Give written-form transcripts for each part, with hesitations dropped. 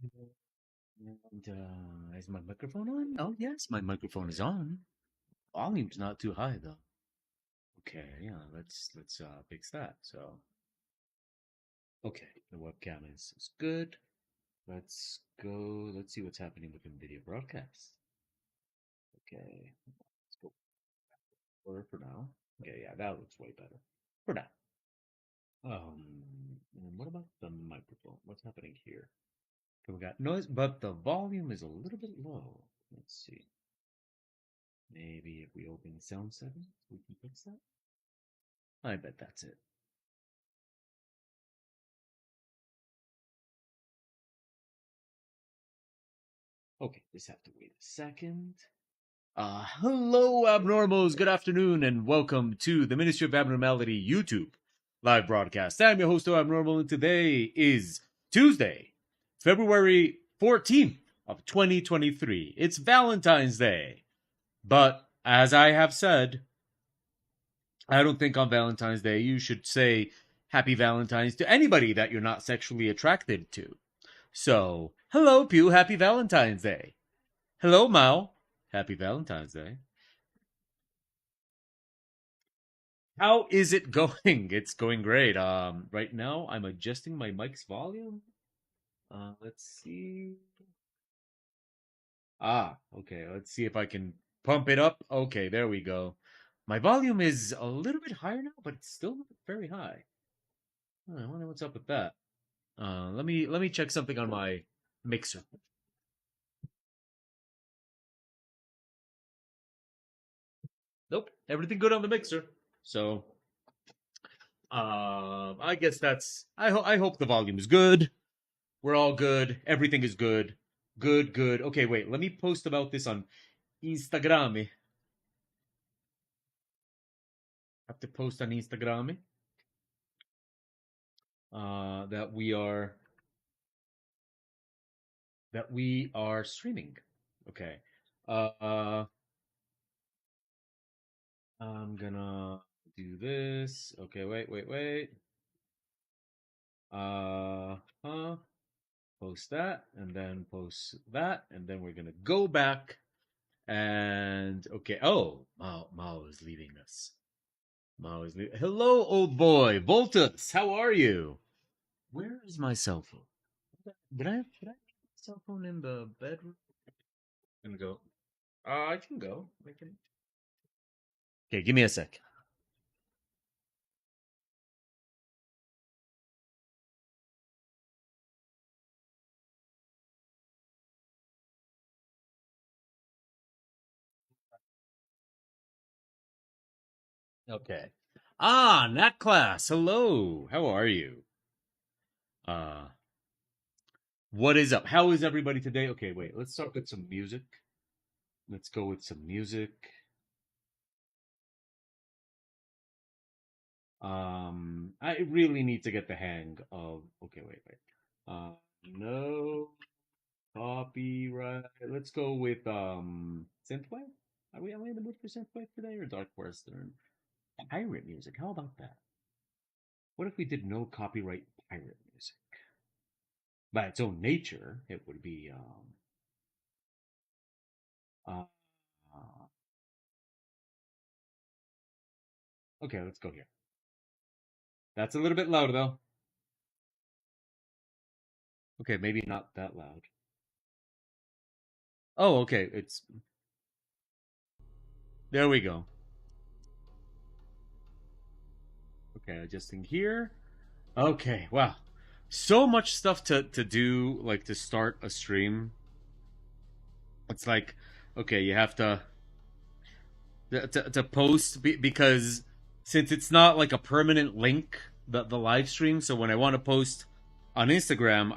And, is my microphone on? Oh, yes, my microphone is on. Volume's not too high though. Okay, yeah, let's fix that. So, okay, the webcam is good. Let's go. Let's see what's happening with the video broadcast. Okay, let's go for now. Okay, yeah, that looks way better for now. And what about the microphone? What's happening here? Okay, we got noise, but the volume is a little bit low. Let's see. Maybe if we open sound settings, we can fix that. I bet that's it. Okay, just have to wait a second. Hello, abnormals. Good afternoon, and welcome to the Ministry of Abnormality YouTube live broadcast. I'm your host, Abnormal, and today is Tuesday, February 14th of 2023. It's Valentine's Day, but as I have said, I don't think on Valentine's Day you should say Happy Valentine's to anybody that you're not sexually attracted to. So, hello, Pew. Happy Valentine's Day. Hello, Mao. Happy Valentine's Day. How is it going? It's going great. Right now I'm adjusting my mic's volume. Let's see. Okay. Let's see if I can pump it up. Okay, there we go. My volume is a little bit higher now, but it's still not very high. I wonder what's up with that. Let me check something on my mixer. Nope, everything good on the mixer. So, I guess that's. I hope the volume is good. We're all good. Everything is good. Good, good. Okay, wait. Let me post about this on Instagram. Have to post on Instagram. That we are streaming. Okay. Uh, I'm gonna do this. Okay, wait. Huh. Post that, and then post that, and then we're gonna go back and okay. Oh, Mao is leaving us. Mao is leaving. Hello, old boy, Voltus. How are you? Where is my cell phone? Did I leave my cell phone in the bedroom? I'm gonna go. I can go. I can. Okay, give me a sec. Okay. Nat class. Hello. How are you? Uh, what is up? How is everybody today? Okay, wait. Let's start with some music. Let's go with some music. I really need to get the hang of. Okay, wait. No copyright. Let's go with synthwave. Are we in the mood for synthwave today or dark western? Pirate music. How about that? What if we did no copyright pirate music? By its own nature, it would be uh, uh okay, let's go here. That's a little bit loud though. Okay, maybe not that loud. Oh, okay, it's there we go. Okay, adjusting here. Okay, wow. So much stuff to do, like to start a stream. It's like, okay, you have to post because since it's not like a permanent link, the live stream. So when I want to post on Instagram,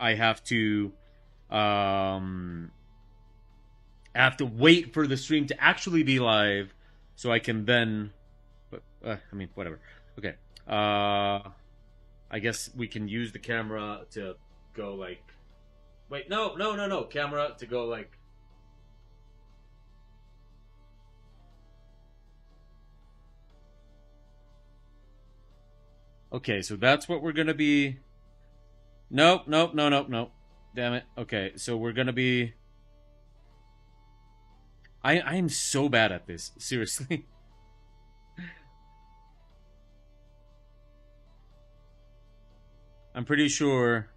um I have to wait for the stream to actually be live, so I can then. But I mean, whatever. Okay. I guess we can use the camera to go like. Wait, no. Camera to go like. Okay, so that's what we're gonna be. Nope. Damn it. Okay, so we're gonna be. I am so bad at this. Seriously. I'm pretty sure.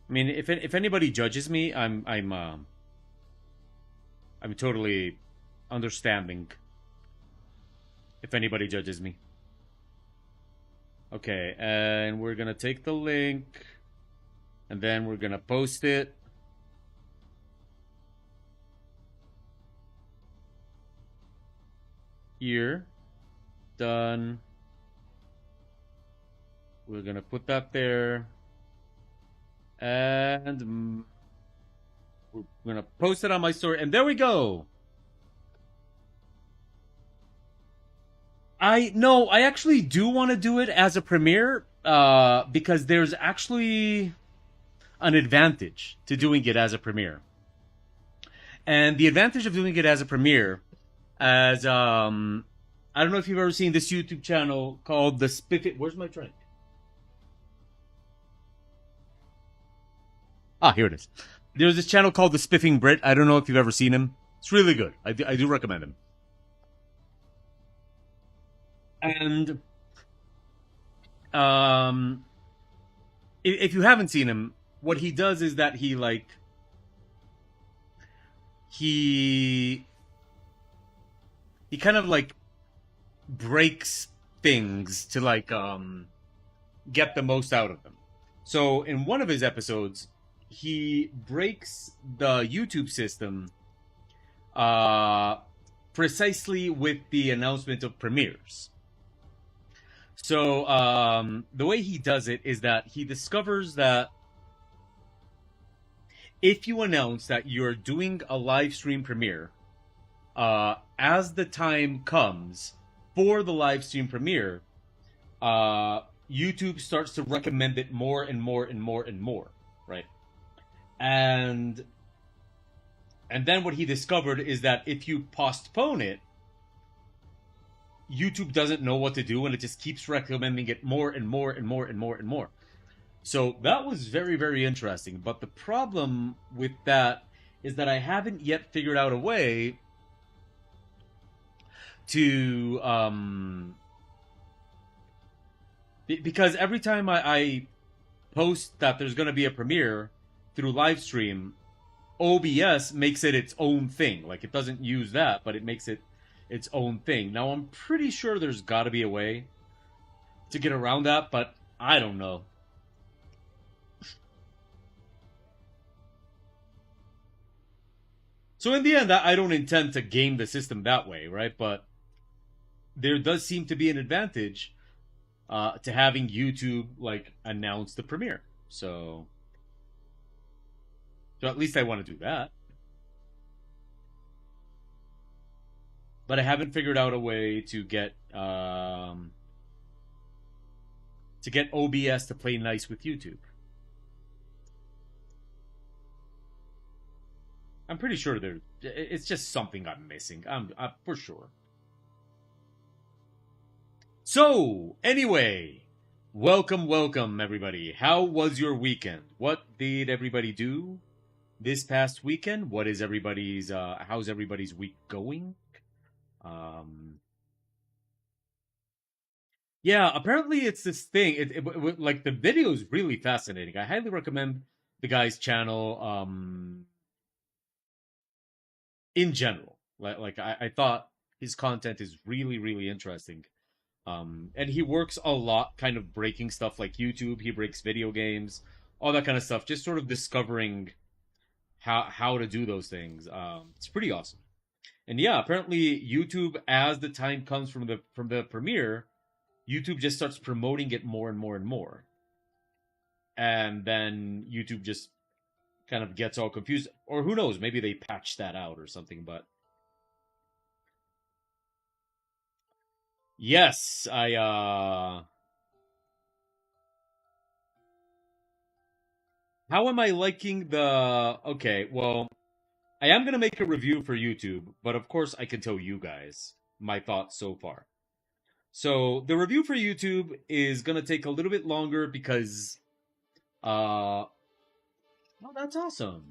I mean, if anybody judges me, I'm totally understanding. If anybody judges me. Okay, and we're gonna take the link, and then we're gonna post it. Here. Done. We're gonna put that there. And we're gonna post it on my story, and there we go. I actually do want to do it as a premiere, because there's actually an advantage to doing it as a premiere. And the advantage of doing it as a premiere, as I don't know if you've ever seen this YouTube channel called the Spiffy. Where's my drink? Ah, here it is. There's this channel called the Spiffing Brit. I don't know if you've ever seen him. It's really good. I do recommend him. And if you haven't seen him, what he does is that he kind of like breaks things to get the most out of them. So in one of his episodes, he breaks the YouTube system precisely with the announcement of premieres. So the way he does it is that he discovers that if you announce that you're doing a live stream premiere, as the time comes for the live stream premiere, YouTube starts to recommend it more and more and more and more, right? And then what he discovered is that if you postpone it, YouTube doesn't know what to do, and it just keeps recommending it more and more and more and more and more. So that was very, very interesting. But the problem with that is that I haven't yet figured out a way to because every time I post that there's going to be a premiere through live stream, OBS makes it its own thing. Like, it doesn't use that, but it makes it its own thing. Now, I'm pretty sure there's got to be a way to get around that, but I don't know. So in the end, I don't intend to game the system that way, right? But there does seem to be an advantage to having YouTube announce the premiere. So at least I want to do that. But I haven't figured out a way to get OBS to play nice with YouTube. I'm pretty sure it's just something I'm missing. I'm for sure. So, anyway, welcome everybody. How was your weekend? What did everybody do this past weekend? What is everybody's how's everybody's week going? Yeah, apparently it's this thing. Like, the video is really fascinating. I highly recommend the guy's channel. In general, I thought his content is really, really interesting. And he works a lot kind of breaking stuff like YouTube. He breaks video games, all that kind of stuff, just sort of discovering how to do those things. It's pretty awesome. And yeah, apparently YouTube, as the time comes from the premiere, YouTube just starts promoting it more and more and more. And then YouTube just kind of gets all confused, or who knows, maybe they patch that out or something. But yes, how am I liking the... Okay, well, I am going to make a review for YouTube, but of course I can tell you guys my thoughts so far. So the review for YouTube is going to take a little bit longer because Oh, that's awesome.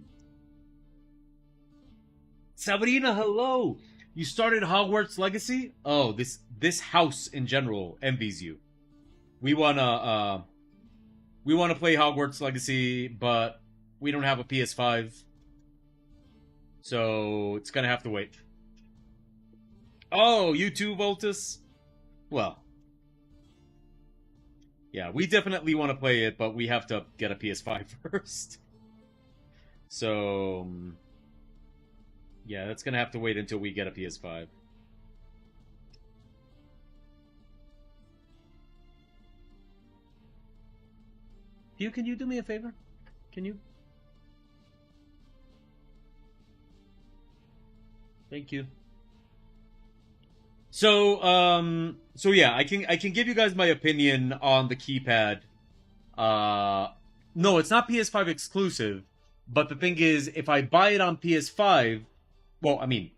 Sabrina, hello. You started Hogwarts Legacy? Oh, this house in general envies you. We wanna play Hogwarts Legacy, but we don't have a PS5, so it's gonna have to wait. Oh, you too, Voltus? Well, yeah, we definitely want to play it, but we have to get a PS5 first. So, yeah, that's gonna have to wait until we get a PS5. Hugh, can you do me a favor? Can you? Thank you. So yeah, I can give you guys my opinion on the keypad. Uh, no, it's not PS5 exclusive, but the thing is, if I buy it on PS5, well, I mean,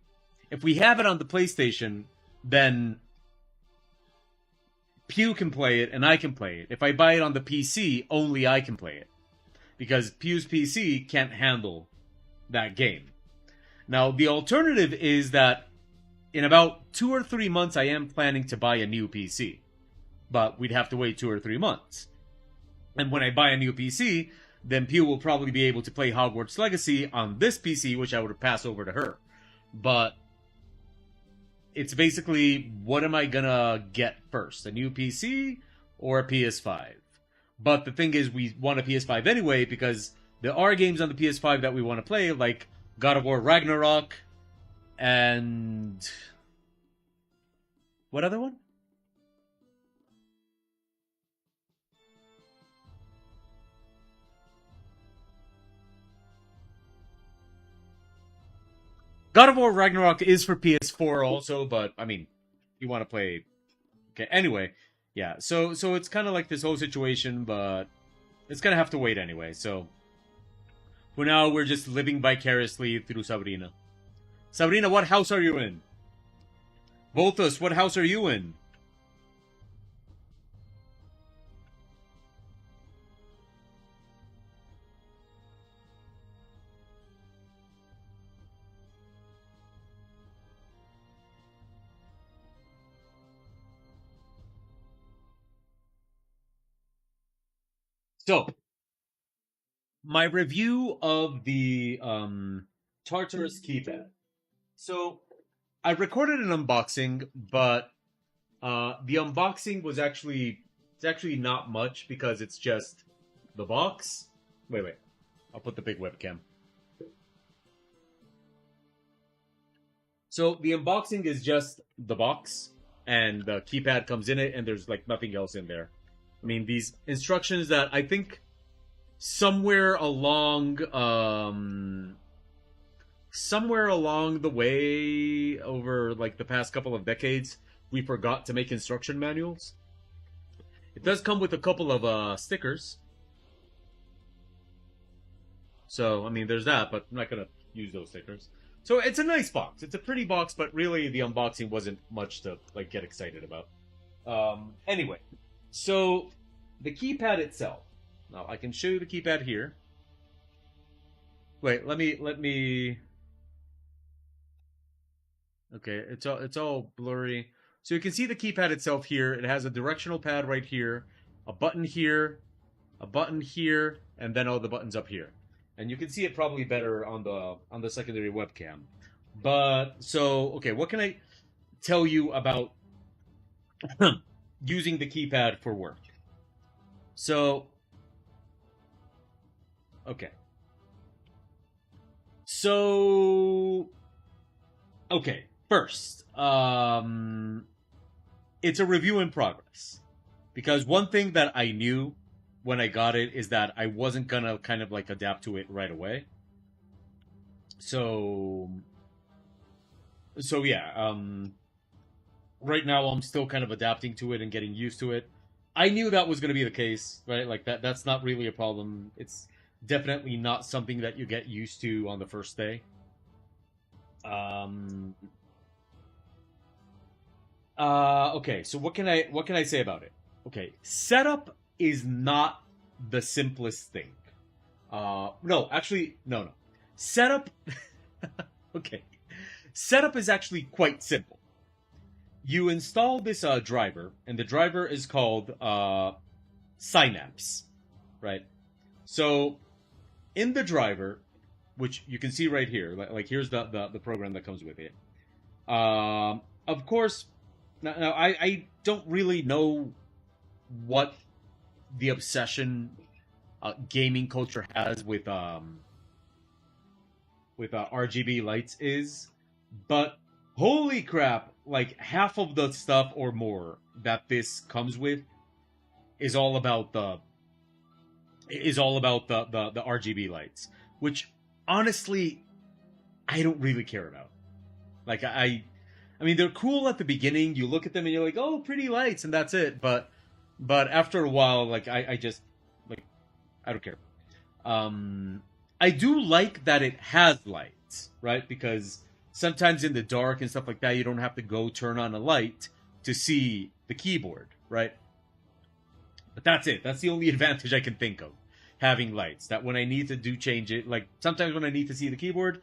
if we have it on the PlayStation, then Pew can play it and I can play it. If I buy it on the PC, only I can play it because Pew's PC can't handle that game. Now, the alternative is that in about 2 or 3 months, I am planning to buy a new PC, but we'd have to wait 2 or 3 months. And when I buy a new PC, then Pew will probably be able to play Hogwarts Legacy on this PC, which I would pass over to her. But it's basically, what am I gonna get first? A new PC or a PS5? But the thing is, we want a PS5 anyway, because there are games on the PS5 that we want to play, like God of War Ragnarok, and what other one? God of War Ragnarok is for PS4 also, but I mean, you want to play. Okay, anyway, yeah. So it's kind of like this whole situation, but it's gonna have to wait anyway. So for now, we're just living vicariously through Sabrina. Sabrina, what house are you in? Voltus, what house are you in? So, my review of the Tartarus keypad. So, I recorded an unboxing, but the unboxing was actually it's actually not much because it's just the box. Wait. I'll put the big webcam. So the unboxing is just the box and the keypad comes in it and there's like nothing else in there. I mean, these instructions that I think somewhere along the way over like the past couple of decades, we forgot to make instruction manuals. It does come with a couple of stickers. So, I mean, there's that, but I'm not going to use those stickers. So, it's a nice box. It's a pretty box, but really the unboxing wasn't much to like get excited about. Anyway, so the keypad itself. Now, I can show you the keypad here. Wait, let me Okay, it's all blurry. So you can see the keypad itself here. It has a directional pad right here, a button here, a button here, and then all the buttons up here. And you can see it probably better on the secondary webcam. But so okay, what can I tell you about using the keypad for work? So okay. So okay, first, it's a review in progress. Because one thing that I knew when I got it is that I wasn't gonna kind of like adapt to it right away. So so yeah, right now I'm still kind of adapting to it and getting used to it. I knew that was gonna be the case, right? Like that's not really a problem. It's definitely not something that you get used to on the first day. Um okay, so what can I say about it? Okay, setup is not the simplest thing. No, actually, no. Setup. Okay. Setup is actually quite simple. You install this driver, and the driver is called Synapse, right? So in the driver, which you can see right here, like here's the program that comes with it. Of course, now I don't really know what the obsession gaming culture has with RGB lights is, but holy crap, like half of the stuff or more that this comes with is all about the RGB lights, which honestly I don't really care about. Like I mean they're cool at the beginning. You look at them and you're like, "Oh, pretty lights," and that's it. But after a while, like I just like I don't care. I do like that it has lights, right? Because sometimes in the dark and stuff like that, you don't have to go turn on a light to see the keyboard, right? But that's it. That's the only advantage I can think of, having lights. That when I need to do change it, like sometimes when I need to see the keyboard,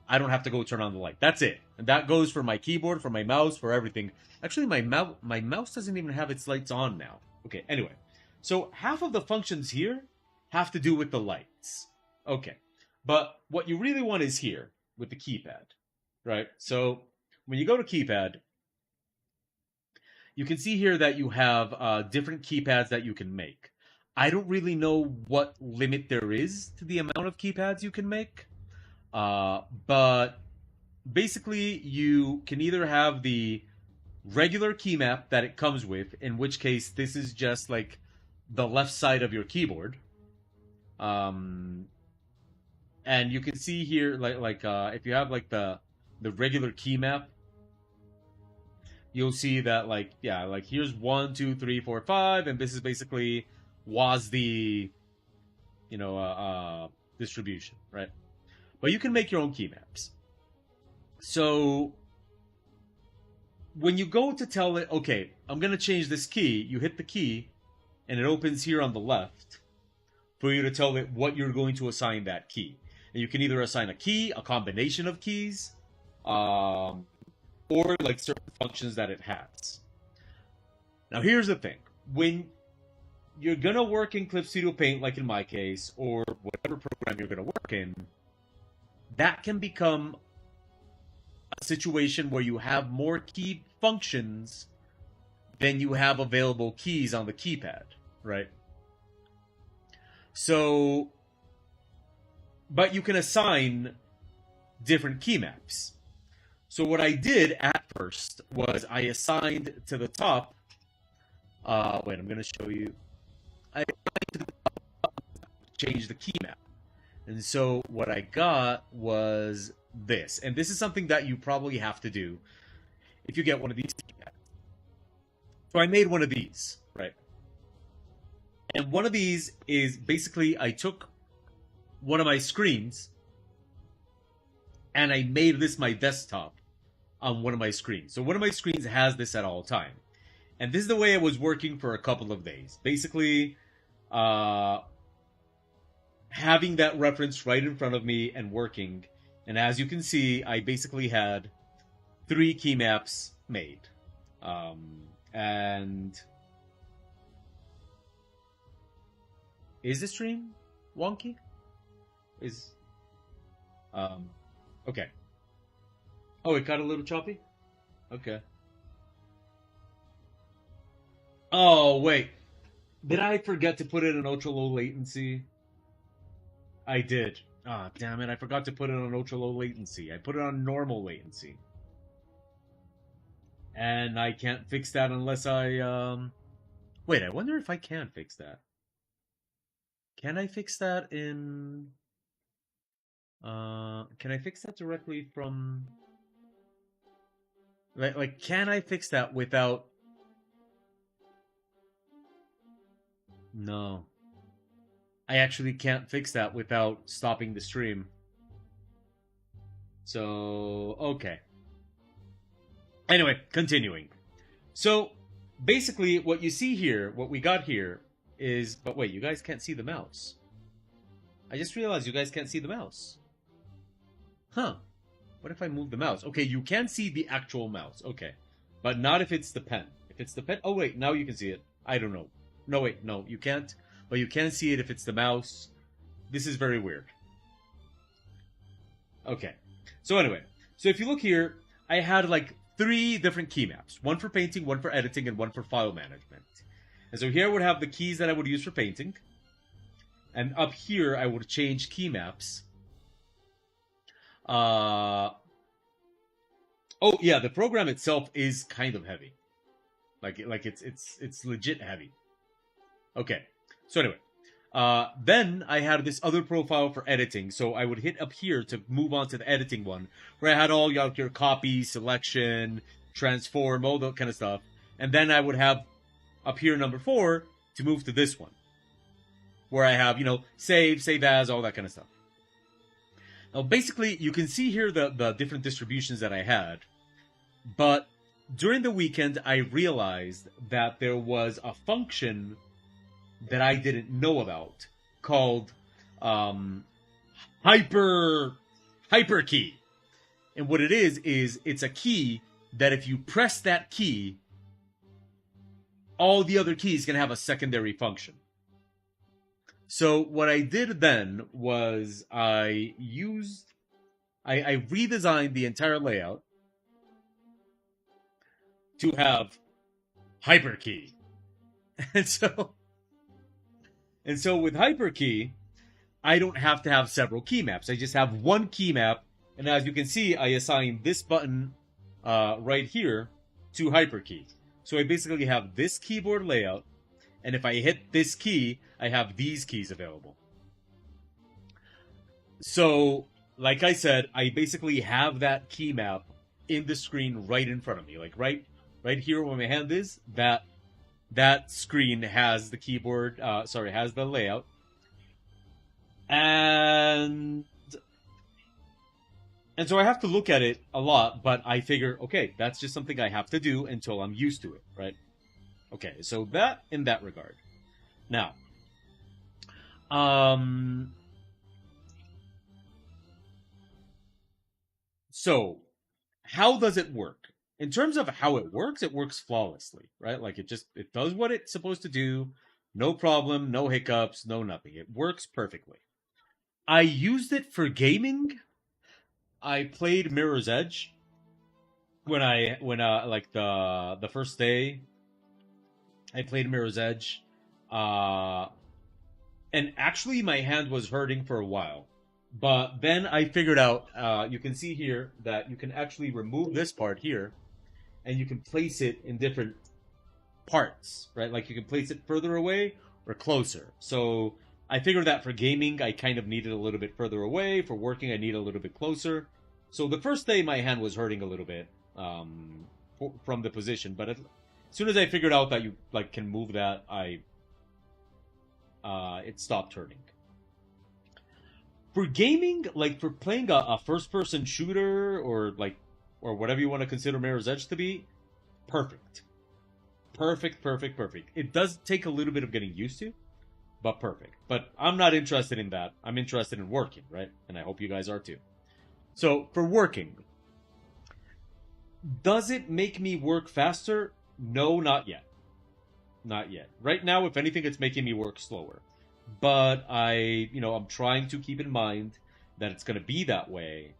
I don't have to go turn on the light. That's it. And that goes for my keyboard, for my mouse, for everything. Actually, my mouse doesn't even have its lights on now. Okay, anyway. So half of the functions here have to do with the lights. Okay. But what you really want is here with the keypad, right? So when you go to keypad, you can see here that you have different keypads that you can make. I don't really know what limit there is to the amount of keypads you can make, but basically you can either have the regular key map that it comes with, in which case this is just like the left side of your keyboard. And you can see here like if you have like the regular key map, you'll see that like yeah, like here's 1 2 3 4 5, and this is basically was the distribution, right? But you can make your own key maps. So when you go to tell it, okay, I'm gonna change this key, you hit the key, and it opens here on the left for you to tell it what you're going to assign that key. And you can either assign a key, a combination of keys, or like certain functions that it has. Now here's the thing. When you're gonna work in Clip Studio Paint, like in my case, or whatever program you're gonna work in, that can become a situation where you have more key functions than you have available keys on the keypad, right? So, but you can assign different key maps. So what I did at first was I assigned to the top. Wait, I'm going to show you. I assigned to the top, change the key map, and so what I got was this, and this is something that you probably have to do if you get one of these key maps. So I made one of these, right? And one of these is basically I took one of my screens and I made this my desktop on one of my screens. So one of my screens has this at all time. And this is the way it was working for a couple of days. Basically, having that reference right in front of me and working. And as you can see, I basically had 3 key maps made. And is the stream wonky? Okay. Oh, it got a little choppy? Okay. Oh, wait. Did I forget to put it in ultra low latency? I did. Ah, damn it. I forgot to put it on ultra low latency. I put it on normal latency. And I can't fix that unless I, Wait, I wonder if I can fix that. Can I fix that in... Can I fix that directly from... Like, can I fix that without... No. I actually can't fix that without stopping the stream. So, okay. Anyway, continuing. So, basically, what you see here, what we got here, is... But wait, you guys can't see the mouse. I just realized you guys can't see the mouse. Huh. What if I move the mouse? Okay, you can see the actual mouse. Okay. But not if it's the pen. If it's the pen... Oh, wait. Now you can see it. I don't know. No, wait. No, you can't. But you can see it if it's the mouse. This is very weird. Okay. So anyway. So if you look here, I had like 3 different key maps. One for painting, one for editing, and one for file management. And so here I would have the keys that I would use for painting. And up here, I would change key maps. Oh, yeah, the program itself is kind of heavy. Like it's legit heavy. Okay. So anyway. Then I had this other profile for editing, so I would hit up here to move on to the editing one, where I had all your copy, selection, transform, all that kind of stuff. And then I would have up here number 4 to move to this one, where I have, save as, all that kind of stuff. Now, basically, you can see here the different distributions that I had, but during the weekend, I realized that there was a function that I didn't know about called hyper key. And what it is it's a key that if you press that key, all the other keys can have a secondary function. So what I did then was I redesigned the entire layout to have hyperkey. And so with hyperkey, I don't have to have several key maps. I just have one key map, and as you can see, I assign this button right here to hyperkey. So I basically have this keyboard layout, and if I hit this key, I have these keys available. So, like I said, I basically have that key map in the screen right in front of me. Like right here where my hand is, that screen has the keyboard, has the layout. And so I have to look at it a lot, but I figure, okay, that's just something I have to do until I'm used to it, right? Okay, so that in that regard. Now, so how does it work? In terms of how it works flawlessly, right? Like it does what it's supposed to do. No problem, no hiccups, no nothing. It works perfectly. I used it for gaming. I played Mirror's Edge when like the first day I played Mirror's Edge. And actually my hand was hurting for a while. But then I figured out, you can see here that you can actually remove this part here, and you can place it in different parts, right? Like you can place it further away or closer. So I figured that for gaming, I kind of needed a little bit further away. For working, I need a little bit closer. So the first day, my hand was hurting a little bit from the position. But as soon as I figured out that you can move that, it stopped hurting. For gaming, like for playing a first-person shooter or whatever you want to consider Mirror's Edge to be, perfect. Perfect. It does take a little bit of getting used to, but perfect. But I'm not interested in that. I'm interested in working, right? And I hope you guys are too. So, for working, does it make me work faster? No, not yet. Not yet. Right now, if anything, it's making me work slower. But I'm trying to keep in mind that it's going to be that way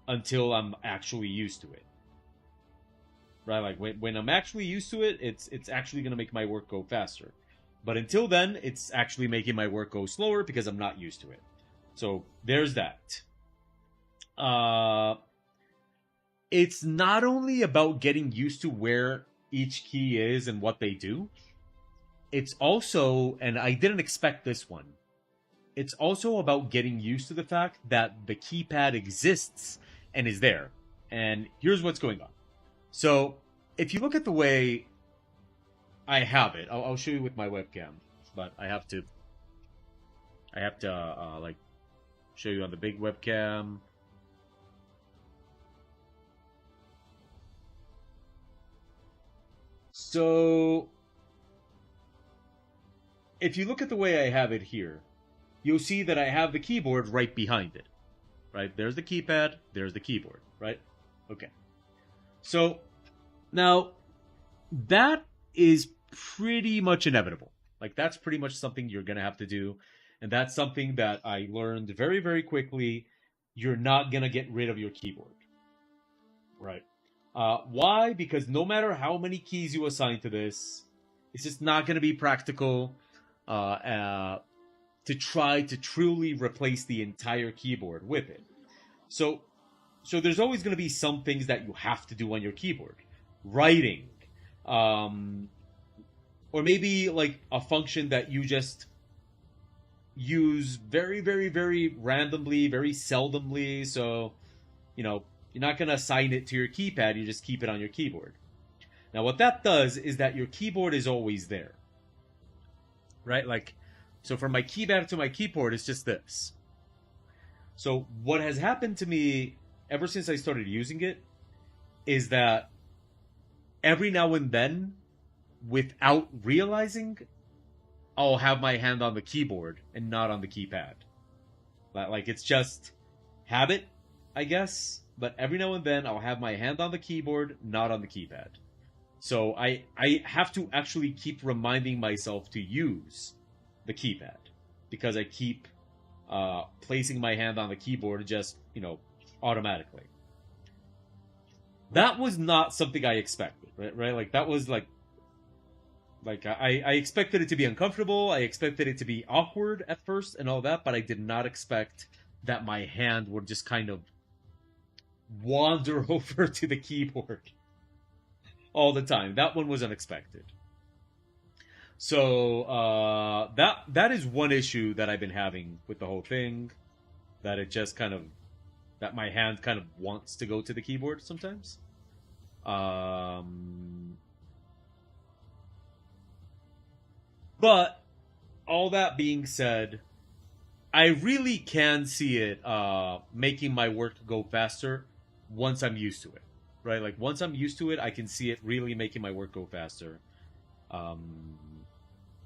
until I'm actually used to it. Right? Like when I'm actually used to it, it's actually going to make my work go faster. But until then, it's actually making my work go slower because I'm not used to it. So there's that. It's not only about getting used to where each key is and what they do. It's also, and I didn't expect this one, it's also about getting used to the fact that the keypad exists and is there. And here's what's going on. So, if you look at the way I have it, I'll show you with my webcam, but I have to show you on the big webcam. So, if you look at the way I have it here, you'll see that I have the keyboard right behind it. Right? There's the keypad, there's the keyboard, right? Okay. So now that is pretty much inevitable. Like that's pretty much something you're gonna have to do, and that's something that I learned very, very quickly. You're not gonna get rid of your keyboard, right? Why? Because no matter how many keys you assign to this, it's just not gonna be practical to try to truly replace the entire keyboard with it. So, so there's always gonna be some things that you have to do on your keyboard, writing, um, or maybe like a function that you just use very, very, very randomly, very seldomly. So, you're not going to assign it to your keypad, you just keep it on your keyboard. Now, what that does is that your keyboard is always there, right? Like, so from my keypad to my keyboard, it's just this. So, what has happened to me ever since I started using it is that every now and then, without realizing, I'll have my hand on the keyboard and not on the keypad. Like it's just habit, I guess. But every now and then I'll have my hand on the keyboard, not on the keypad. So I have to actually keep reminding myself to use the keypad because I keep placing my hand on the keyboard just automatically. That was not something I expected, right? Like that was like I expected it to be uncomfortable. I expected it to be awkward at first and all that, but I did not expect that my hand would just kind of wander over to the keyboard all the time. That one was unexpected. So that is one issue that I've been having with the whole thing. That it just kind of that my hand kind of wants to go to the keyboard sometimes. But all that being said, I really can see it making my work go faster once I'm used to it. Right? Like once I'm used to it, I can see it really making my work go faster.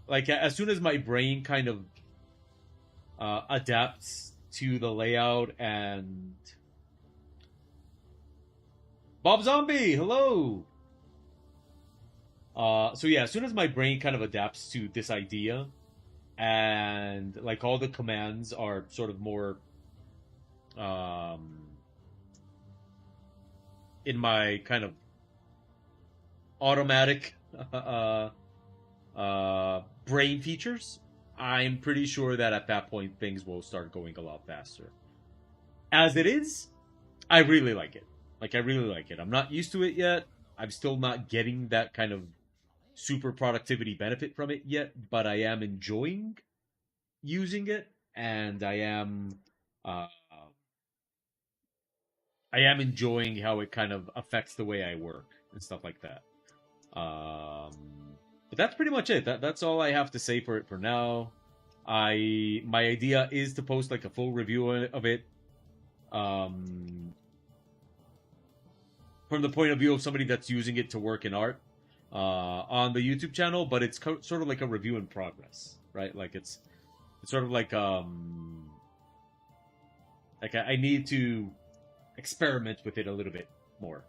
Like as soon as my brain kind of adapts to the layout and Bob Zombie, hello. So yeah, as soon as my brain kind of adapts to this idea, and like all the commands are sort of more in my kind of automatic brain features, I'm pretty sure that at that point things will start going a lot faster. As it is, I really like it. Like I really like it. I'm not used to it yet. I'm still not getting that kind of super productivity benefit from it yet, but I am enjoying using it, and uh, I am enjoying how it kind of affects the way I work and stuff like that. But that's pretty much it. That's all I have to say for it for now. My idea is to post like a full review of it, from the point of view of somebody that's using it to work in art, on the YouTube channel. But it's sort of like a review in progress, right? Like it's sort of like I need to experiment with it a little bit more.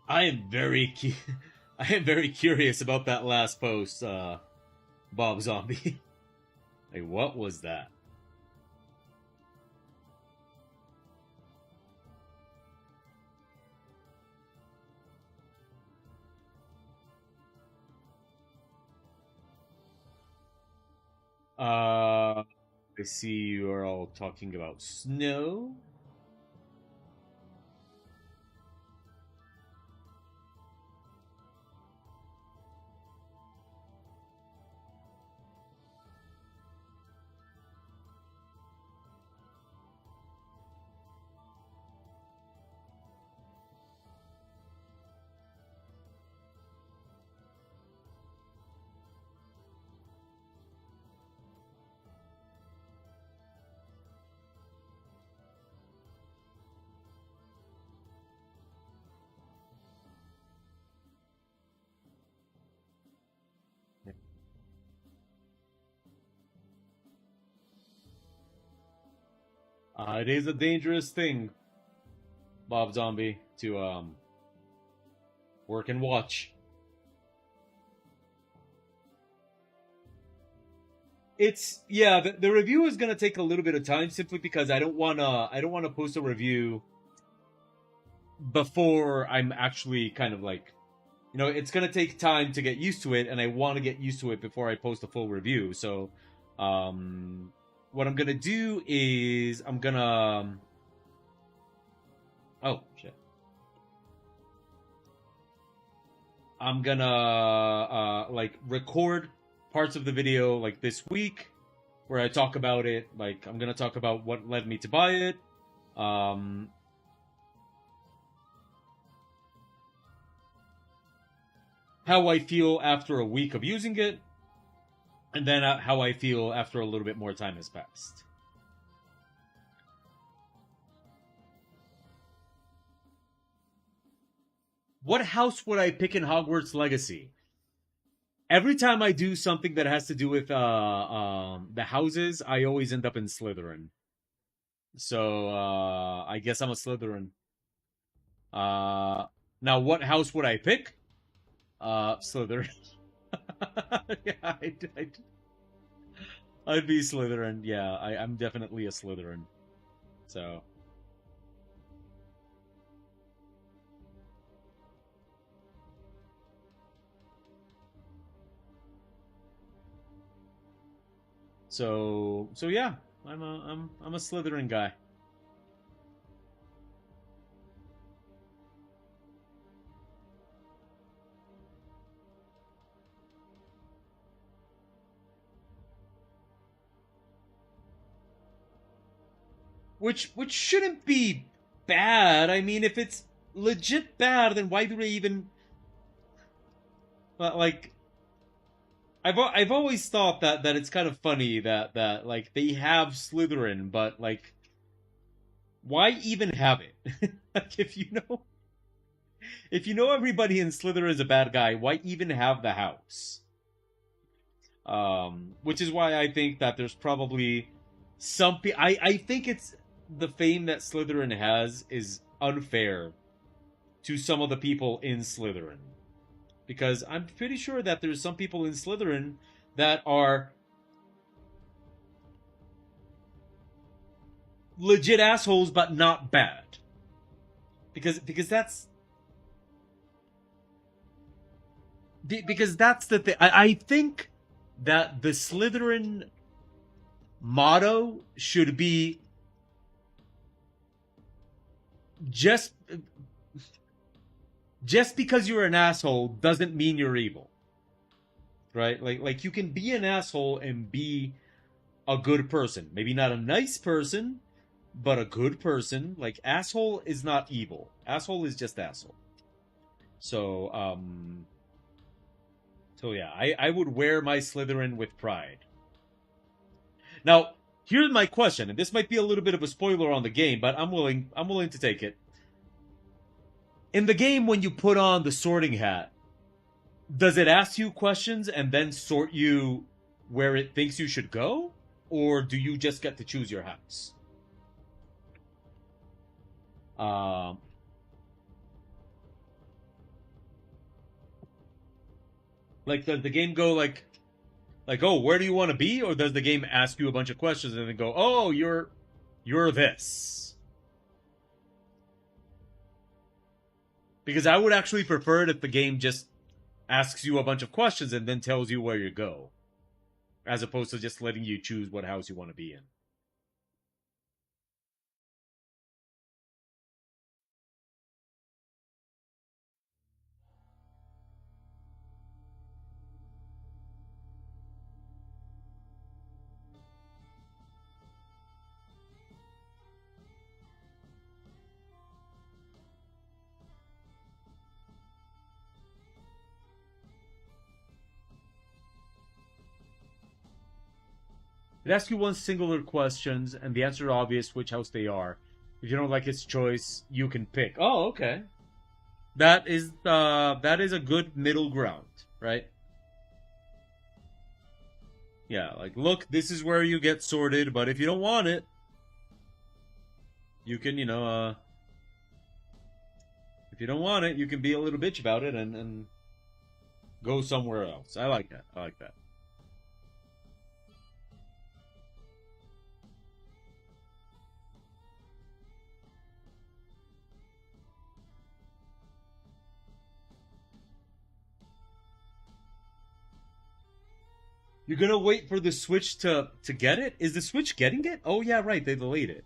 I am very I am very curious about that last post, Bob Zombie. Like, what was that? I see you are all talking about snow. It is a dangerous thing, Bob Zombie, to work and watch. It's yeah, the review is gonna take a little bit of time simply because I don't wanna post a review before I'm actually kind of like, it's gonna take time to get used to it, and I want to get used to it before I post a full review. So, what I'm gonna do is I'm gonna oh shit. I'm gonna like record parts of the video like this week where I talk about it. Like I'm gonna talk about what led me to buy it. How I feel after a week of using it, and then how I feel after a little bit more time has passed. What house would I pick in Hogwarts Legacy? Every time I do something that has to do with the houses, I always end up in Slytherin. So I guess I'm a Slytherin. Now, what house would I pick? Slytherin. Yeah, I'd be Slytherin. Yeah, I'm definitely a Slytherin. So. So yeah, I'm a Slytherin guy. Which shouldn't be bad. I mean, if it's legit bad, then why do they even like? I've always thought that it's kind of funny that like they have Slytherin, but like, why even have it? Like, if you know everybody in Slytherin is a bad guy, why even have the house? Which is why I think that there's probably some I think it's the fame that Slytherin has is unfair to some of the people in Slytherin. Because I'm pretty sure that there's some people in Slytherin that are legit assholes, but not bad. Because that's the thing. I think that the Slytherin motto should be just because you're an asshole doesn't mean you're evil. Right? Like you can be an asshole and be a good person. Maybe not a nice person, but a good person. Like, asshole is not evil. Asshole is just asshole. So yeah, I would wear my Slytherin with pride. Now, here's my question, and this might be a little bit of a spoiler on the game, but I'm willing to take it. In the game, when you put on the sorting hat, does it ask you questions and then sort you where it thinks you should go? Or do you just get to choose your house? Like, does the game go like, oh, where do you want to be? Or does the game ask you a bunch of questions and then go, oh, you're this? Because I would actually prefer it if the game just asks you a bunch of questions and then tells you where you go, as opposed to just letting you choose what house you want to be in. It asks you one singular questions, and the answer is obvious which house they are. If you don't like its choice, you can pick. Oh, okay. That is a good middle ground, right? Yeah, like, look, this is where you get sorted, but if you don't want it, you can, if you don't want it, you can be a little bitch about it and go somewhere else. I like that. I like that. You're gonna wait for the Switch to get it? Is the Switch getting it? Oh yeah, right. They delayed it.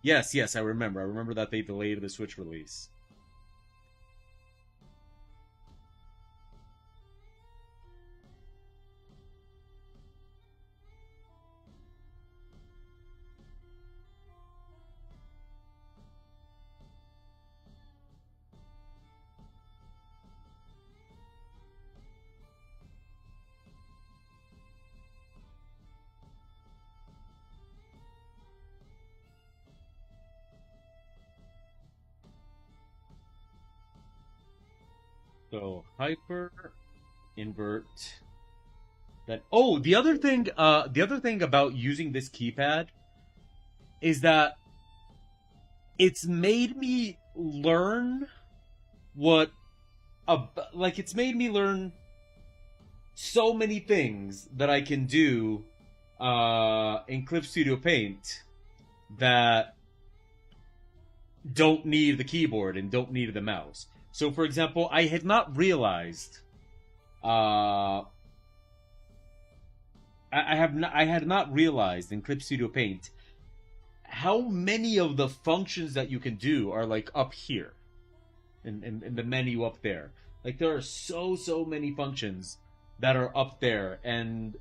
Yes, yes, I remember. I remember that they delayed the Switch release. So hyper invert that. Oh, the other thing about using this keypad is that it's made me learn what like it's made me learn so many things that I can do in Clip Studio Paint that don't need the keyboard and don't need the mouse. So, for example, I had not realized. I had not realized in Clip Studio Paint how many of the functions that you can do are like up here, in the menu up there. Like there are so many functions that are up there, and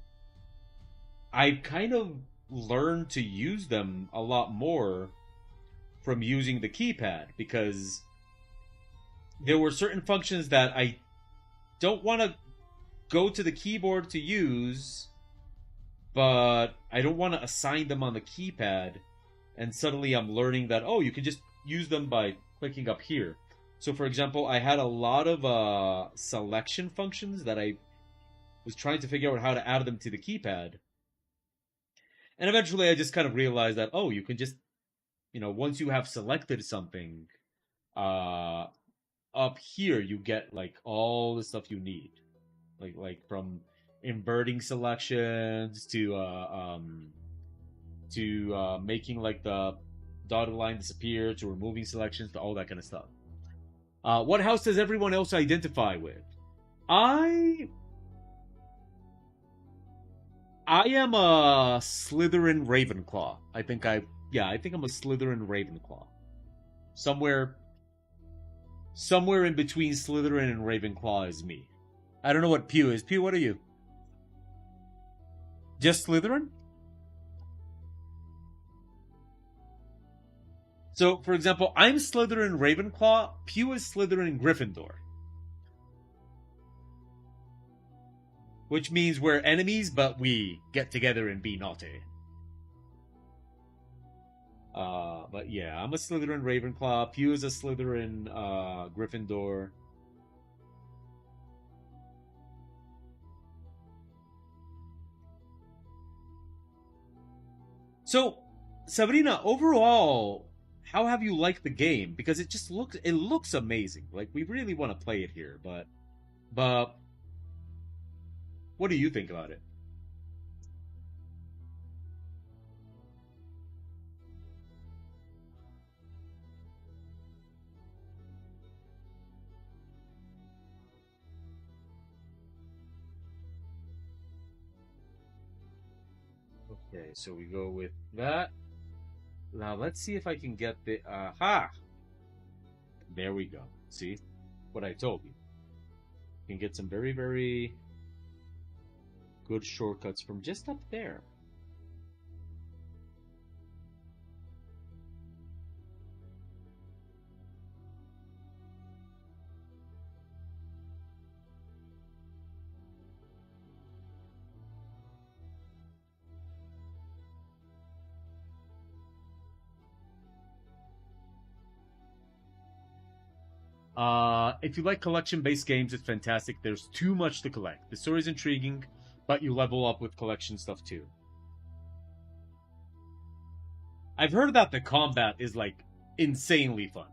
I kind of learned to use them a lot more from using the keypad, because there were certain functions that I don't want to go to the keyboard to use, but I don't want to assign them on the keypad, and suddenly I'm learning that, oh, you can just use them by clicking up here. So, for example, I had a lot of selection functions that I was trying to figure out how to add them to the keypad. And eventually I just kind of realized that, oh, you can just, once you have selected something, uh, up here you get like all the stuff you need. Like from inverting selections to making like the dotted line disappear, to removing selections, to all that kind of stuff. What house does everyone else identify with? I I am a Slytherin Ravenclaw. I think I'm a Slytherin Ravenclaw. Somewhere somewhere in between Slytherin and Ravenclaw is me. I don't know what Pew is. Pew, what are you? Just Slytherin? So, for example, I'm Slytherin Ravenclaw. Pew is Slytherin Gryffindor. Which means we're enemies, but we get together and be naughty. But yeah, I'm a Slytherin Ravenclaw. Pew is a Slytherin Gryffindor. So, Sabrina, overall, how have you liked the game? Because it looks amazing. Like we really want to play it here, but what do you think about it? Okay, so we go with that. Now let's see if I can get the aha. There we go. See what I told you. You can get some very good shortcuts from just up there. If you like collection-based games, it's fantastic. There's too much to collect. The story's intriguing, but you level up with collection stuff too. I've heard that the combat is like insanely fun.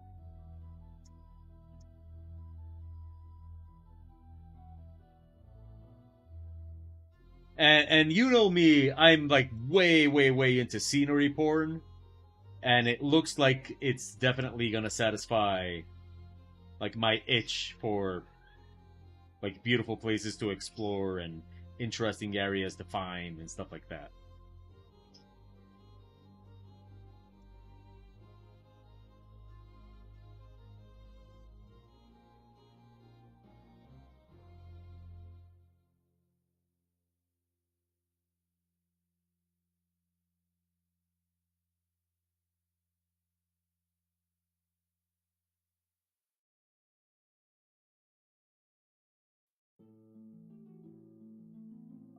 And you know me, I'm like way into scenery porn, and it looks like it's definitely gonna satisfy like my itch for like beautiful places to explore and interesting areas to find and stuff like that.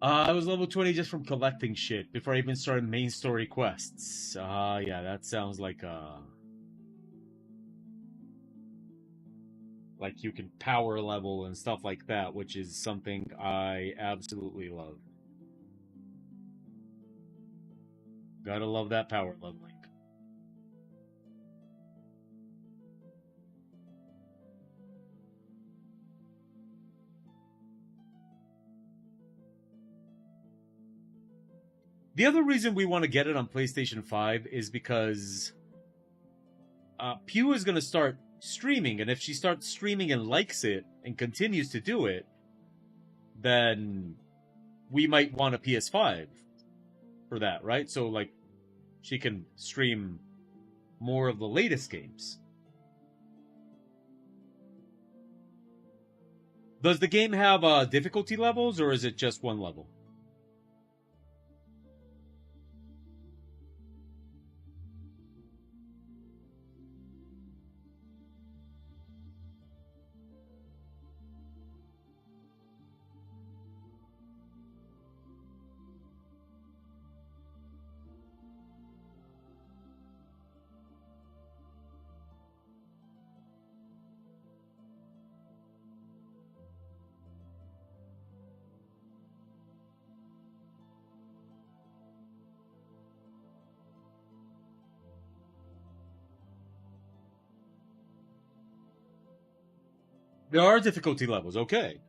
I was level 20 just from collecting shit before I even started main story quests. Yeah, that sounds like you can power level and stuff like that, which is something I absolutely love. Gotta love that power leveling. The other reason we want to get it on PlayStation 5 is because Pew is going to start streaming, and if she starts streaming and likes it and continues to do it, then we might want a PS5 for that, right? So, like, she can stream more of the latest games. Does the game have difficulty levels, or is it just one level? There are difficulty levels, okay.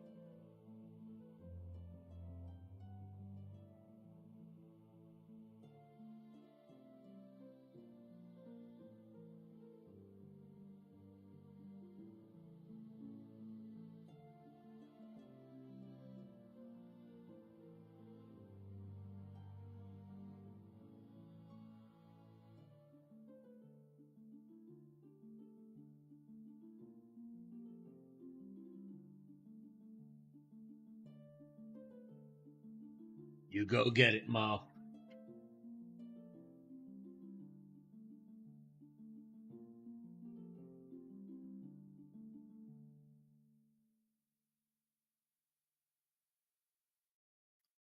You go get it, Ma.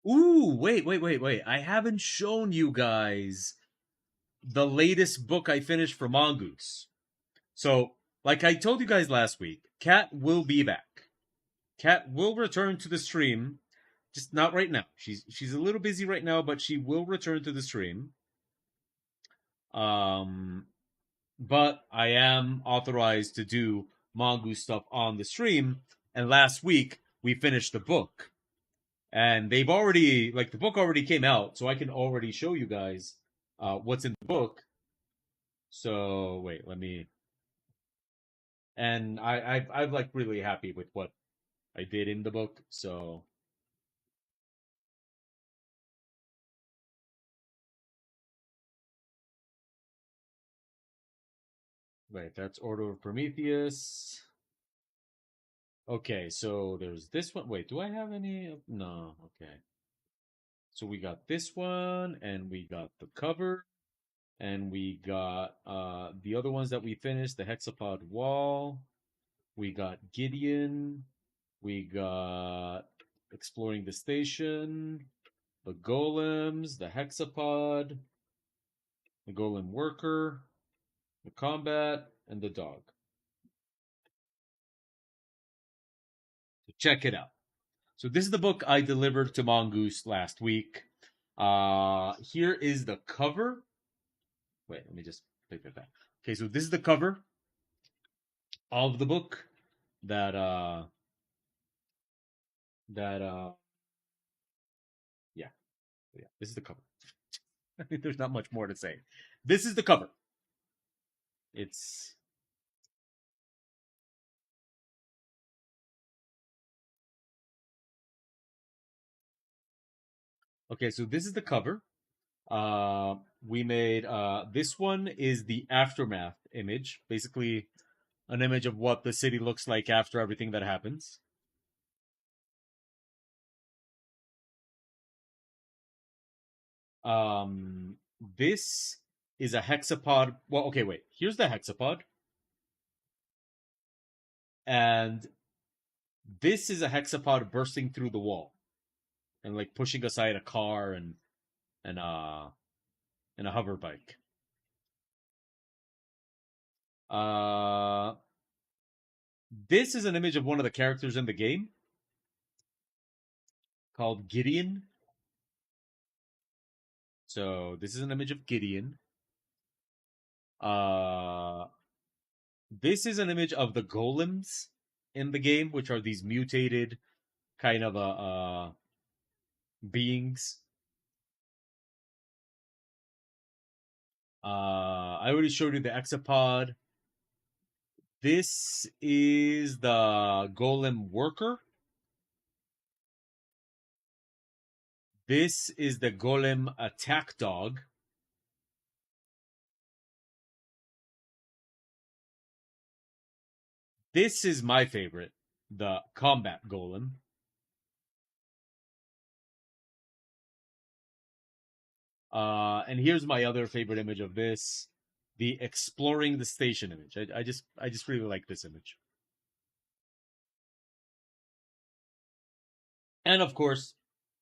Ooh, wait. I haven't shown you guys the latest book I finished for Mongoose. So, like I told you guys last week, Kat will be back. Kat will return to the stream, just not right now. She's a little busy right now, but she will return to the stream. Um, but I am authorized to do Mongoose stuff on the stream. And last week we finished the book, and they've already like the book already came out, so I can already show you guys what's in the book. So wait, let me. And I'm like really happy with what I did in the book. So wait, that's Order of Prometheus. Okay, so there's this one. Wait, do I have any? No. Okay. So we got this one, and we got the cover, and we got the other ones that we finished. The Hexapod Wall. We got Gideon. We got Exploring the Station. The Golems. The Hexapod. The Golem Worker. The Combat, and the Dog. So check it out. So this is the book I delivered to Mongoose last week. Here is the cover. Wait, let me just take that back. Okay, so this is the cover of the book that that yeah, yeah, this is the cover. I think there's not much more to say. This is the cover. It's okay, so this is the cover. We made this one is the aftermath image, basically an image of what the city looks like after everything that happens. Um, this is a hexapod. Well, okay, wait. Here's the hexapod, and this is a hexapod bursting through the wall and like pushing aside a car and uh and a hover bike. Uh, this is an image of one of the characters in the game called Gideon. So this is an image of Gideon. Uh, this is an image of the golems in the game, which are these mutated kind of beings. I already showed you the Exapod. This is the golem worker. This is the golem attack dog. This is my favorite, the combat golem. And here's my other favorite image of this, the exploring the station image. I just really like this image. And of course,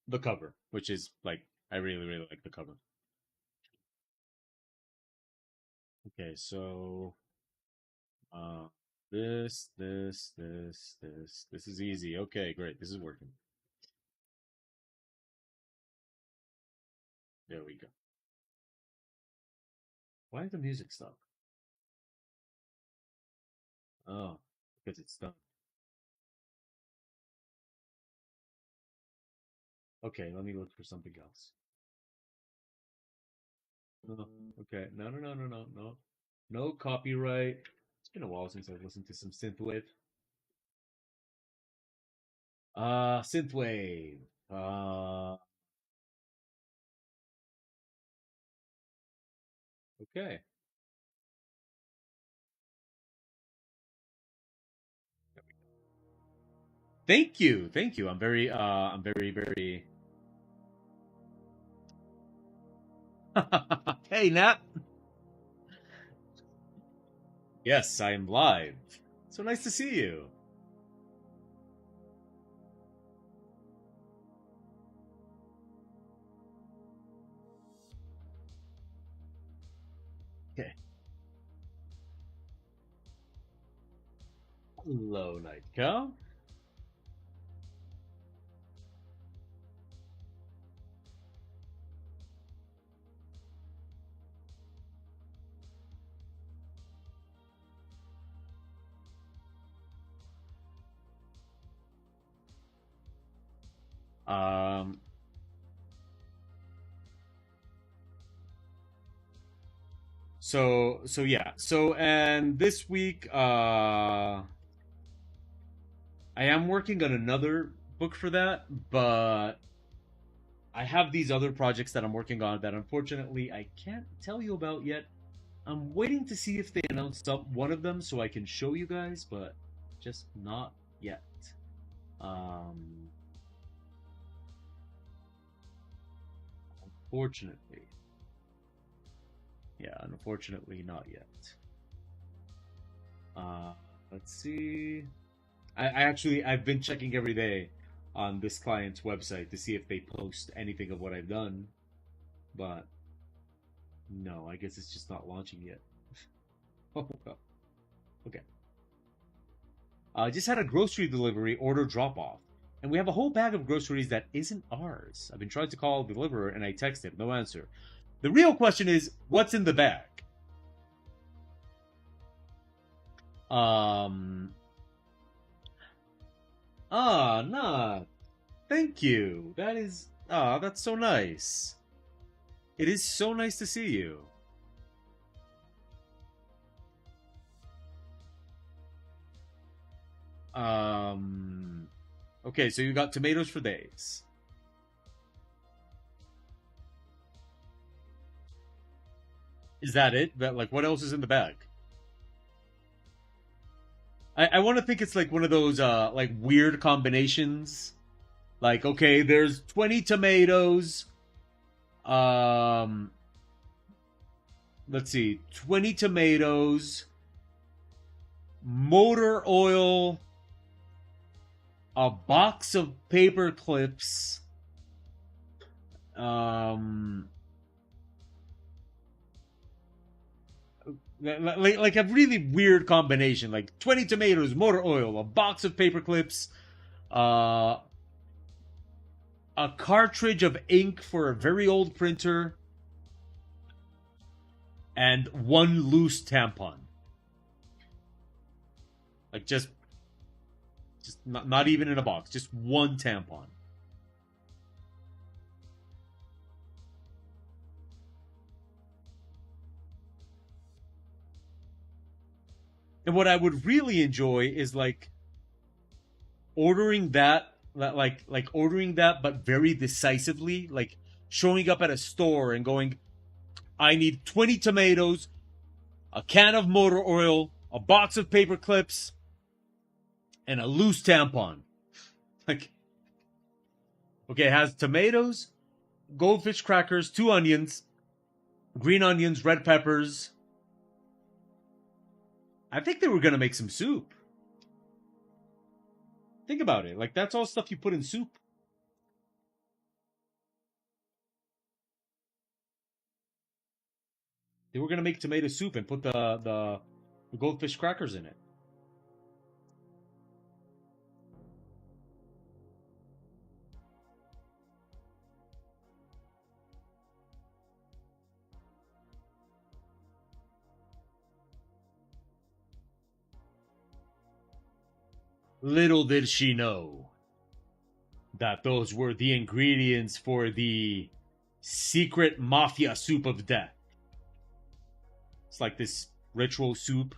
the cover, which is like I really like the cover. Okay, so uh this is easy. Okay, great. This is working. There we go. Why did the music stop? Oh, because it's done. Okay, let me look for something else. Oh, okay. No. No copyright. It's been a while since I've listened to some synthwave. Synthwave. Okay. Thank you. Thank you. I'm very Hey Nat. Yes, I am live. So nice to see you. Okay. Hello, Nightcow. Um so yeah. So and this week I am working on another book for that, but I have these other projects that I'm working on that unfortunately I can't tell you about yet. I'm waiting to see if they announce one of them so I can show you guys, but just not yet. Um, Unfortunately, yeah, unfortunately, not yet. Uh, let's see. I've been checking every day on this client's website to see if they post anything of what I've done, but no, I guess it's just not launching yet. Oh well. Okay. I just had a grocery delivery order drop off, and we have a whole bag of groceries that isn't ours. I've been trying to call the deliverer and I texted, no answer. The real question is, what's in the bag? Um. Nah. Thank you. That's so nice. It is so nice to see you. Um. Okay, so you got tomatoes for days. Is that it? Like, what else is in the bag? I want to think it's like one of those like weird combinations. Like, okay, there's 20 tomatoes. Um, let's see, 20 tomatoes, motor oil, a box of paper clips. Um, like a really weird combination. Like 20 tomatoes, motor oil, a box of paper clips, uh, a cartridge of ink for a very old printer, and one loose tampon. Like just not even in a box, just one tampon. And what I would really enjoy is like ordering that, like ordering that, but very decisively, like showing up at a store and going, I need 20 tomatoes, a can of motor oil, a box of paper clips, and a loose tampon. Like, okay, it has tomatoes, goldfish crackers, 2 onions, green onions, red peppers. I think they were gonna make some soup. Think about it. Like, that's all stuff you put in soup. They were gonna make tomato soup and put the goldfish crackers in it. Little did she know that those were the ingredients for the secret mafia soup of death. It's like this ritual soup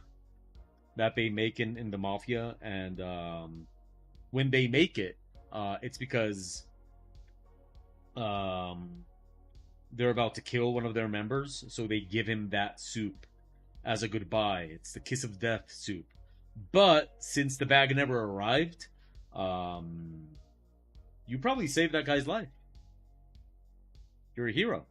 that they make in the mafia, and when they make it, it's because um, they're about to kill one of their members, so they give him that soup as a goodbye. It's the kiss of death soup. But since the bag never arrived, um, you probably saved that guy's life. You're a hero.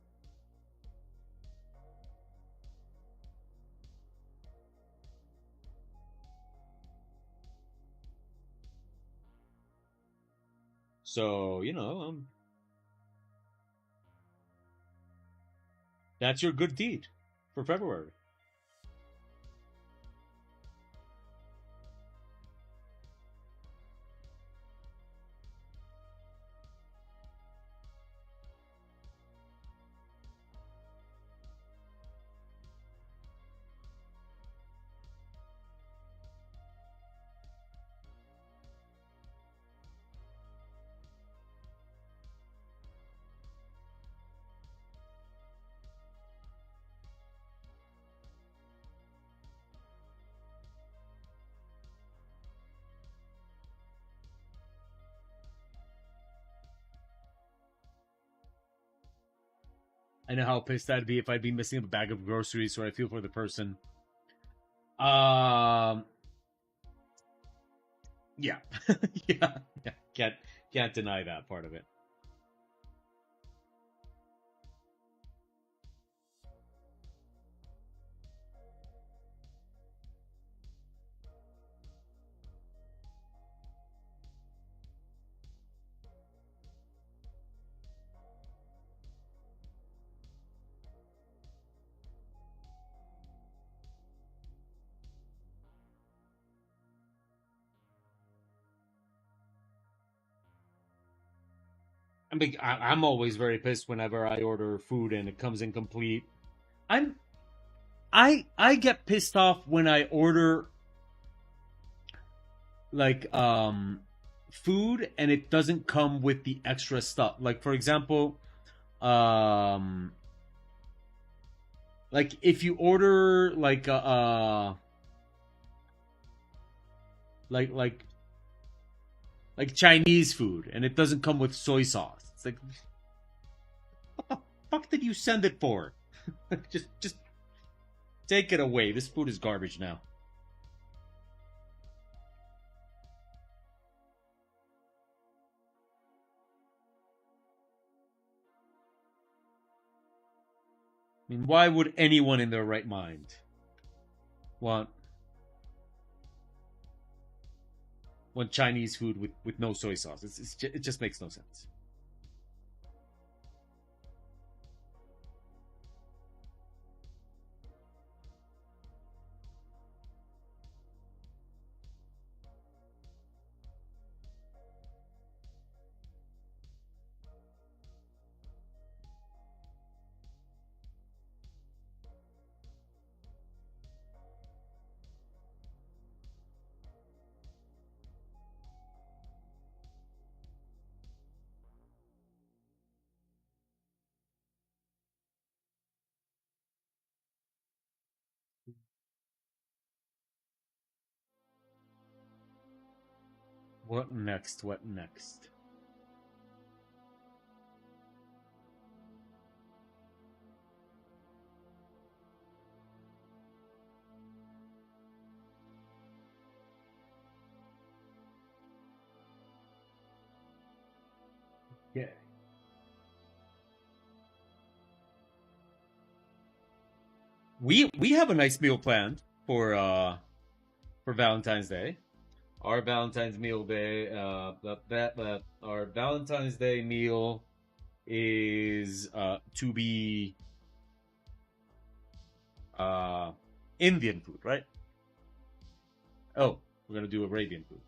So, that's your good deed for February. I know how pissed I'd be if I'd be missing a bag of groceries, so I feel for the person. Um, yeah, yeah, can't deny that part of it. I'm always very pissed whenever I order food and it comes incomplete. I'm I get pissed off when I order like food and it doesn't come with the extra stuff. Like for example, um like if you order like like like Chinese food and it doesn't come with soy sauce. It's like what the fuck did you send it for? just take it away. This food is garbage now. I mean, why would anyone in their right mind want Chinese food with no soy sauce? It just makes no sense. What next? What next? Yeah. We have a nice meal planned for Valentine's Day. Our Valentine's meal day our Valentine's Day meal is to be uh Indian food, right? Oh, we're gonna do Arabian food.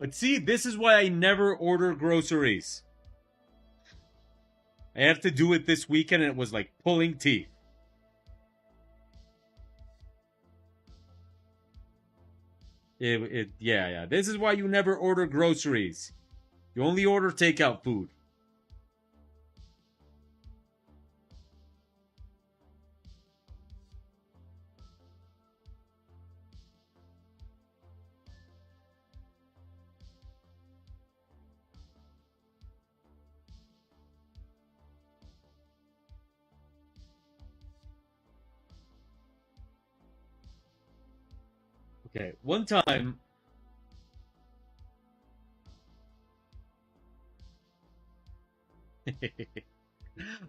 But see, this is why I never order groceries. I had to do it this weekend and it was like pulling teeth. Yeah. This is why you never order groceries. You only order takeout food. Okay, one time.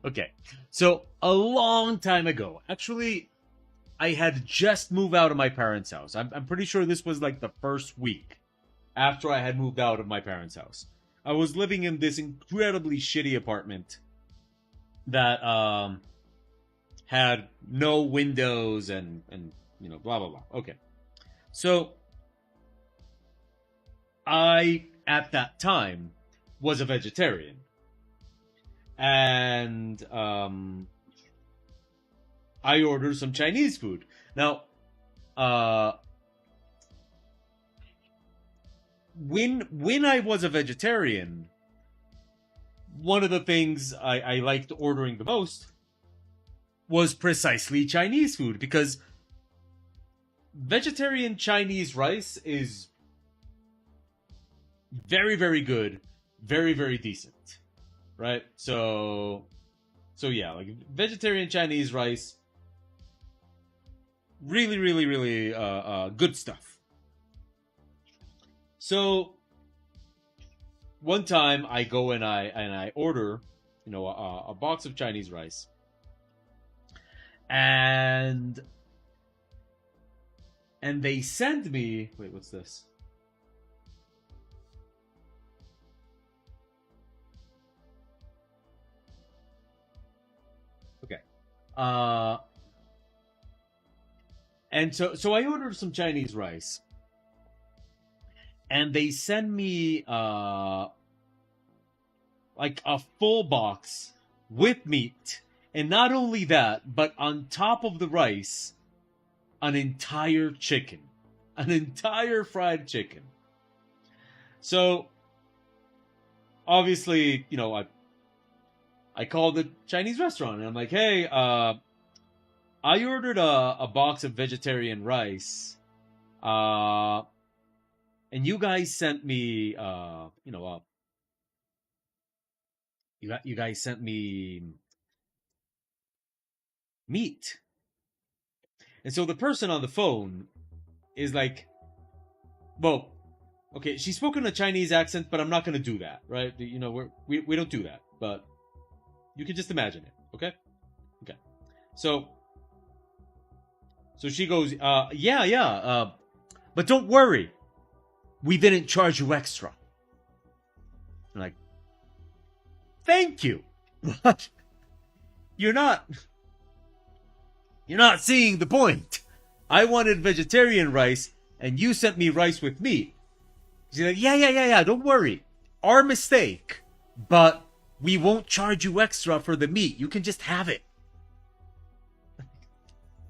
Okay, so a long time ago, actually, I had just moved out of my parents' house. I'm pretty sure this was like the first week after I had moved out of my parents' house. I was living in this incredibly shitty apartment that had no windows and blah blah blah. Okay, so I at that time was a vegetarian, and I ordered some Chinese food. Now, uh, when I was a vegetarian, one of the things I liked ordering the most was precisely Chinese food because vegetarian Chinese rice is very very good, very very decent, right? So yeah, like vegetarian Chinese rice, really really really good stuff. So one time I go and I order, a box of Chinese rice, and they send me. Wait, what's this? Okay. Uh, and so I ordered some Chinese rice, and they send me like a full box with meat, and not only that, but on top of the rice, an entire chicken, an entire fried chicken. So obviously, I called the Chinese restaurant and I'm like, hey, I ordered a box of vegetarian rice, uh, and you guys sent me, you guys sent me meat. And so the person on the phone is like, well, okay, she spoke in a Chinese accent, but I'm not going to do that, right? We don't do that, but you can just imagine it, okay? Okay. So she goes, yeah, but don't worry, we didn't charge you extra. I'm like, thank you. But you're not seeing the point. I wanted vegetarian rice, and you sent me rice with meat. She's like, yeah, don't worry. Our mistake, but we won't charge you extra for the meat. You can just have it.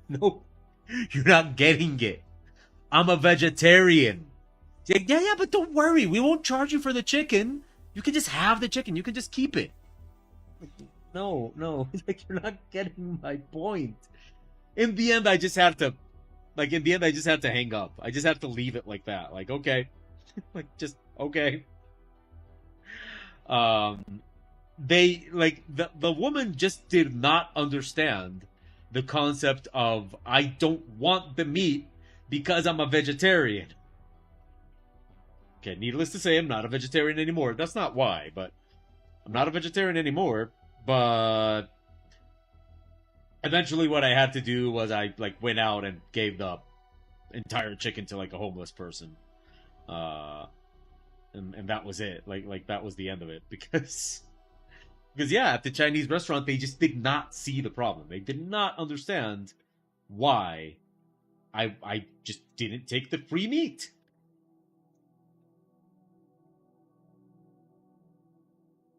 No, you're not getting it. I'm a vegetarian. She's like, yeah, but don't worry. We won't charge you for the chicken. You can just have the chicken. You can just keep it. No. Like, you're not getting my point. In the end, I just had to hang up. I just have to leave it like that. Like, okay. Like, just, okay. They, like, the woman just did not understand the concept of, I don't want the meat because I'm a vegetarian. Okay, needless to say, I'm not a vegetarian anymore. That's not why, but I'm not a vegetarian anymore. But eventually what I had to do was I, like, went out and gave the entire chicken to, like, a homeless person. And that was it. Like that was the end of it. Because yeah, at the Chinese restaurant, they just did not see the problem. They did not understand why I just didn't take the free meat.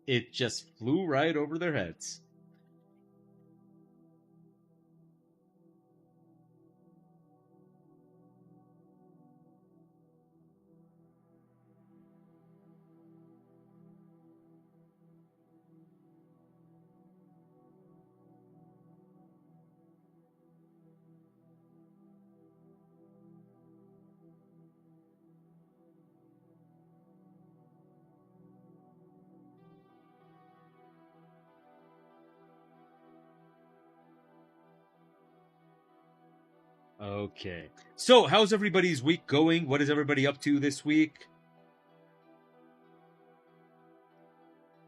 It just flew right over their heads. Okay. So, how's everybody's week going? What is everybody up to this week?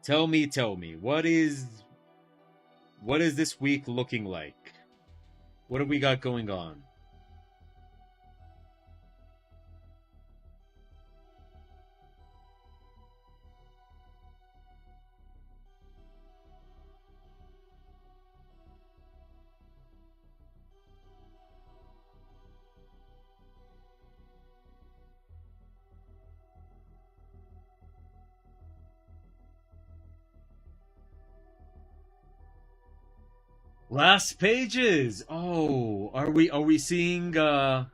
Tell me. What is this week looking like? What have we got going on? Last pages. Oh, are we seeing are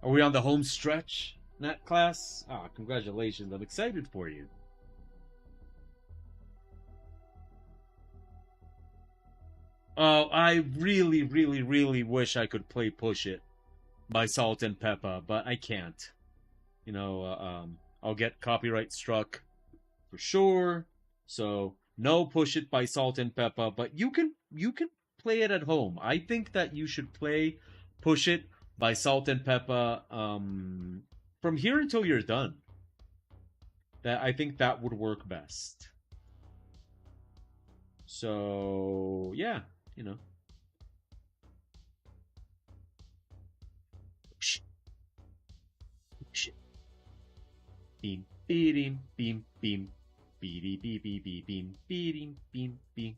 we on the home stretch in that class? Ah, congratulations. I'm excited for you. Oh, I really, really, really wish I could play Push It by Salt and Peppa, but I can't. I'll get copyright struck for sure. So no Push It by Salt and Peppa, but you can play it at home. I think that you should play Push It by Salt and Peppa from here until you're done. That I think that would work best. So yeah, you know. beam, beam, beam, beam, beady, beep, beep, beep, beam, beam, beam, beam.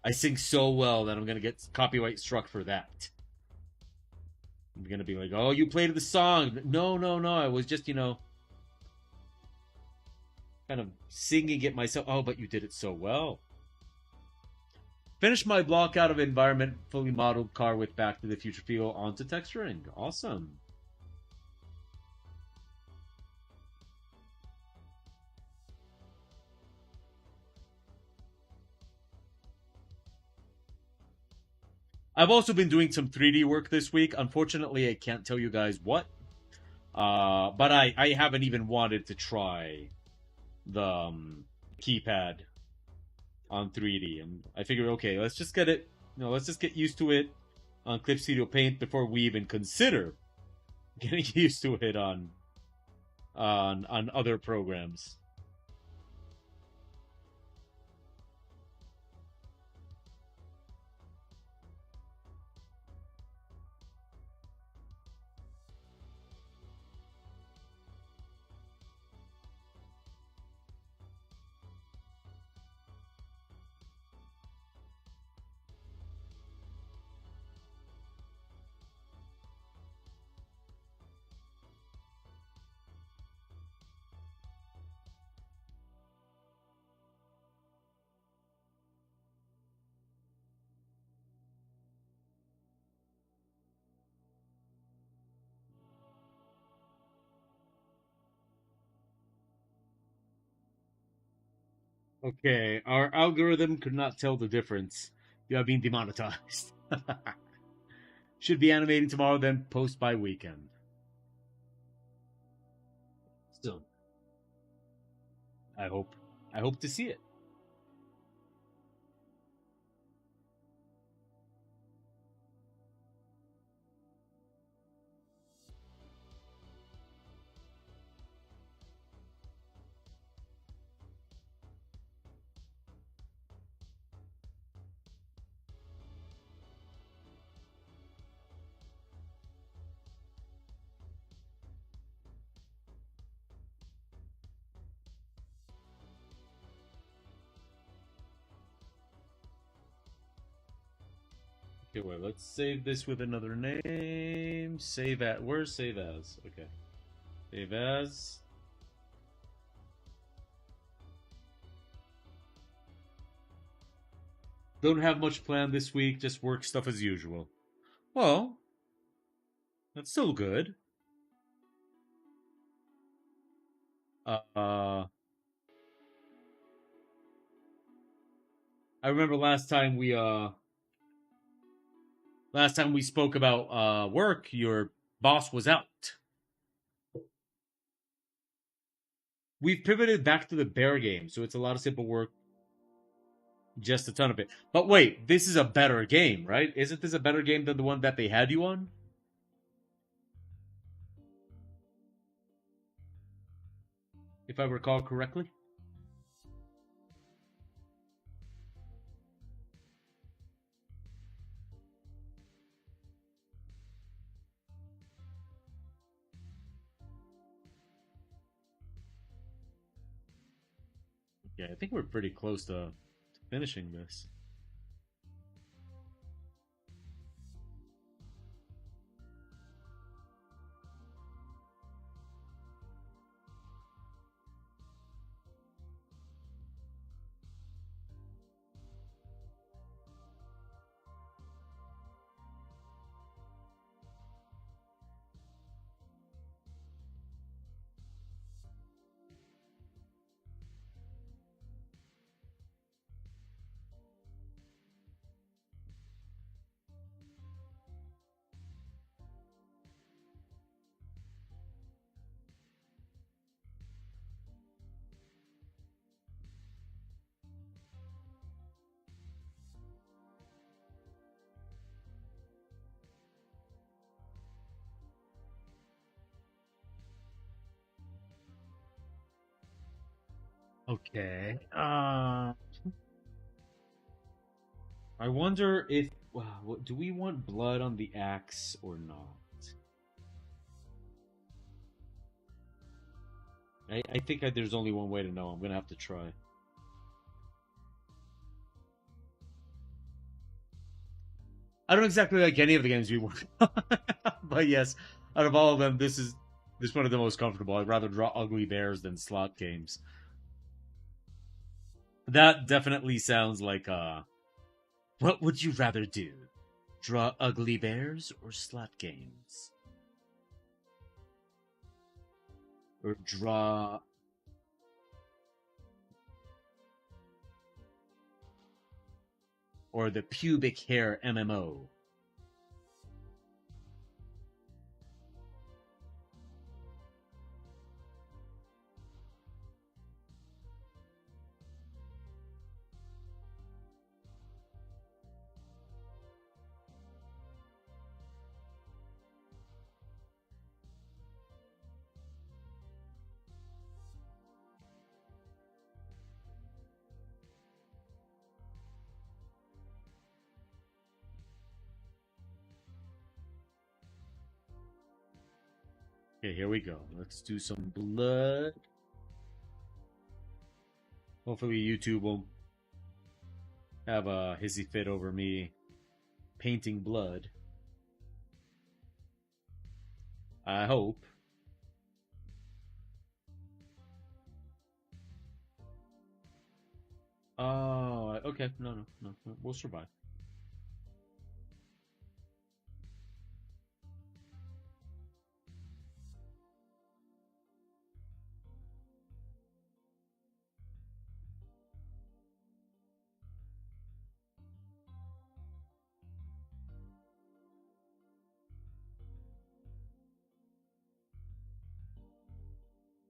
I sing so well that I'm gonna get copyright struck for that. I'm gonna be like, "Oh, you played the song." No, no, no. I was just, kind of singing it myself. Oh, but you did it so well. Finish my block out of environment fully modeled car with Back to the Future feel onto texturing. Awesome. I've also been doing some 3D work this week. Unfortunately, I can't tell you guys what. But I haven't even wanted to try the keypad on 3D. And I figured, okay, let's just get it. Let's just get used to it on Clip Studio Paint before we even consider getting used to it on other programs. Okay, our algorithm could not tell the difference. You have been demonetized. Should be animating tomorrow, then post by weekend. Still, I hope. I hope to see it. Okay, wait. Let's save this with another name. Save at. Where's save as? Okay. Save as. Don't have much planned this week. Just work stuff as usual. Well, that's still good. Uh, I remember last time we spoke about work, your boss was out. We've pivoted back to the bear game, so it's a lot of simple work, just a ton of it. But wait, this is a better game, right? Isn't this a better game than the one that they had you on? If I recall correctly. Yeah, I think we're pretty close to finishing this. Okay. I wonder if Wow, do we want blood on the axe or not? I think there's only one way to know. I'm gonna have to try. I don't exactly like any of the games we work on, but yes, out of all of them, this one of the most comfortable. I'd rather draw ugly bears than slot games. That definitely sounds like what would you rather do? Draw ugly bears or slot games? Or draw or the pubic hair MMO? Okay, here we go. Let's do some blood. Hopefully YouTube won't have a hissy fit over me painting blood. I hope. Oh, okay. No. We'll survive.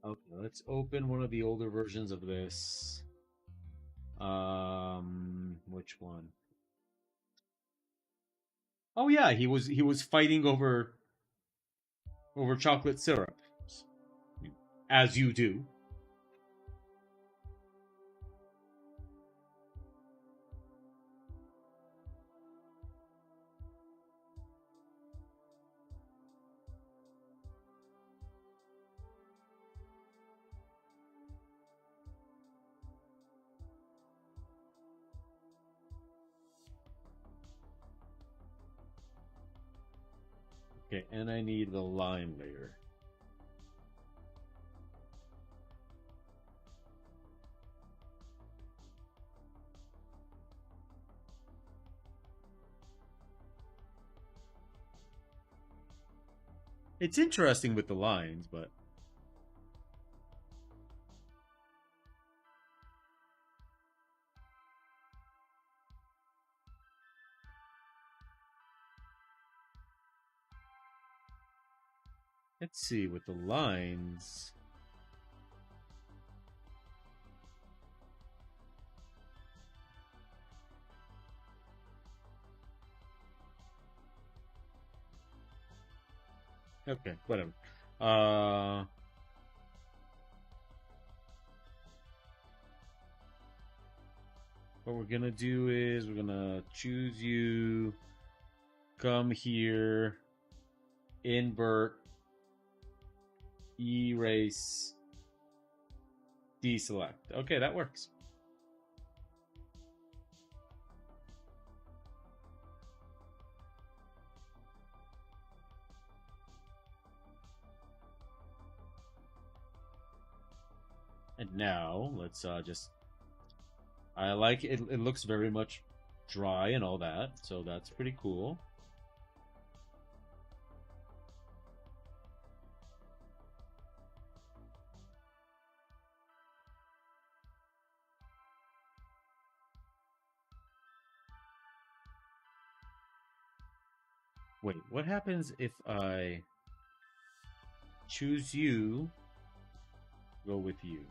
Okay, let's open one of the older versions of this. Which one? Oh yeah, he was fighting over chocolate syrup, as you do. Okay, and I need the line layer. It's interesting with the lines, but let's see with the lines. Okay, whatever. What we're gonna do is we're gonna choose you, come here, invert, erase, deselect. Okay, that works. And now let's just. I like it. It looks very much dry and all that, so that's pretty cool. Wait, what happens if I choose you, go with you?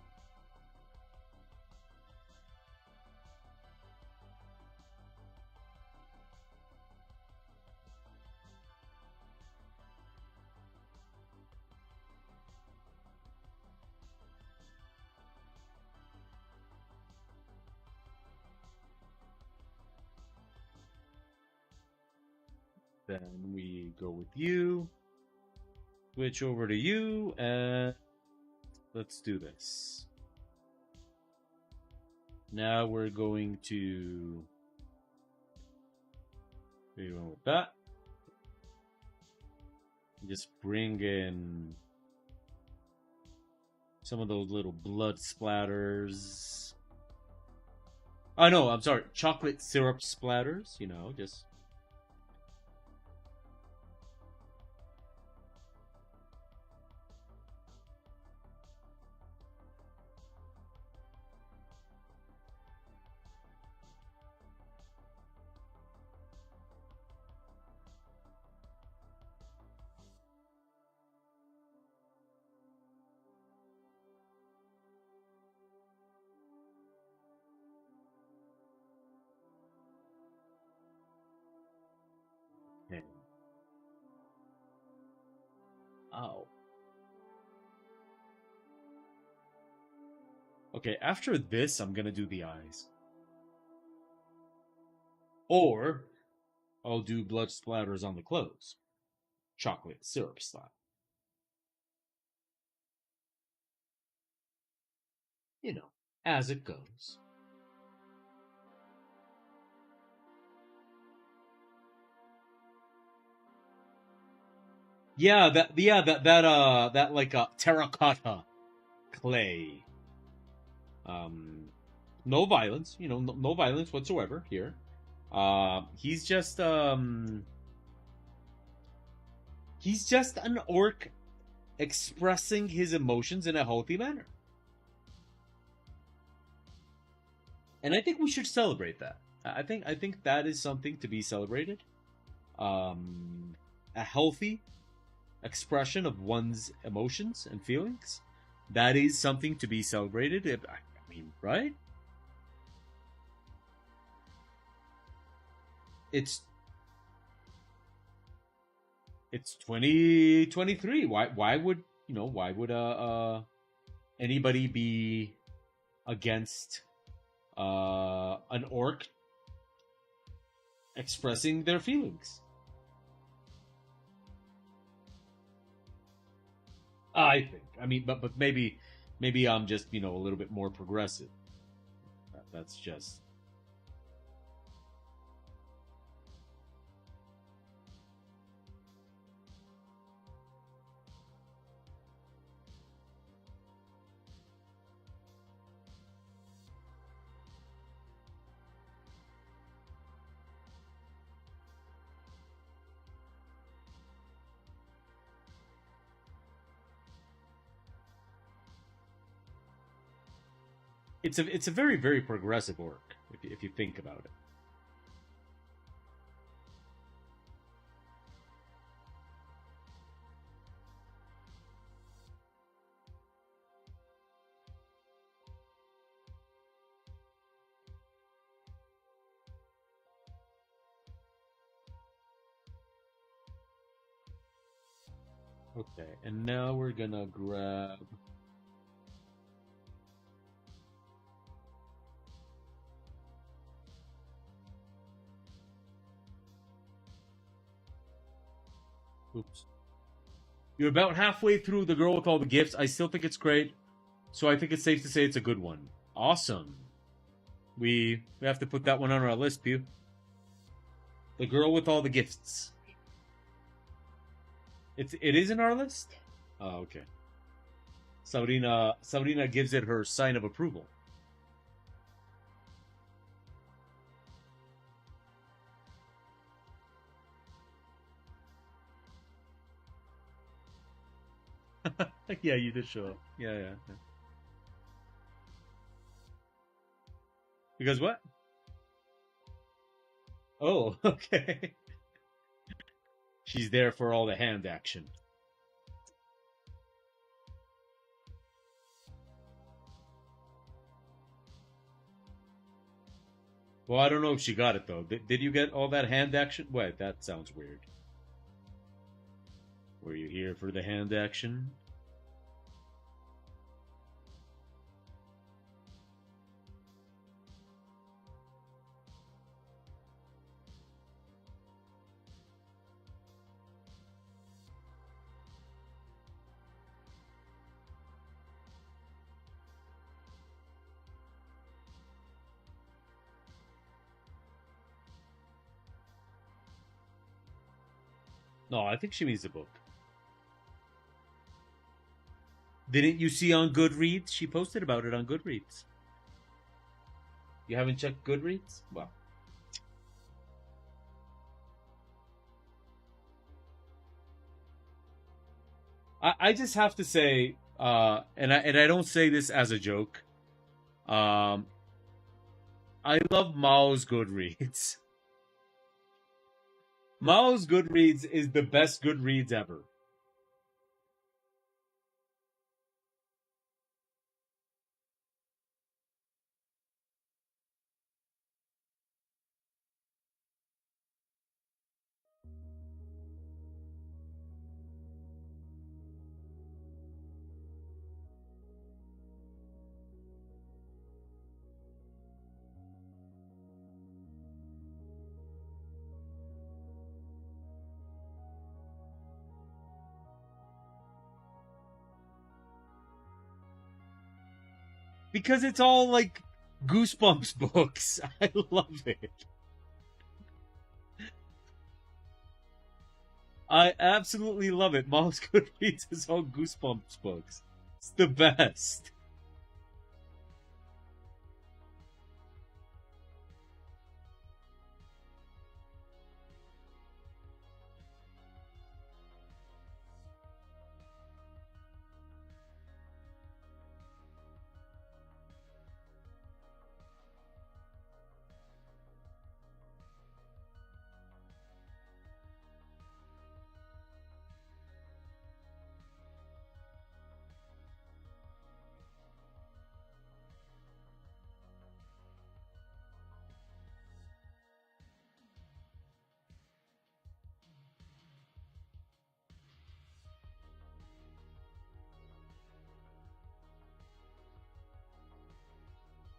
Then we go with you. Switch over to you, and let's do this. Now we're going to with that. Just bring in some of those little blood splatters. Oh no, I'm sorry, chocolate syrup splatters. You know, just. Okay. Oh. Okay, after this, I'm gonna do the eyes. Or I'll do blood splatters on the clothes. Chocolate syrup style. You know, as it goes. Yeah, that like a terracotta clay. No violence, you know, no violence whatsoever here. He's just an orc expressing his emotions in a healthy manner. And I think we should celebrate that. I think that is something to be celebrated. A healthy expression of one's emotions and feelings. That is something to be celebrated. I mean, right? It's 2023. Why would anybody be against an orc expressing their feelings? I think. I mean, but maybe I'm just a little bit more progressive. That's just. It's a very, very progressive orc if you think about it. Okay, and now we're gonna grab. Oops. You're about halfway through The Girl with All the Gifts. I still think it's great, so I think it's safe to say it's a good one. Awesome. We have to put that one on our list, Pew. The Girl with All the Gifts. It is in our list? Oh, okay. Sabrina gives it her sign of approval. Yeah, you did show up. Yeah. Because what? Oh, okay. She's there for all the hand action. Well, I don't know if she got it though. Did you get all that hand action? Wait, that sounds weird. Were you here for the hand action? No, I think she means the book. Didn't you see on Goodreads? She posted about it on Goodreads. You haven't checked Goodreads? Well. I just have to say, and I don't say this as a joke. I love Mao's Goodreads. Mao's Goodreads is the best Goodreads ever. Because it's all like Goosebumps books. I love it. I absolutely love it. Mao's Goodreads is all Goosebumps books. It's the best.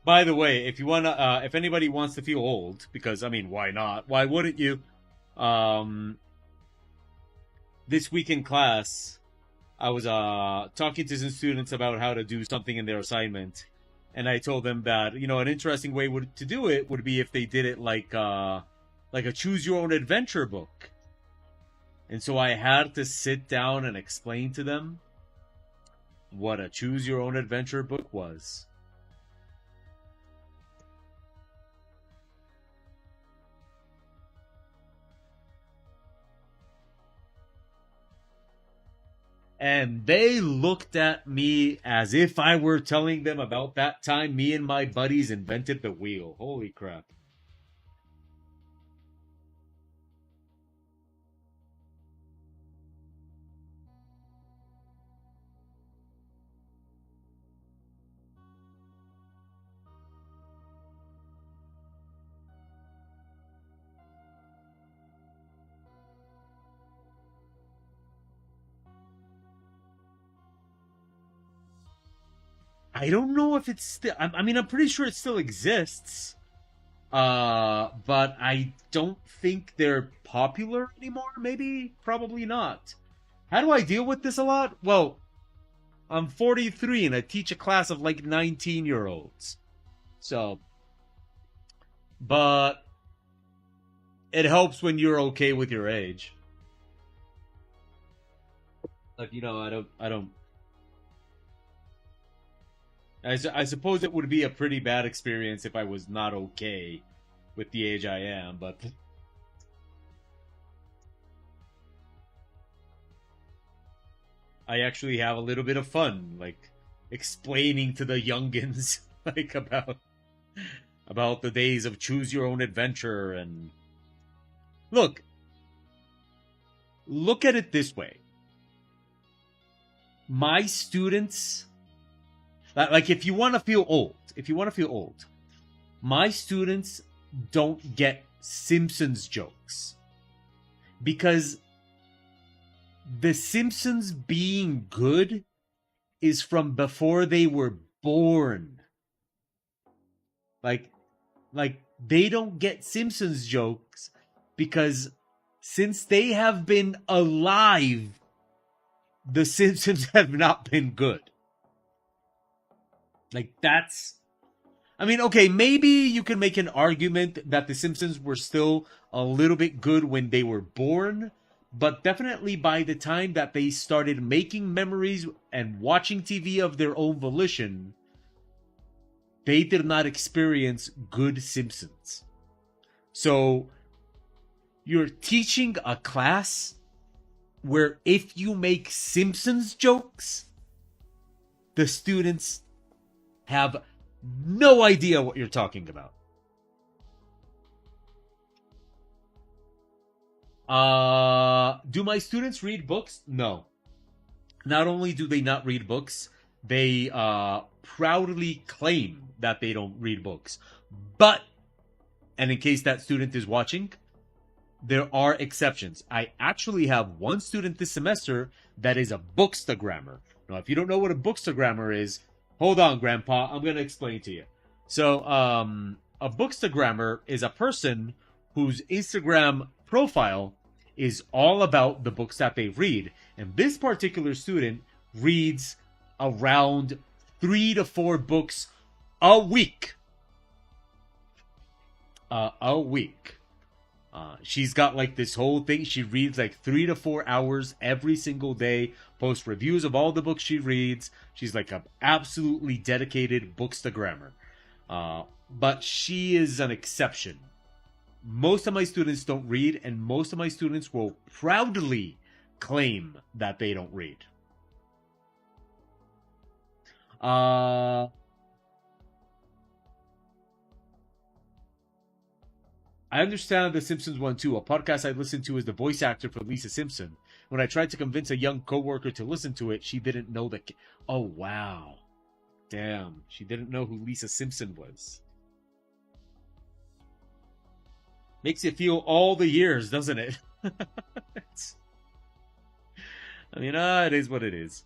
By the way, if you wanna, if anybody wants to feel old, because I mean, why not? Why wouldn't you? Um, this week in class, I was talking to some students about how to do something in their assignment, and I told them that an interesting way to do it would be if they did it like a choose your own adventure book. And so I had to sit down and explain to them what a choose your own adventure book was. And they looked at me as if I were telling them about that time me and my buddies invented the wheel. Holy crap. I don't know if it's still. I mean, I'm pretty sure it still exists. But I don't think they're popular anymore. Maybe, probably not. How do I deal with this a lot? Well, I'm 43 and I teach a class of like 19-year-olds. So, but it helps when you're okay with your age. Like, I suppose it would be a pretty bad experience if I was not okay with the age I am, but I actually have a little bit of fun, like explaining to the youngins like about the days of choose your own adventure. And look at it this way. My students, like if you want to feel old, my students don't get Simpsons jokes because the Simpsons being good is from before they were born. Like they don't get Simpsons jokes because since they have been alive, the Simpsons have not been good. Like that's, I mean, okay, maybe you can make an argument that the Simpsons were still a little bit good when they were born, But definitely by the time that they started making memories and watching TV of their own volition, they did not experience good Simpsons. So you're teaching a class where if you make Simpsons jokes, the students have no idea what you're talking about. Do my students read books? No. Not only do they not read books, they proudly claim that they don't read books. But, and in case that student is watching, there are exceptions. I actually have one student this semester that is a bookstagrammer. Now, if you don't know what a bookstagrammer is, hold on, Grandpa. I'm going to explain to you. So, a bookstagrammer is a person whose Instagram profile is all about the books that they read. And this particular student reads around 3 to 4 books a week. A week. She's got like this whole thing. She reads like 3 to 4 hours every single day, posts reviews of all the books she reads. She's like an absolutely dedicated bookstagrammer. But she is an exception. Most of my students don't read, and most of my students will proudly claim that they don't read. I understand the Simpsons one too. A podcast I listened to is the voice actor for Lisa Simpson. When I tried to convince a young coworker to listen to it, she didn't know that. Oh wow, damn! She didn't know who Lisa Simpson was. Makes you feel all the years, doesn't it? I mean, it is what it is.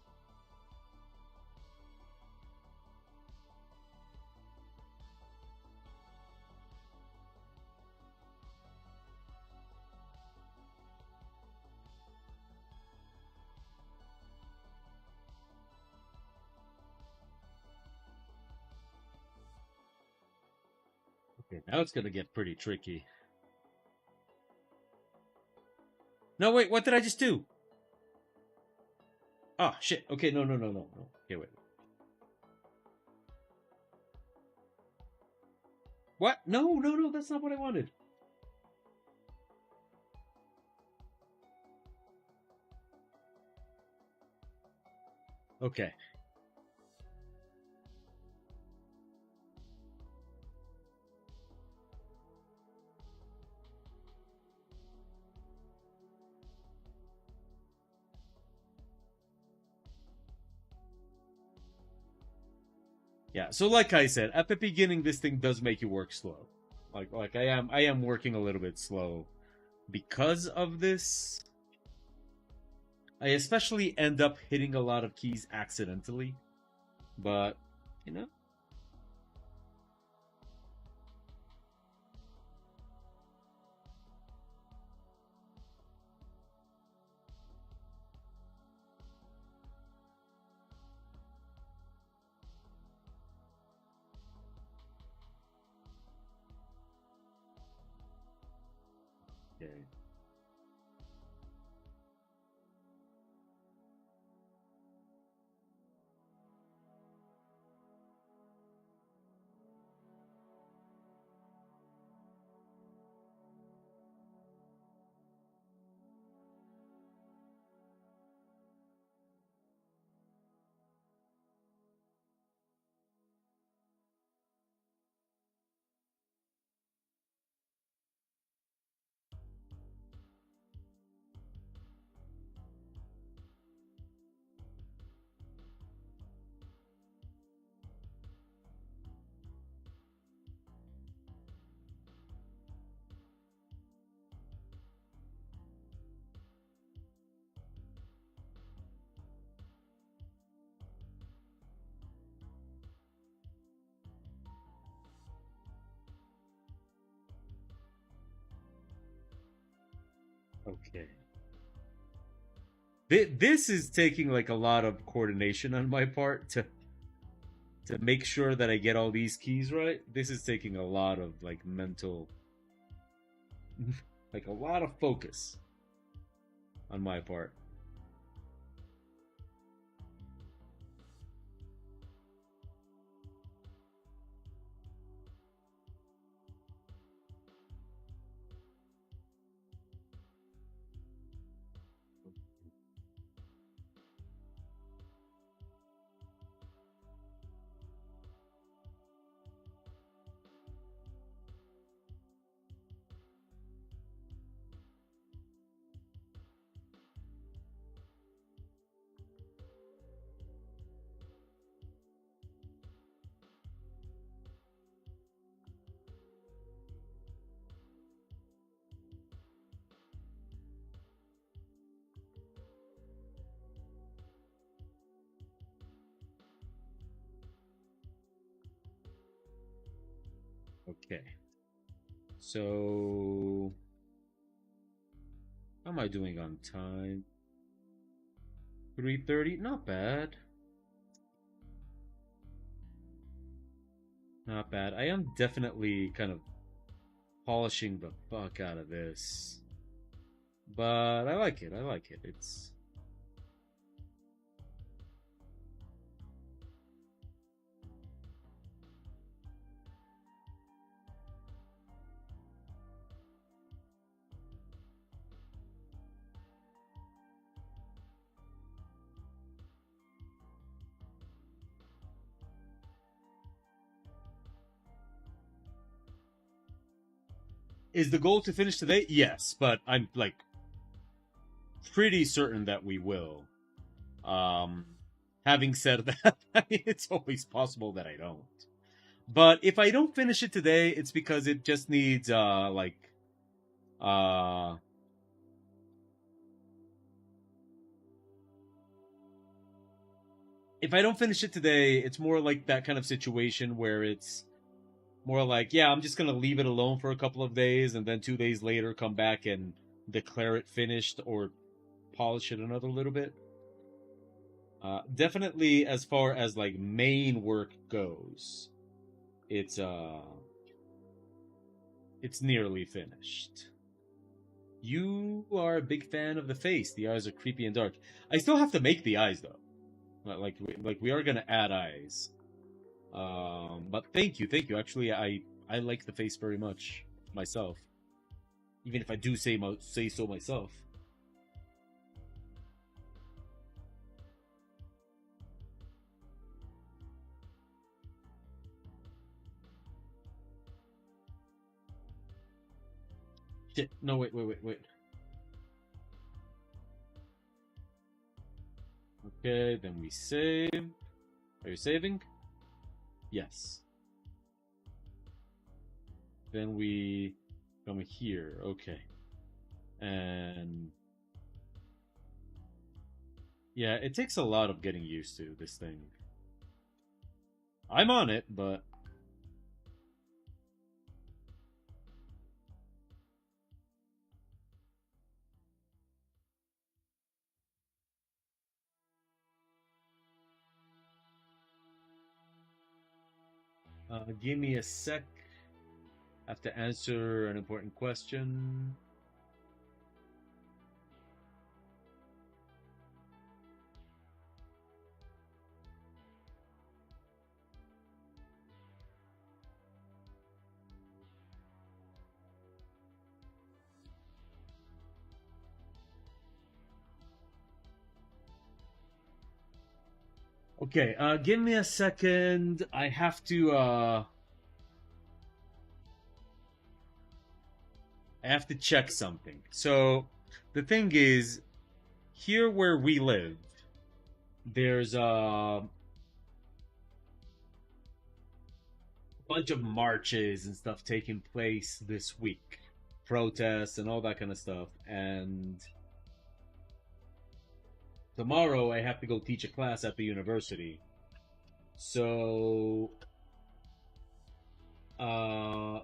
Okay, now it's gonna get pretty tricky. No, wait, what did I just do? Oh, shit. Okay, no. Okay, wait. What? No, that's not what I wanted. Okay. Yeah, so like I said, at the beginning this thing does make you work slow. Like I am working a little bit slow because of this. I especially end up hitting a lot of keys accidentally, but you know, okay. Okay. This is taking like a lot of coordination on my part to make sure that I get all these keys right. This is taking a lot of like mental like a lot of focus. on my part. Okay. So, how am I doing on time? 3:30? Not bad. Not bad. I am definitely kind of polishing the fuck out of this. But I like it. I like it. It's Is the goal to finish today? Yes, but I'm like pretty certain that we will. Um, having said that, I mean, it's always possible that I don't. But if I don't finish it today, it's because it just needs uh if I don't finish it today, it's more like that kind of situation where it's more like, yeah, I'm just gonna leave it alone for a couple of days and then 2 days later come back and declare it finished or polish it another little bit. Definitely as far as like main work goes, it's it's nearly finished. You are a big fan of the face. The eyes are creepy and dark. I still have to make the eyes though. Like we are gonna add eyes. But thank you. Actually, I like the face very much myself, even if I do say so myself. Shit. No, wait. Okay, then we save. Are you saving? Yes. Then we come here. Okay. And yeah, it takes a lot of getting used to this thing. I'm on it, but give me a sec. I have to answer an important question. Okay, give me a second. I have to check something. So the thing is, here where we live, there's a bunch of marches and stuff taking place this week, protests and all that kind of stuff. And tomorrow I have to go teach a class at the university. So uh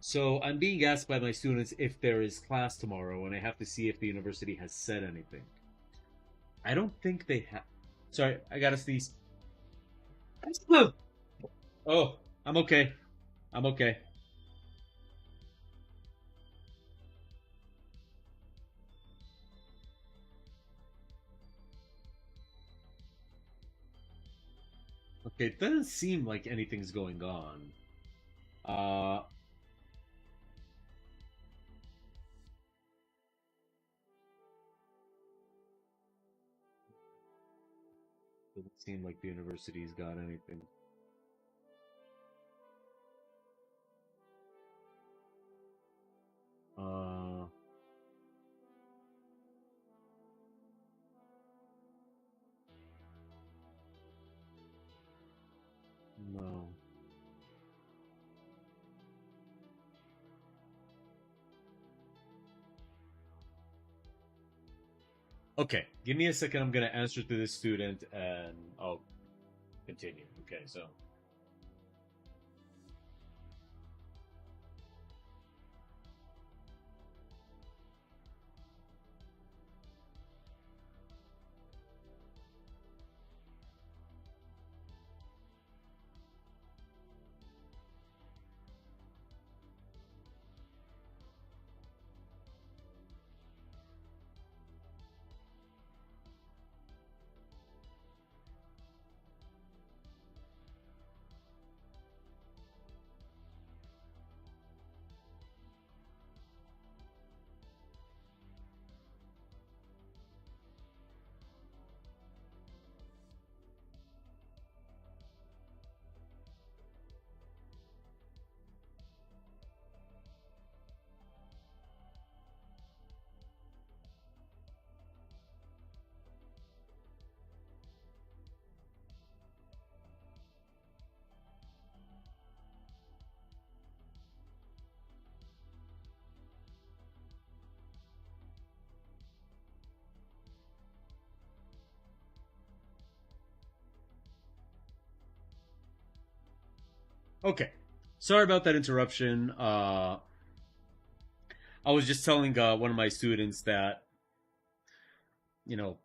so I'm being asked by my students if there is class tomorrow, and I have to see if the university has said anything. I don't think they have. Sorry, I gotta sneeze. Oh, I'm okay. I'm okay. It doesn't seem like anything's going on. Uh, doesn't seem like the university's got anything. Uh, no. Okay, give me a second. I'm gonna answer to this student, and I'll continue. Okay, so okay. Sorry about that interruption. I was just telling one of my students that you know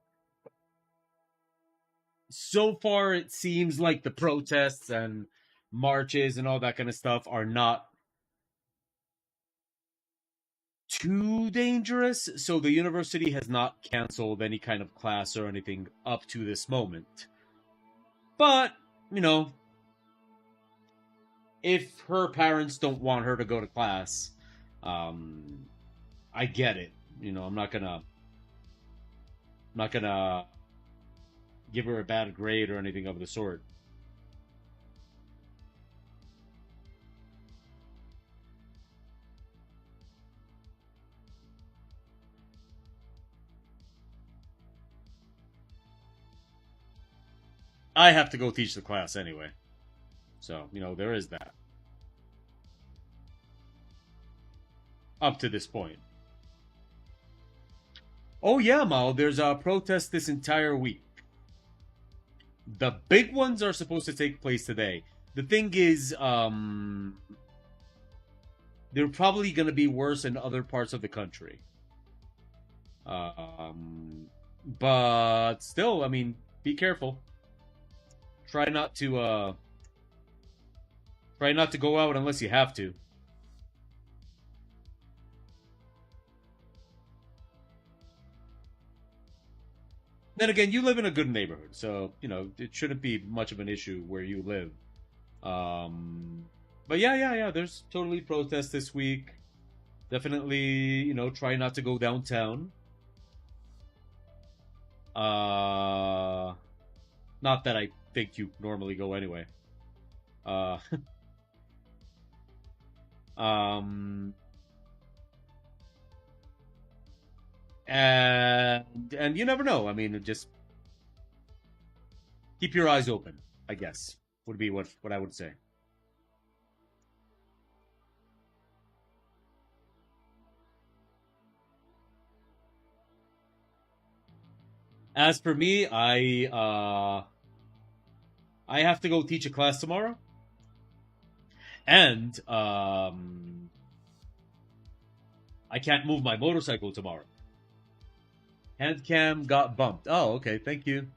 so far it seems like the protests and marches and all that kind of stuff are not too dangerous. So the university has not canceled any kind of class or anything up to this moment. But, you know, if her parents don't want her to go to class, I get it. You know, I'm not gonna give her a bad grade or anything of the sort. I have to go teach the class anyway. So, you know, there is that. Up to this point. Oh yeah, Mal, there's a protest this entire week. The big ones are supposed to take place today. The thing is, they're probably going to be worse in other parts of the country. Um, but still, I mean, be careful. Try not to try not to go out unless you have to. Then again, you live in a good neighborhood, so you know it shouldn't be much of an issue where you live. Um, but yeah. There's totally protests this week. Definitely, you know, try not to go downtown. Uh, Not that I think you normally go anyway. Uh, um, and you never know. I mean, just keep your eyes open. I guess would be what I would say. As for me, I have to go teach a class tomorrow, and I can't move my motorcycle tomorrow. Hand cam got bumped. Oh, okay. Thank you.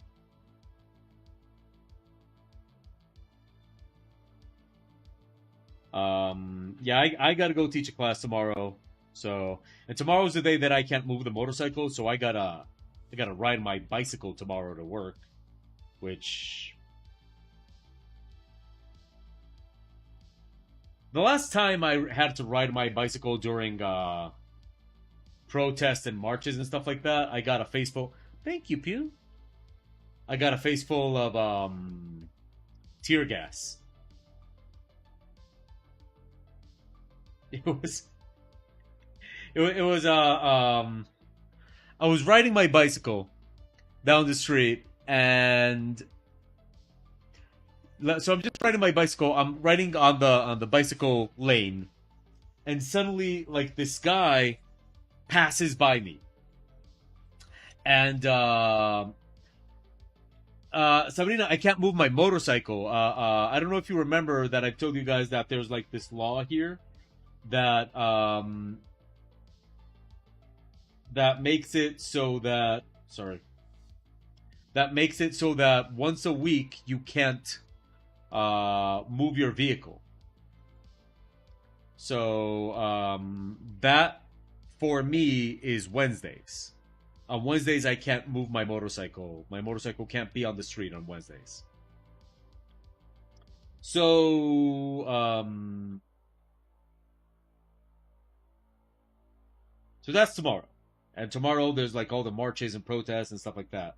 Yeah, I gotta go teach a class tomorrow. So, and tomorrow's the day that I can't move the motorcycle, so I gotta ride my bicycle tomorrow to work, which The last time I had to ride my bicycle during protests and marches and stuff like that, I got a face full. Thank you, Pew. I got a face full of tear gas. It was it was I was riding my bicycle down the street, and so I'm just riding my bicycle. I'm riding on the bicycle lane, and suddenly, like, this guy passes by me, and Sabrina, I can't move my motorcycle. I don't know if you remember that I've told you guys that there's like this law here that that makes it so that that makes it so that once a week you can't move your vehicle. So that for me is Wednesdays. On Wednesdays, I can't move my motorcycle. My motorcycle can't be on the street on Wednesdays. So so that's tomorrow, and tomorrow there's like all the marches and protests and stuff like that.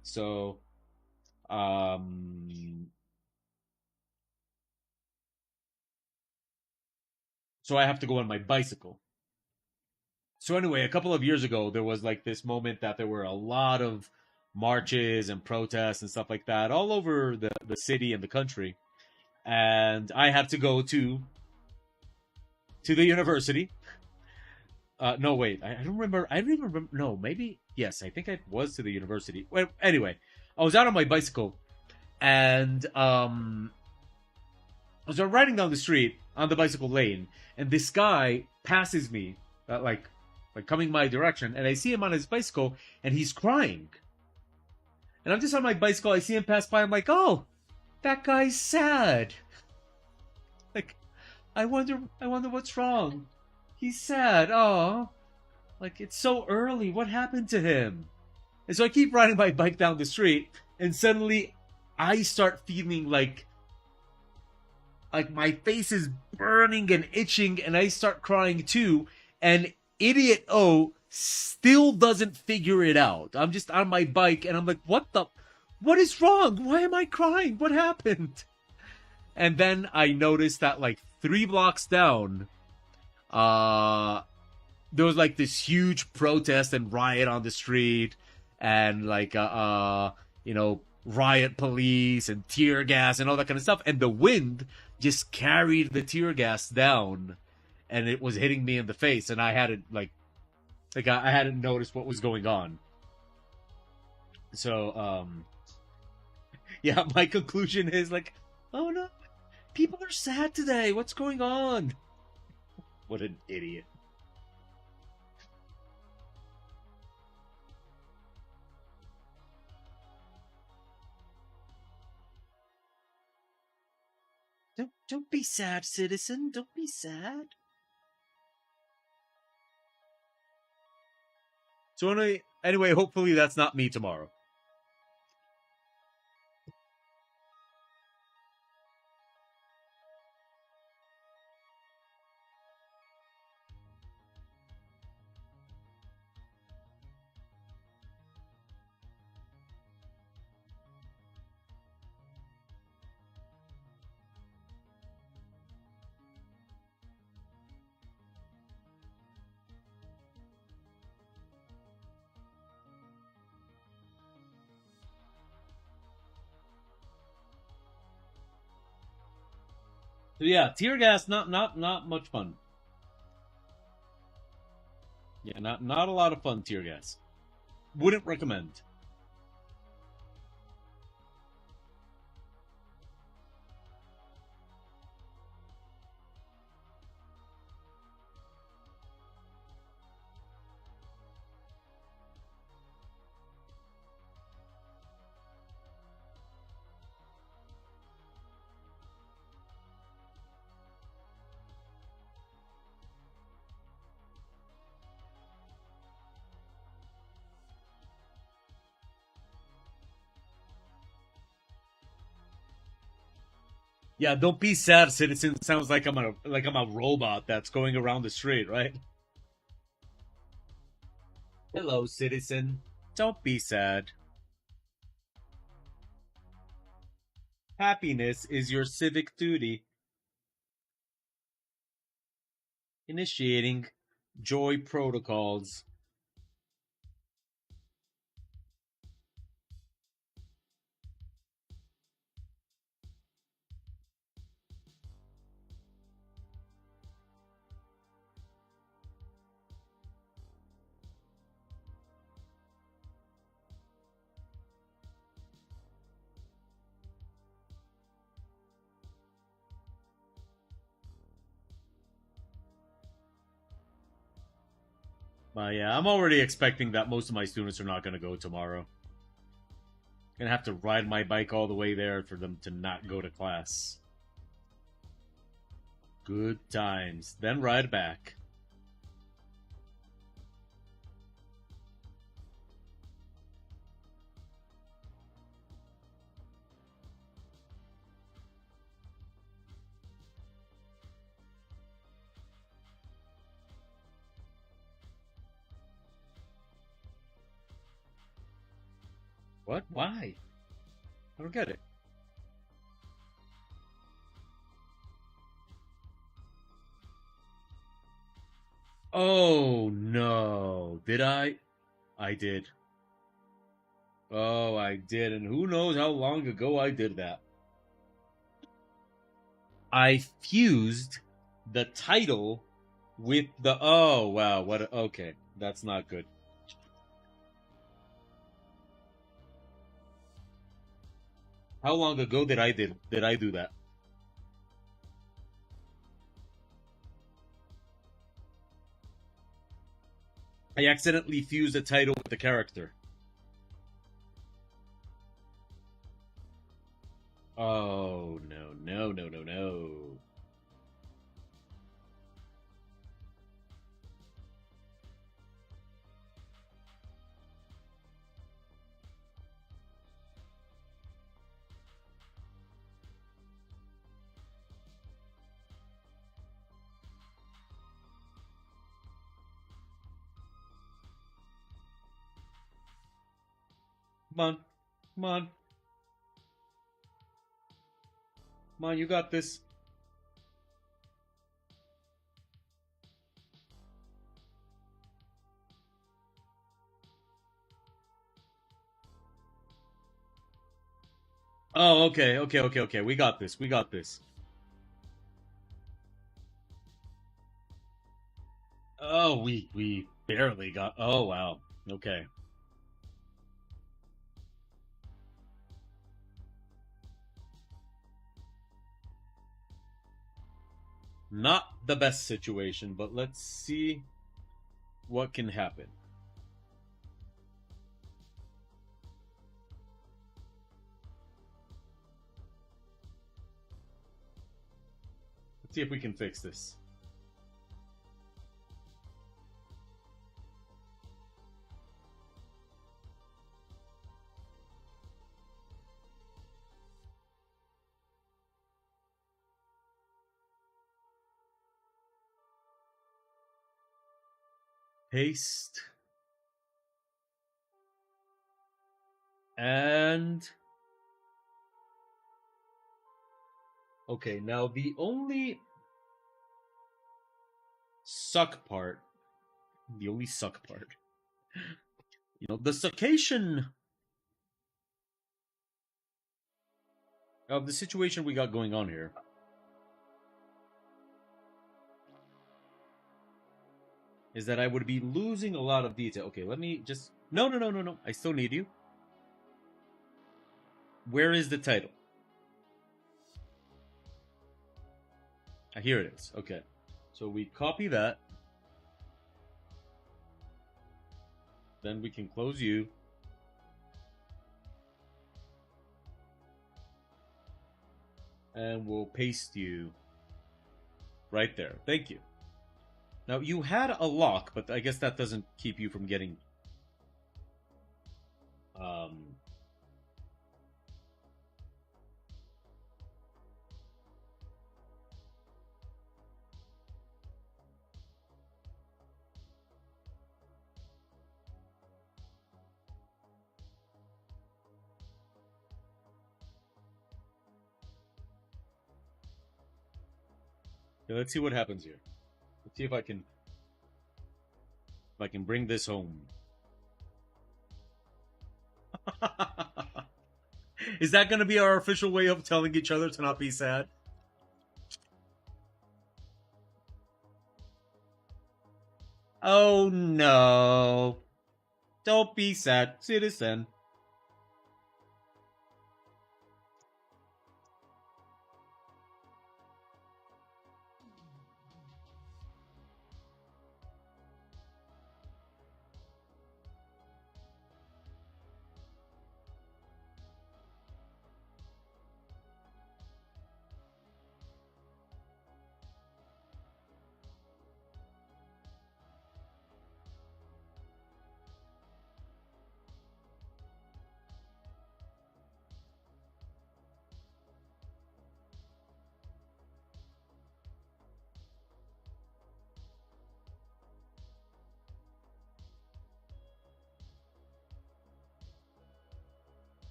Um, so I have to go on my bicycle. So anyway, a couple of years ago, there was like this moment that there were a lot of marches and protests and stuff like that all over the city and the country, and I had to go to the university. No, wait, I don't remember. I don't even remember. No, maybe yes. I think I was to the university. Well, anyway, I was out on my bicycle, and I was riding down the street on the bicycle lane, and this guy passes me, like coming my direction, and I see him on his bicycle, and he's crying. And I'm just on my bicycle. I see him pass by. I'm like, oh, that guy's sad. Like, I wonder what's wrong. He's sad. Oh, like it's so early. What happened to him? And so I keep riding my bike down the street, and suddenly I start feeling like my face is burning and itching, and I start crying too. And idiot O still doesn't figure it out. I'm just on my bike, and I'm like, what is wrong? Why am I crying? What happened? And then I noticed that like 3 blocks down, there was like this huge protest and riot on the street, and like you know, riot police and tear gas and all that kind of stuff. And the wind just carried the tear gas down, and it was hitting me in the face, and I hadn't I hadn't noticed what was going on. So yeah, my conclusion is like, oh no, people are sad today. What's going on? What an idiot. Don't be sad, citizen. Don't be sad. So anyway, hopefully that's not me tomorrow. So yeah, tear gas, not much fun. Yeah, not a lot of fun. Tear gas. Wouldn't recommend. Yeah, don't be sad, citizen. Sounds like I'm a robot that's going around the street, right? Hello, citizen. Don't be sad. Happiness is your civic duty. Initiating joy protocols. But yeah, I'm already expecting that most of my students are not going to go tomorrow. Gonna have to ride my bike all the way there for them to not go to class. Good times. Then ride back. What? Why? I don't get it. Oh no. Did I? I did. Oh, I did. And who knows how long ago I did that. I fused the title with the. Oh, wow. What? Okay. That's not good. How long ago did I do that? I accidentally fused the title with the character. Oh, no, no, no, no, no. Come on. Come on. Come on, you got this. Oh, okay, okay, okay, okay. We got this. We got this. Oh, we barely got. Oh, wow. Okay. Not the best situation, but let's see what can happen. Let's see if we can fix this. Paste. And okay, now the only suck part, the only suck part, the succation of the situation we got going on here is that I would be losing a lot of detail. Okay, let me just. No, no, no, no, no. I still need you. Where is the title? Here it is. Okay. So we copy that. Then we can close you. And we'll paste you right there. Thank you. Now, you had a lock, but I guess that doesn't keep you from getting... Okay, let's see what happens here. Let's see if I can bring this home. Is that going to be our official way of telling each other to not be sad? Oh no. Don't be sad, citizen.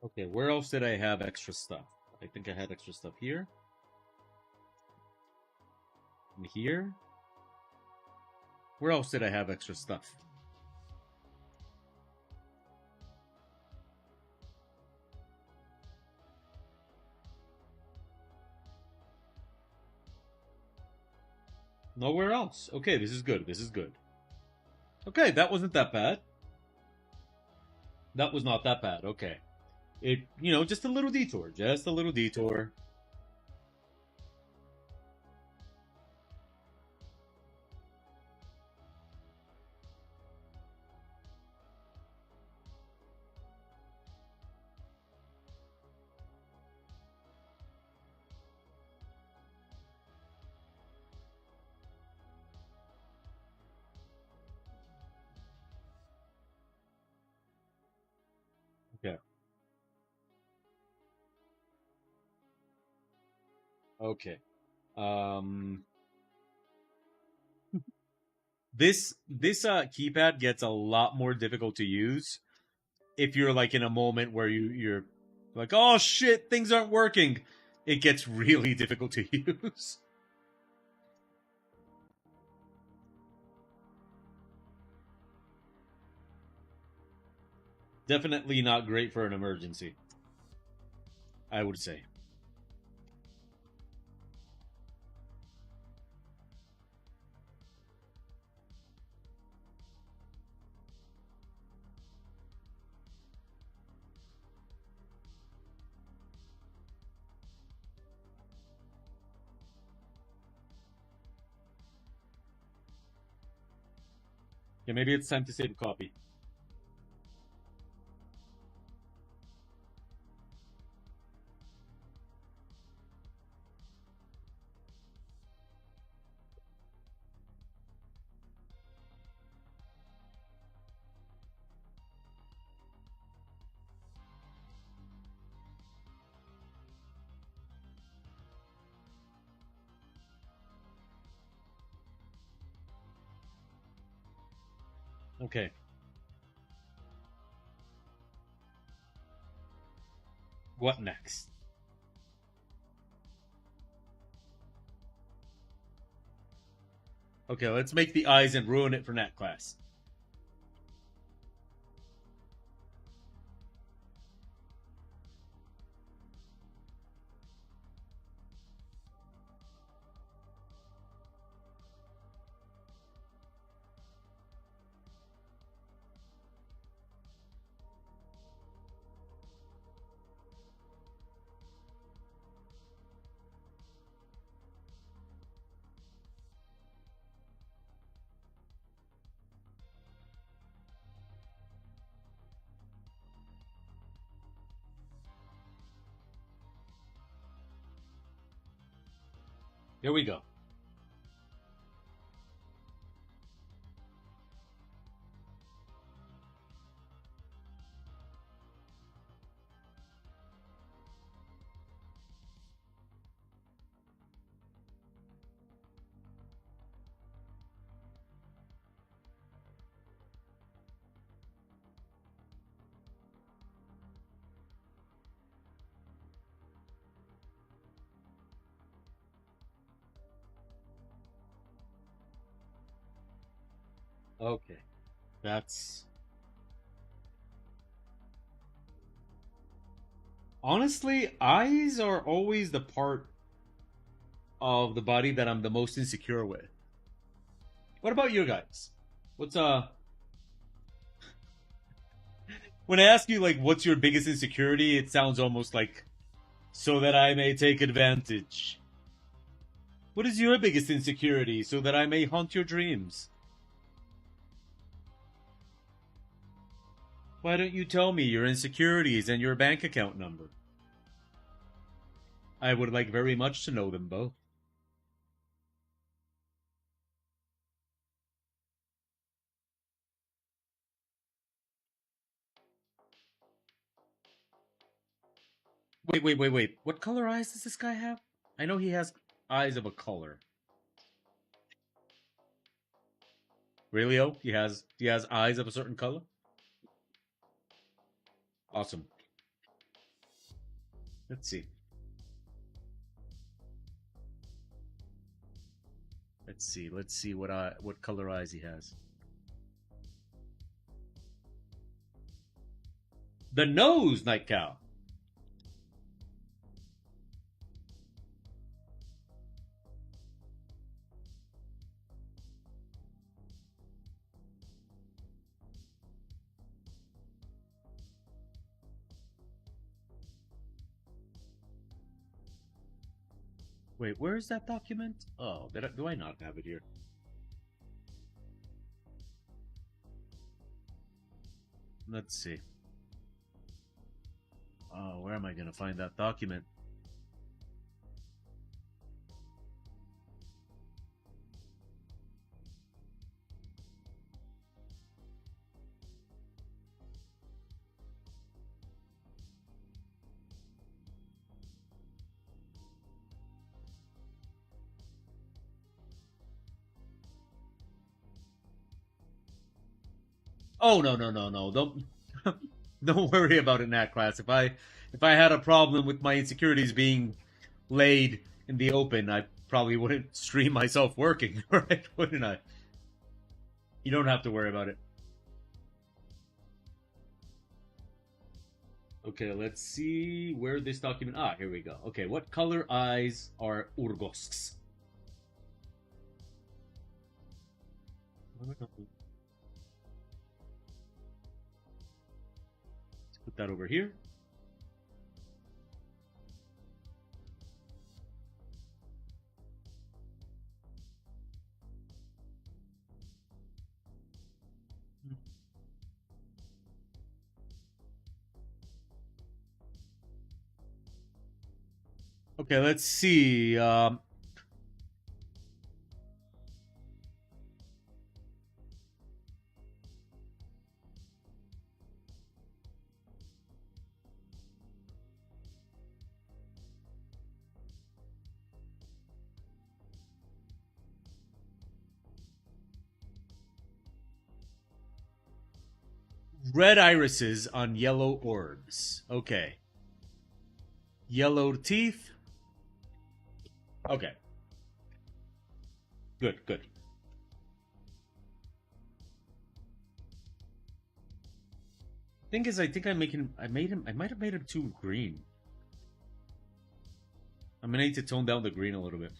Okay, where else did I have extra stuff? I think I had extra stuff here. And here. Where else did I have extra stuff? Nowhere else. Okay, this is good. This is good. Okay, that wasn't that bad. That was not that bad. Okay. Just a little detour. Just a little detour. Okay. Okay. Um this keypad gets a lot more difficult to use if you're like in a moment where you're like, oh shit, things aren't working. It gets really difficult to use. Definitely not great for an emergency, I would say. Yeah, maybe it's time to save a copy. Okay. What next? Okay, let's make the eyes and ruin it for Nat class. Here we go. Okay. That's honestly, eyes are always the part of the body that I'm the most insecure with. What about you guys? What's when I ask you like what's your biggest insecurity, it sounds almost like so that I may take advantage. What is your biggest insecurity so that I may haunt your dreams? Why don't you tell me your insecurities and your bank account number? I would like very much to know them both. Wait. What color eyes does this guy have? I know he has eyes of a color. Really? Oh, he has eyes of a certain color? Awesome. Let's see. Let's see what color eyes he has. The nose, Night Cow. Wait, where is that document? Oh, do I not have it here? Let's see. Oh, where am I gonna find that document? Oh no. Don't don't worry about it in that class. If I had a problem with my insecurities being laid in the open, I probably wouldn't stream myself working, right? Wouldn't I? You don't have to worry about it. Okay, let's see where this document. Ah, here we go. Okay, what color eyes are Urgosks? Let's put that over here. Okay, let's see. Red irises on yellow orbs. Okay. Yellow teeth. Okay. Good. Thing is, I think I might have made him too green. I'm gonna need to tone down the green a little bit.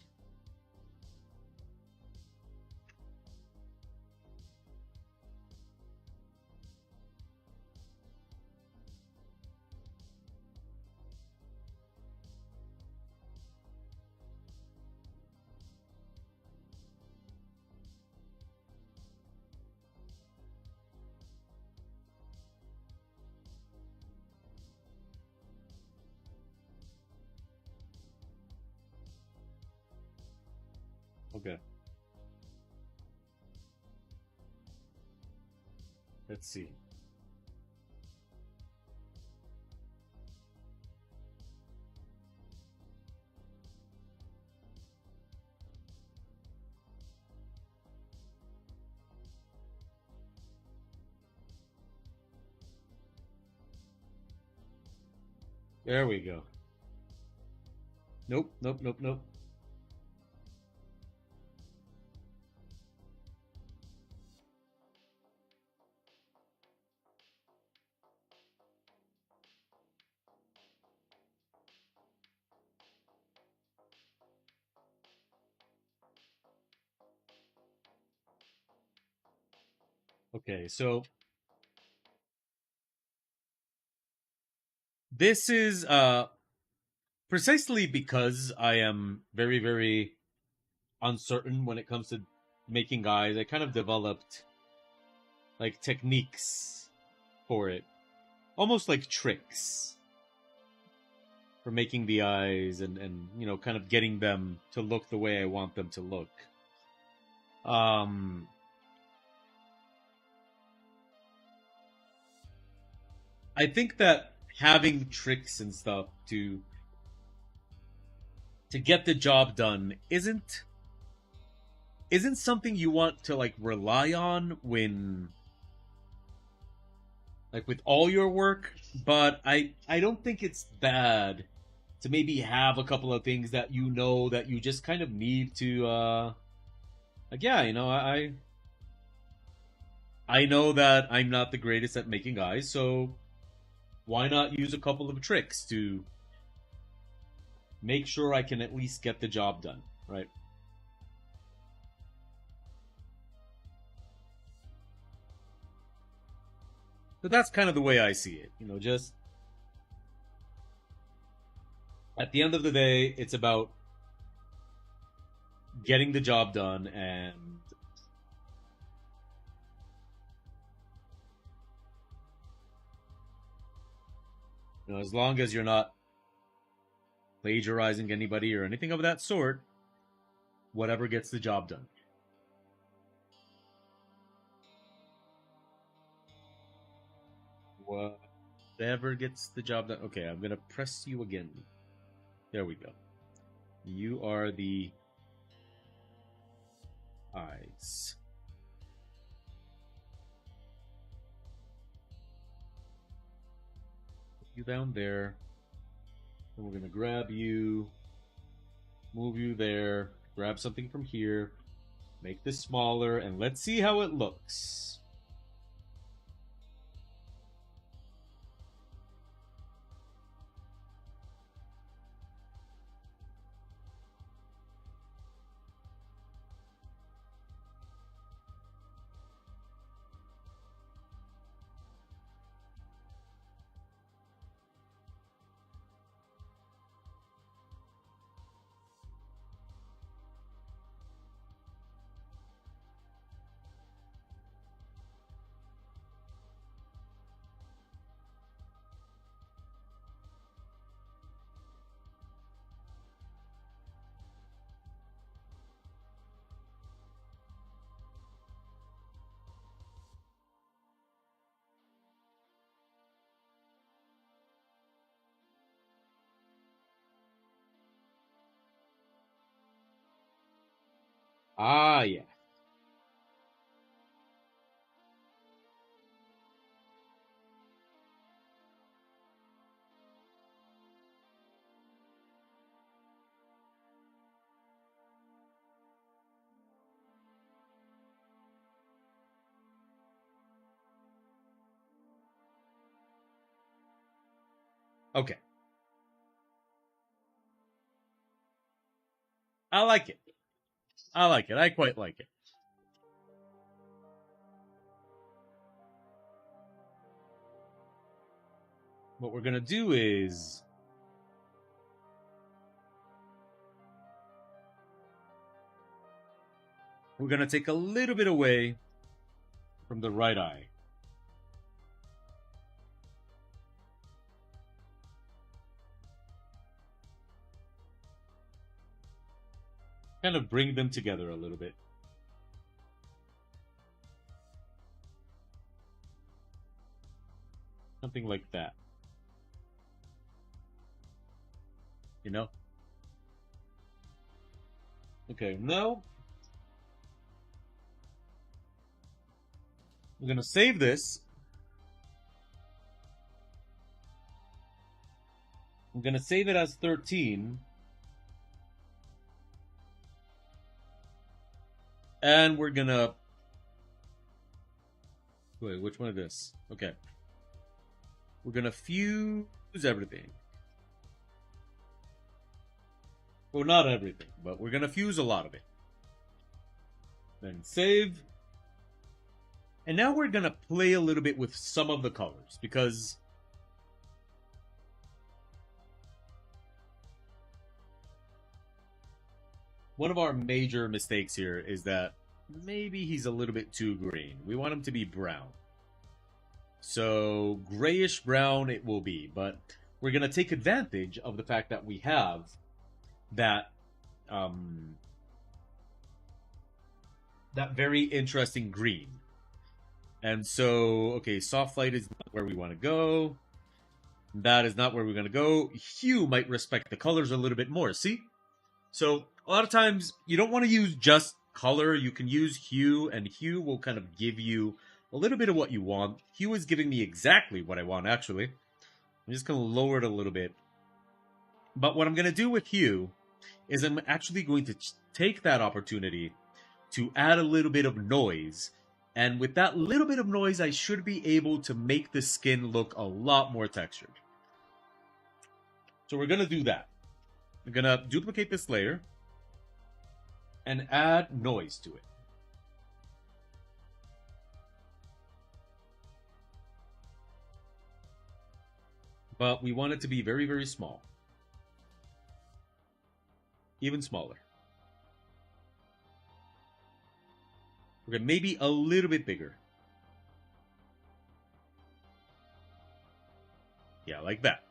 Okay. Let's see. There we go. Nope. Okay, so this is precisely because I am very, very uncertain when it comes to making guys. I kind of developed like techniques for it, almost like tricks for making the eyes and you know kind of getting them to look the way I want them to look. Um, I think that having tricks and stuff to get the job done isn't something you want to like rely on when like with all your work, but I don't think it's bad to maybe have a couple of things that you know that you just kind of need to like yeah, you know, I know that I'm not the greatest at making eyes, so why not use a couple of tricks to make sure I can at least get the job done, right? But that's kind of the way I see it. You know, just at the end of the day, it's about getting the job done and you know, as long as you're not plagiarizing anybody or anything of that sort, whatever gets the job done. Whatever gets the job done. Okay, I'm gonna press you again. There we go. You are the eyes. Put you down there. And we're gonna grab you, move you there, grab something from here, make this smaller, and let's see how it looks. Ah, yeah. Okay. I like it. I like it. I quite like it. What we're gonna do is we're gonna take a little bit away from the right eye. Kind of bring them together a little bit. Something like that. You know? Okay, now we're gonna save this. I'm gonna save it as 13. And we're gonna wait, which one of this? Okay. We're gonna fuse everything. Well, not everything, but we're gonna fuse a lot of it. Then save. And now we're going to play a little bit with some of the colors, because one of our major mistakes here is that maybe he's a little bit too green. We want him to be brown. So grayish brown it will be, but we're going to take advantage of the fact that we have that that very interesting green. And so, okay, soft light is not where we want to go. That is not where we're going to go. Hue might respect the colors a little bit more, see? So a lot of times you don't want to use just color. You can use hue, and hue will kind of give you a little bit of what you want. Hue is giving me exactly what I want, actually. I'm just going to lower it a little bit. But what I'm going to do with hue is I'm actually going to take that opportunity to add a little bit of noise. And with that little bit of noise, I should be able to make the skin look a lot more textured. So we're going to do that. I'm going to duplicate this layer and add noise to it. But we want it to be very, very small. Even smaller. Okay, maybe a little bit bigger. Yeah, like that.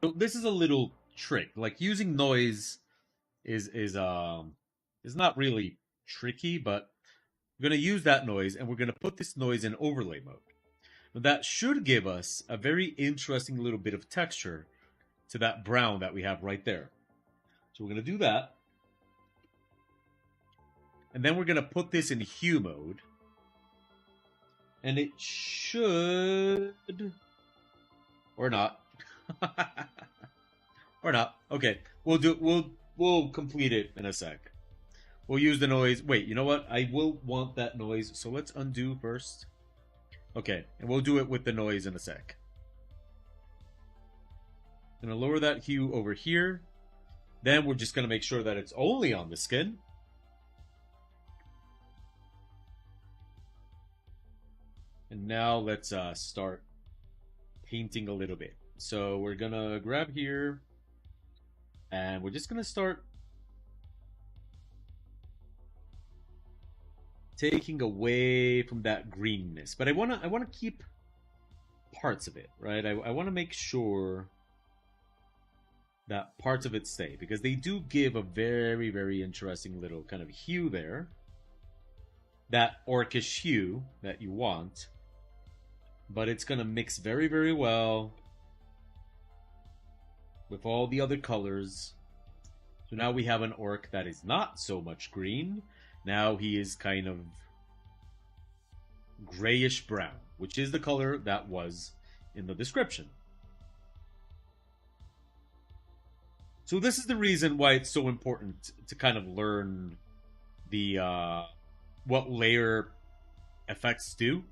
So this is a little trick. Like using noise is not really tricky, but we're going to use that noise and we're going to put this noise in overlay mode. That should give us a very interesting little bit of texture to that brown that we have right there. So we're going to do that. And then we're going to put this in hue mode. And it should... Or not. Or not. Okay. We'll complete it in a sec. We'll use the noise. Wait, you know what? I will want that noise. So let's undo first. Okay. And we'll do it with the noise in a sec. I'm going to lower that hue over here. Then we're just going to make sure that it's only on the skin. And now let's start painting a little bit. So we're going to grab here. And we're just going to start taking away from that greenness. But I want to keep parts of it, right? I want to make sure that parts of it stay, because they do give a very, very interesting little kind of hue there. That orcish hue that you want. But it's going to mix very, very well with all the other colors. So now we have an orc that is not so much green. Now he is kind of grayish brown, which is the color that was in the description. So this is the reason why it's so important to kind of learn the what layer effects do,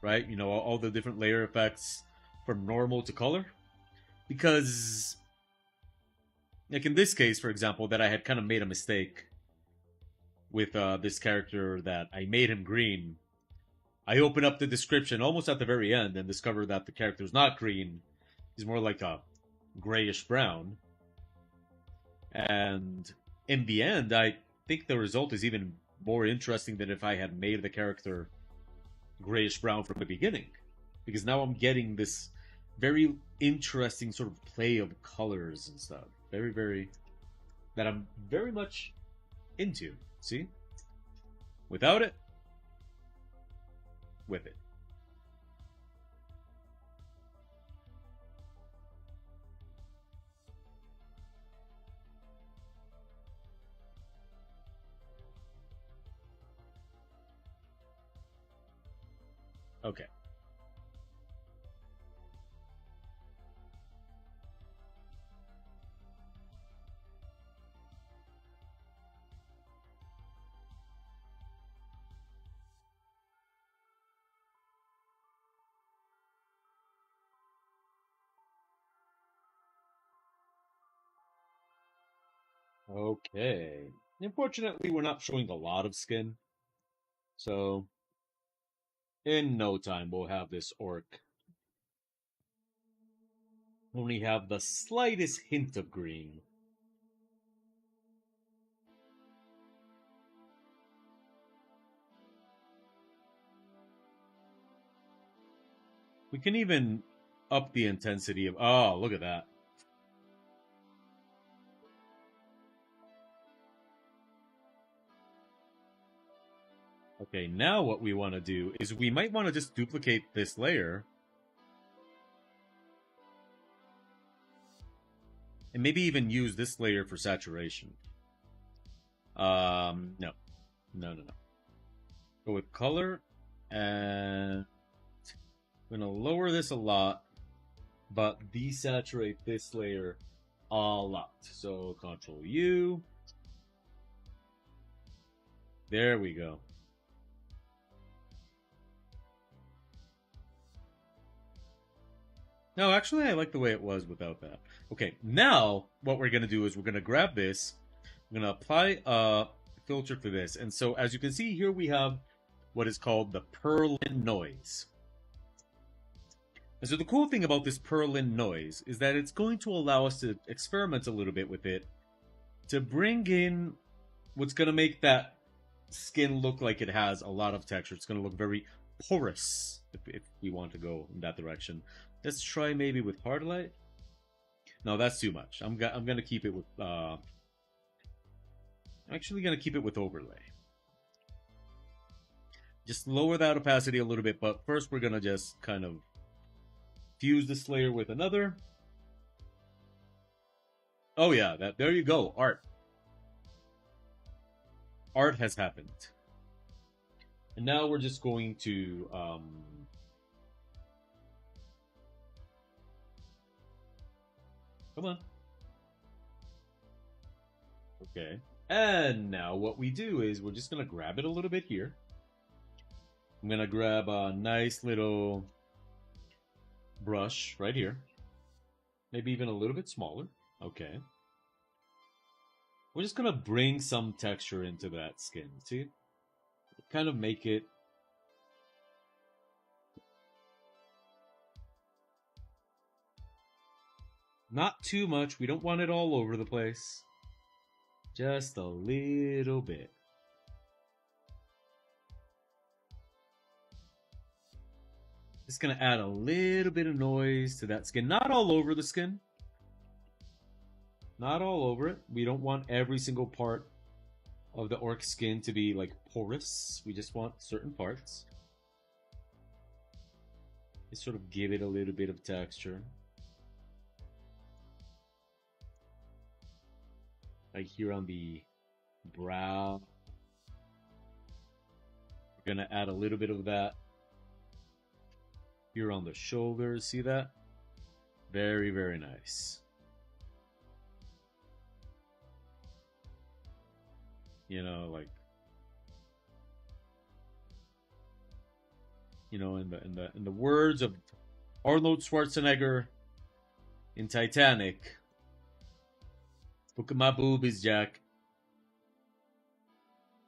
right? You know, all the different layer effects from normal to color. Because, like in this case, for example, that I had kind of made a mistake with this character that I made him green. I open up the description almost at the very end and discover that the character is not green. He's more like a grayish brown. And in the end, I think the result is even more interesting than if I had made the character grayish brown from the beginning. Because now I'm getting this very interesting sort of play of colors and stuff. Very, very... that I'm very much into. See? Without it, with it. Okay. Okay. Unfortunately, we're not showing a lot of skin. So, in no time, we'll have this orc only have the slightest hint of green. We can even up the intensity of... Oh, look at that. Okay, now what we want to do is we might want to just duplicate this layer. And maybe even use this layer for saturation. No. No. Go with color. And I'm going to lower this a lot, but desaturate this layer a lot. So Control U. There we go. No, actually, I like the way it was without that. Okay, now what we're going to do is we're going to grab this. I'm going to apply a filter for this. And so as you can see here, we have what is called the purlin noise. And so the cool thing about this purlin noise is that it's going to allow us to experiment a little bit with it to bring in what's going to make that skin look like it has a lot of texture. It's going to look very porous if we want to go in that direction. Let's try maybe with hard light. No, that's too much. I'm going to keep it with... I'm actually going to keep it with overlay. Just lower that opacity a little bit, but first we're going to just kind of fuse this layer with another. Oh yeah, there you go, art. Art has happened. And now we're just going to come on. Okay. And now what we do is we're just going to grab it a little bit here. I'm going to grab a nice little brush right here. Maybe even a little bit smaller. Okay. We're just going to bring some texture into that skin. See? Kind of make it not too much. We don't want it all over the place. Just a little bit. Just going to add a little bit of noise to that skin. Not all over the skin. Not all over it. We don't want every single part of the orc skin to be like porous. We just want certain parts. Just sort of give it a little bit of texture. Like here on the brow. We're going to add a little bit of that here on the shoulders. See that? Very, very nice. You know, like, you know, in the words of Arnold Schwarzenegger in Titanic, look at my boobies, Jack.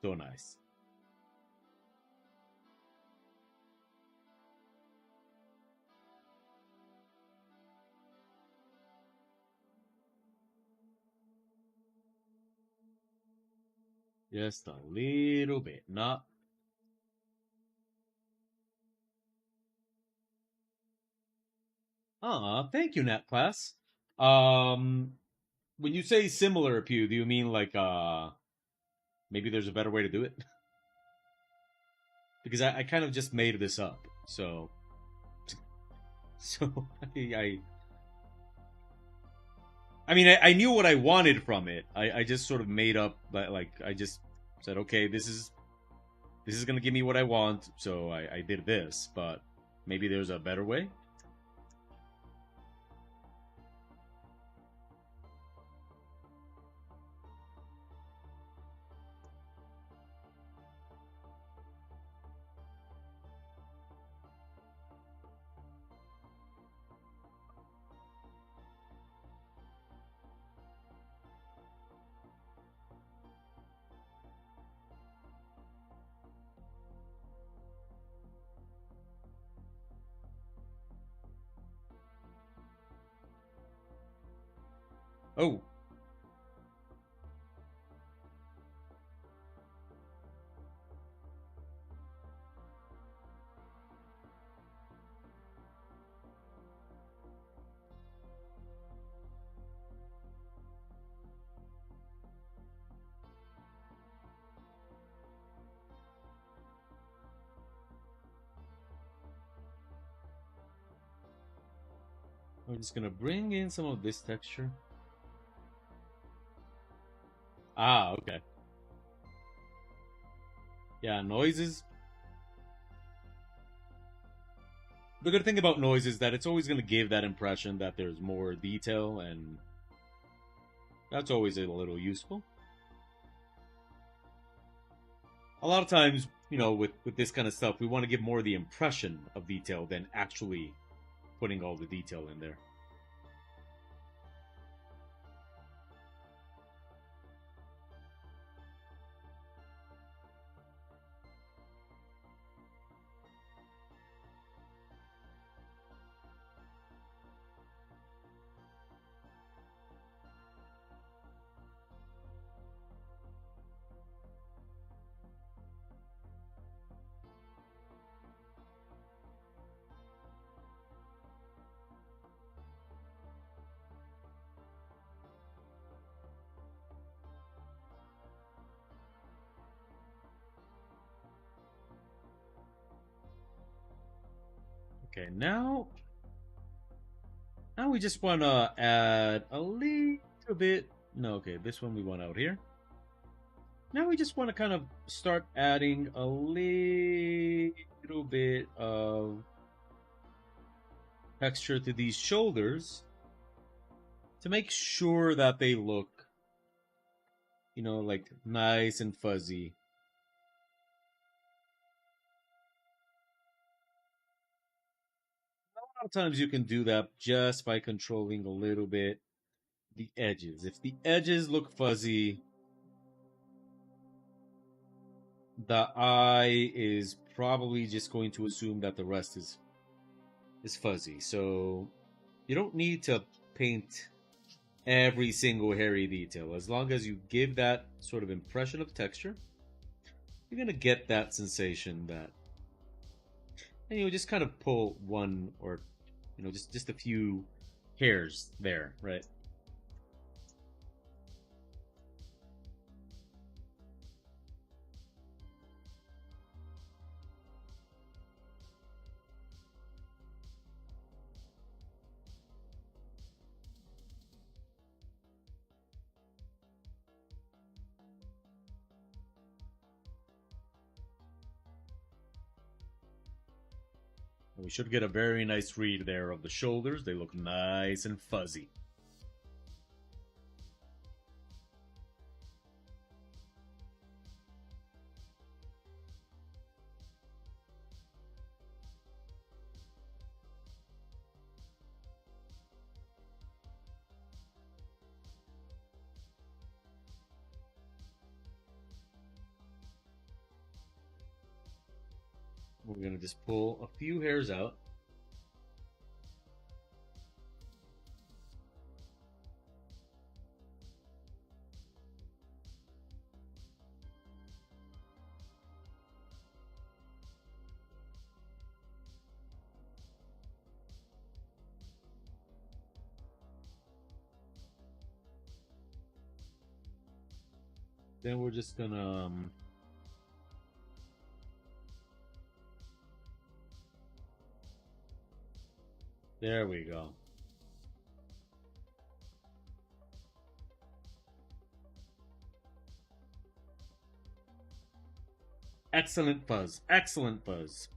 So nice. Just a little bit, not. Thank you, Nat Class. When you say similar, Pew, do you mean like maybe there's a better way to do it? Because I kind of just made this up, so I mean I knew what I wanted from it. I just sort of made up, like I just said, okay, this is gonna give me what I want, so I did this, but maybe there's a better way. Oh. We're just gonna bring in some of this texture. Ah, okay. Yeah, noises. The good thing about noise is that it's always gonna give that impression that there's more detail, and that's always a little useful. A lot of times, with this kind of stuff, we want to give more the impression of detail than actually putting all the detail in there. Okay, now we just want to add a little bit. No, okay, this one we want out here. Now we just want to kind of start adding a little bit of texture to these shoulders to make sure that they look, like nice and fuzzy. A lot of times you can do that just by controlling a little bit the edges. If the edges look fuzzy, the eye is probably just going to assume that the rest is fuzzy. So you don't need to paint every single hairy detail. As long as you give that sort of impression of texture, you're going to get that sensation that, and just kind of pull one or, just a few hairs there, right? We should get a very nice read there of the shoulders. They look nice and fuzzy. We're going to just pull a few hairs out. Then we're just going to there we go. Excellent fuzz. Excellent fuzz.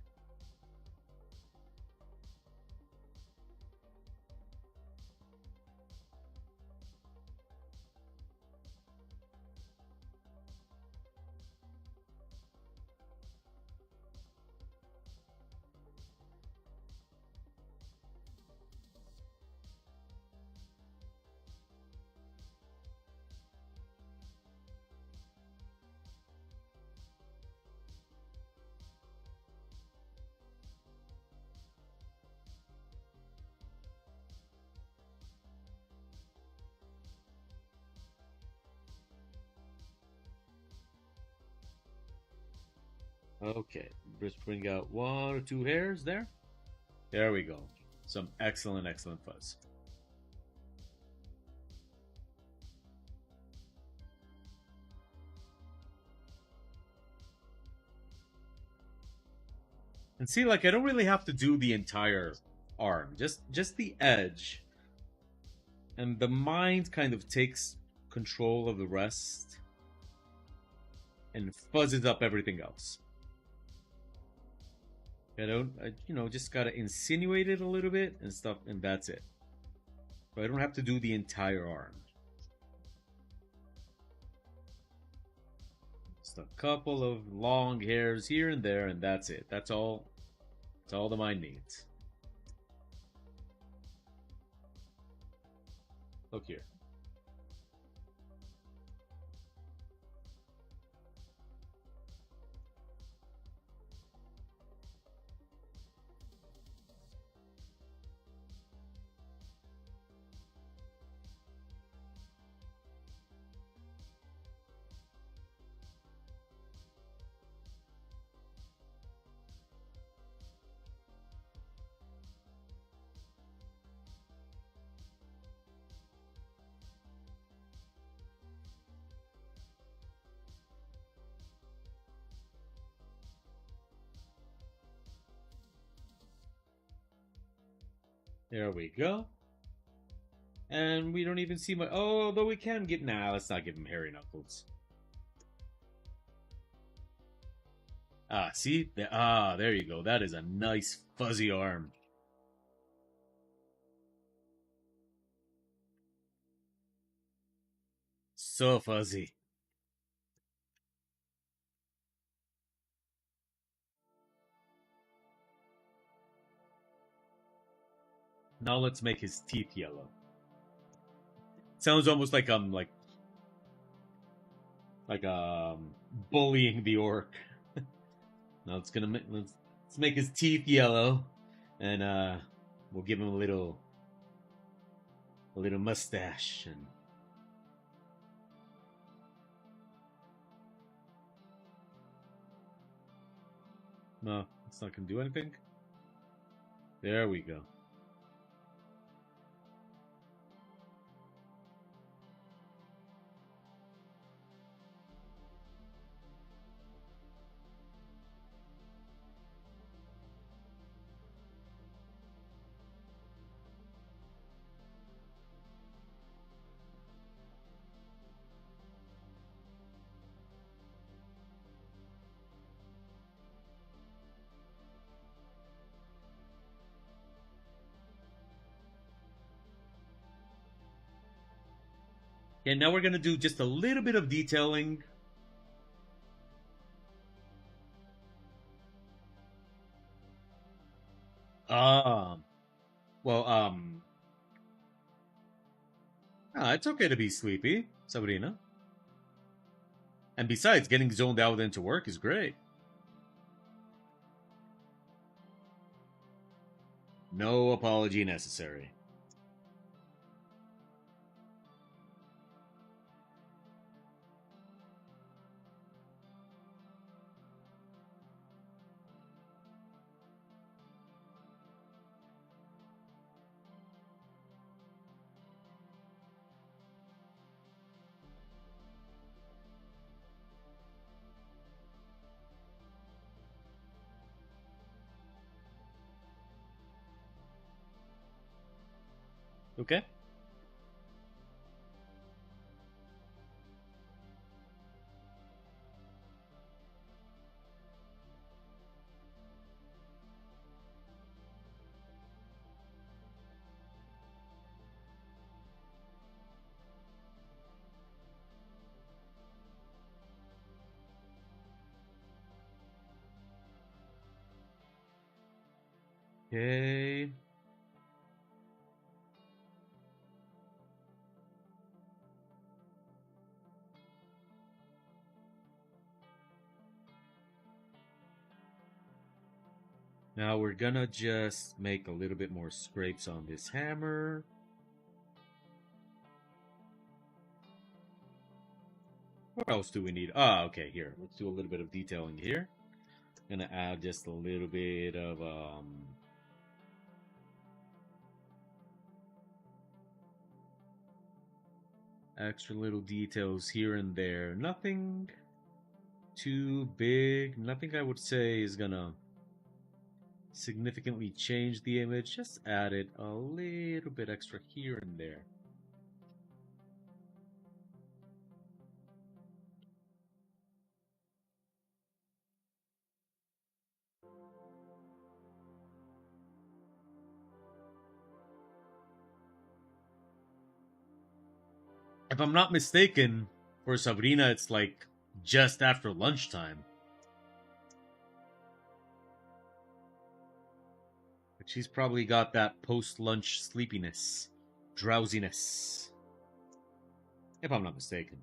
Okay, just bring out 1 or 2 hairs there. There we go. Some excellent, excellent fuzz. And see, like, I don't really have to do the entire arm, just the edge. And the mind kind of takes control of the rest and fuzzes up everything else. Just gotta insinuate it a little bit and stuff, and that's it. But I don't have to do the entire arm. Just a couple of long hairs here and there, and that's it. That's all. That's all the mind needs. Look here. There we go. And we don't even see my. Oh, although we can get. Nah, let's not give him hairy knuckles. Ah, see? There you go. That is a nice fuzzy arm. So fuzzy. Now let's make his teeth yellow. Sounds almost like bullying the orc. Now let's make his teeth yellow, and we'll give him a little mustache and. No, it's not gonna do anything. There we go. Okay, now we're gonna do just a little bit of detailing. Um, well, it's okay to be sleepy, Sabrina. And besides, getting zoned out into work is great. No apology necessary. Okay. Okay. Now we're gonna just make a little bit more scrapes on this hammer. What else do we need? Okay, here. Let's do a little bit of detailing here. Gonna add just a little bit of extra little details here and there. Nothing too big. Nothing I would say is gonna significantly change the image. Just add it a little bit extra here and there. If I'm not mistaken, for Sabrina, it's like just after lunchtime. But she's probably got that post-lunch sleepiness, drowsiness. If I'm not mistaken.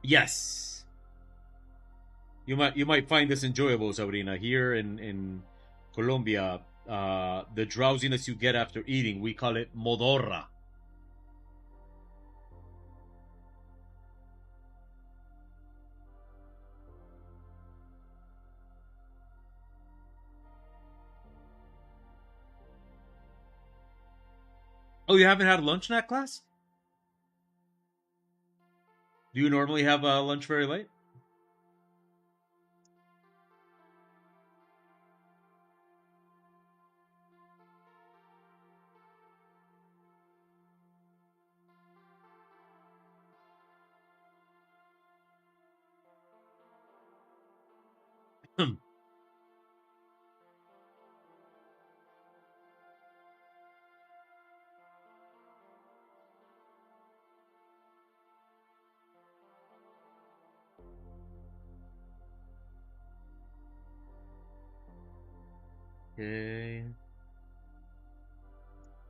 Yes. You might find this enjoyable, Sabrina. Here in Colombia, the drowsiness you get after eating, we call it modorra. Oh, you haven't had lunch in that class? Do you normally have lunch very late? Okay.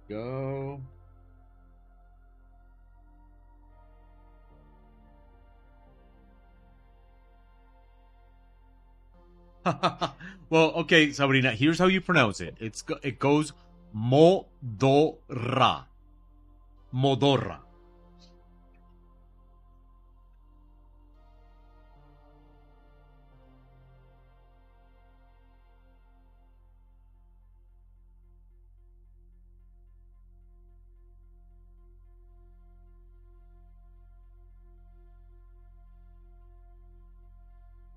Go. Well, okay, Sabrina, here's how you pronounce it. It goes Modorra. Modorra.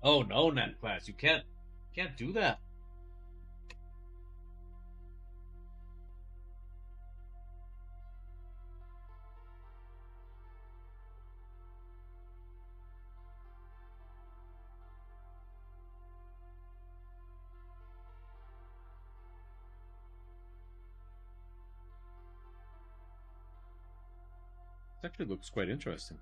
Oh no, Nat class, you can't do that. It actually looks quite interesting.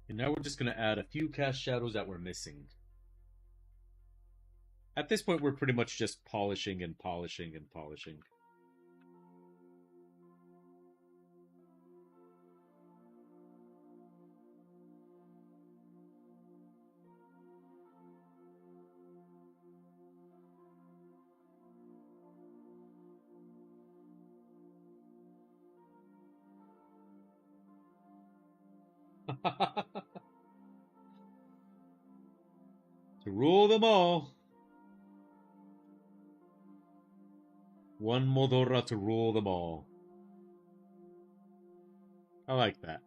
And now we're just gonna add a few cast shadows that we're missing. At this point, we're pretty much just polishing and polishing and polishing. To rule them all. One Modorra to rule them all. I like that.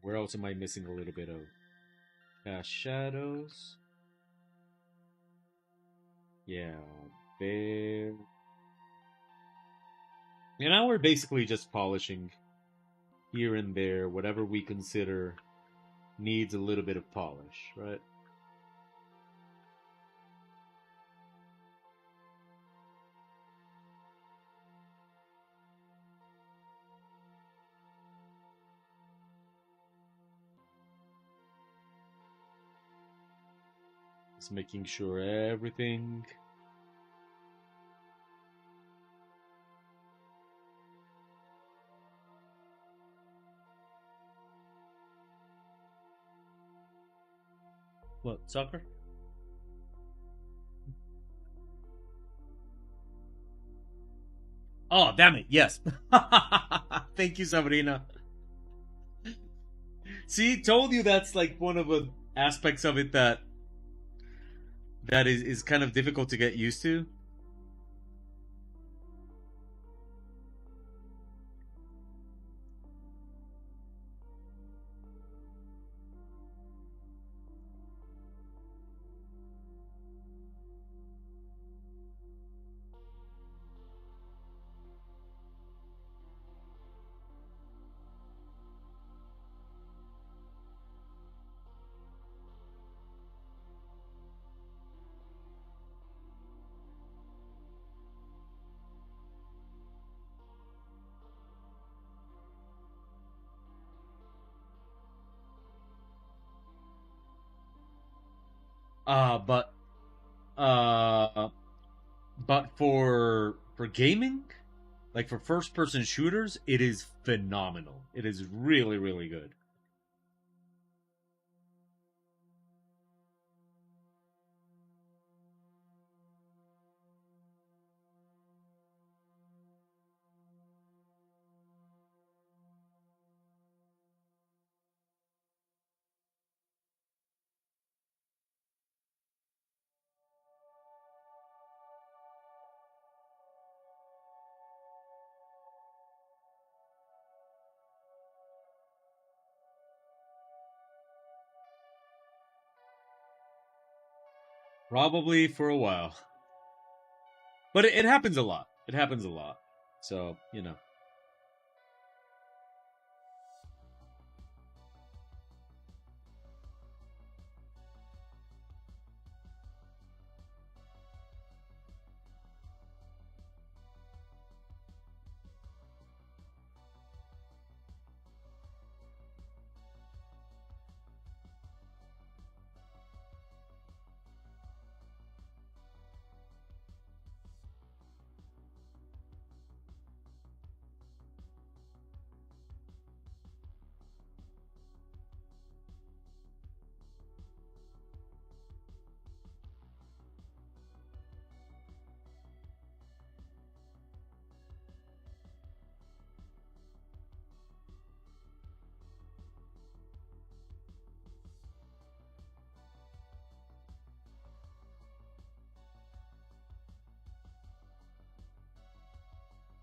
Where else am I missing a little bit of? Shadows. Yeah, there. And now we're basically just polishing here and there, whatever we consider needs a little bit of polish, right? Just making sure everything. What, soccer? Oh, damn it, yes. Thank you, Sabrina. See, told you that's like one of the aspects of it that is kind of difficult to get used to. Uh, but uh but for gaming, like for first person shooters, it is phenomenal. It is really, really good. Probably for a while. But it happens a lot. It happens a lot. So, you know.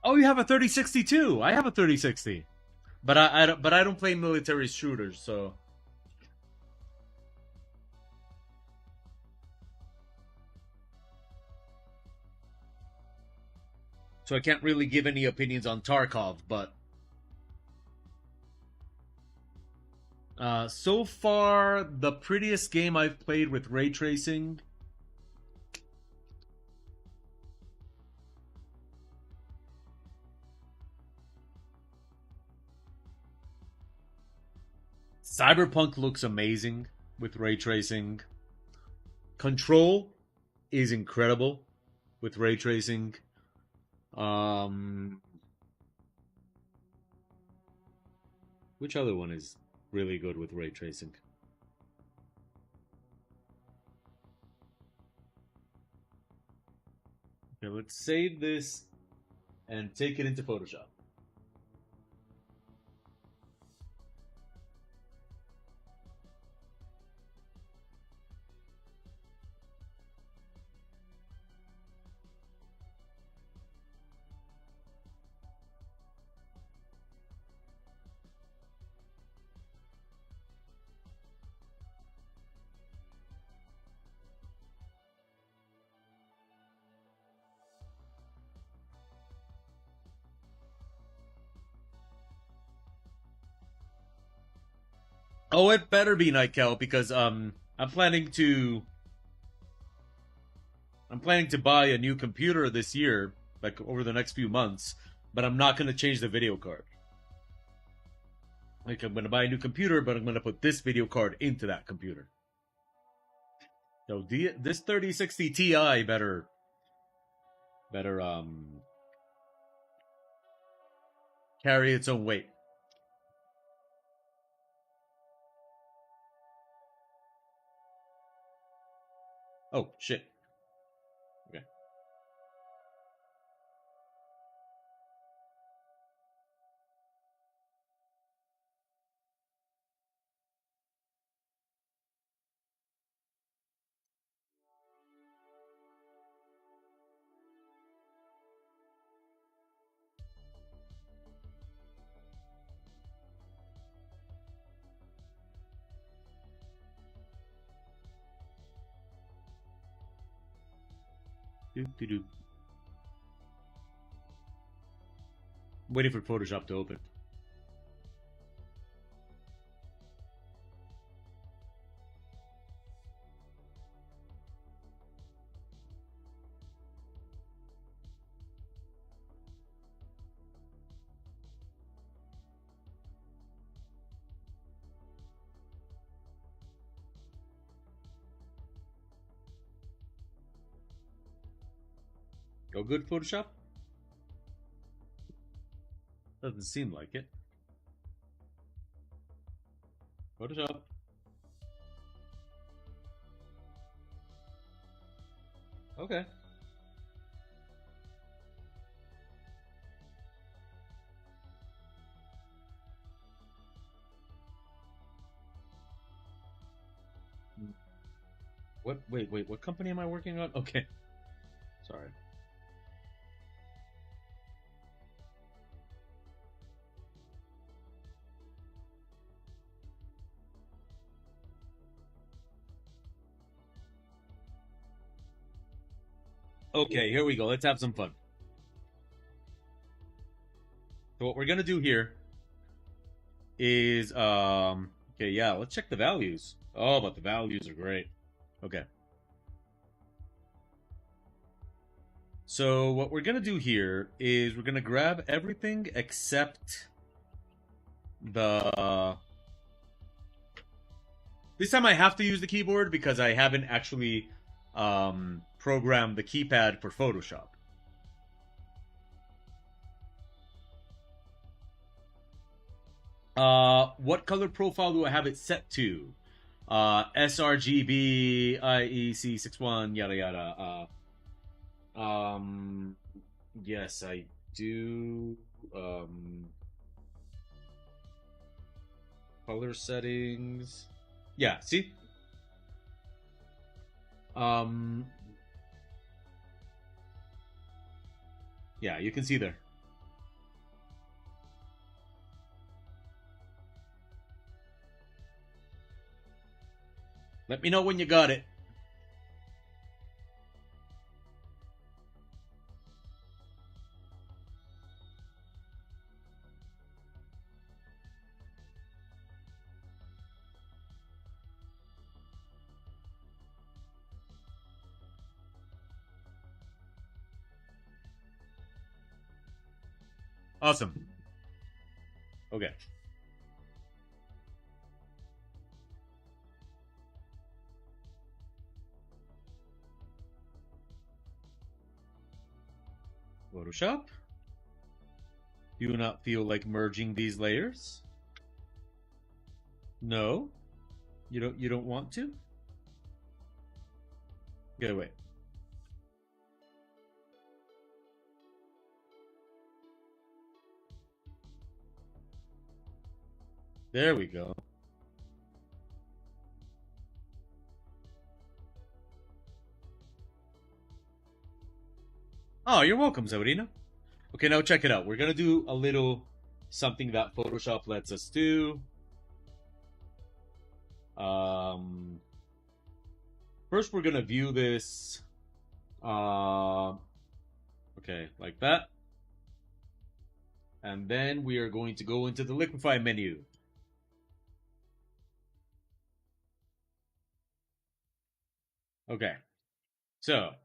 Oh, you have a 3060 too. I have a 3060. But I don't play military shooters, so I can't really give any opinions on Tarkov, but so far the prettiest game I've played with ray tracing. Cyberpunk looks amazing with ray tracing. Control is incredible with ray tracing. Um, which other one is really good with ray tracing? Okay, let's save this and take it into Photoshop. Oh, it better be Nightkel because I'm planning to buy a new computer this year, like over the next few months, but I'm not gonna change the video card. Like I'm gonna buy a new computer, but I'm gonna put this video card into that computer. So this 3060 Ti better carry its own weight. Oh shit. Okay. Doo-doo-doo. Waiting for Photoshop to open. Go good, Photoshop? Doesn't seem like it. Photoshop. Okay. What? Wait. What company am I working on? Okay. Sorry. Okay, here we go. Let's have some fun. So what we're gonna do here is okay, yeah, let's check the values. Oh, but the values are great. Okay. So what we're gonna do here is we're gonna grab everything except the this time I have to use the keyboard because I haven't actually programmed the keypad for Photoshop. What color profile do I have it set to? sRGB, IEC61, yada yada. Yes, I do. Color settings. Yeah, see? Yeah, you can see there. Let me know when you got it. Awesome. Okay. Photoshop. Do you not feel like merging these layers? No? You don't want to? Get away. There we go. Oh, you're welcome, Sabrina. Okay, now check it out. We're gonna do a little something that Photoshop lets us do. First we're gonna view this. Okay, like that. And then we are going to go into the liquify menu. Okay. So,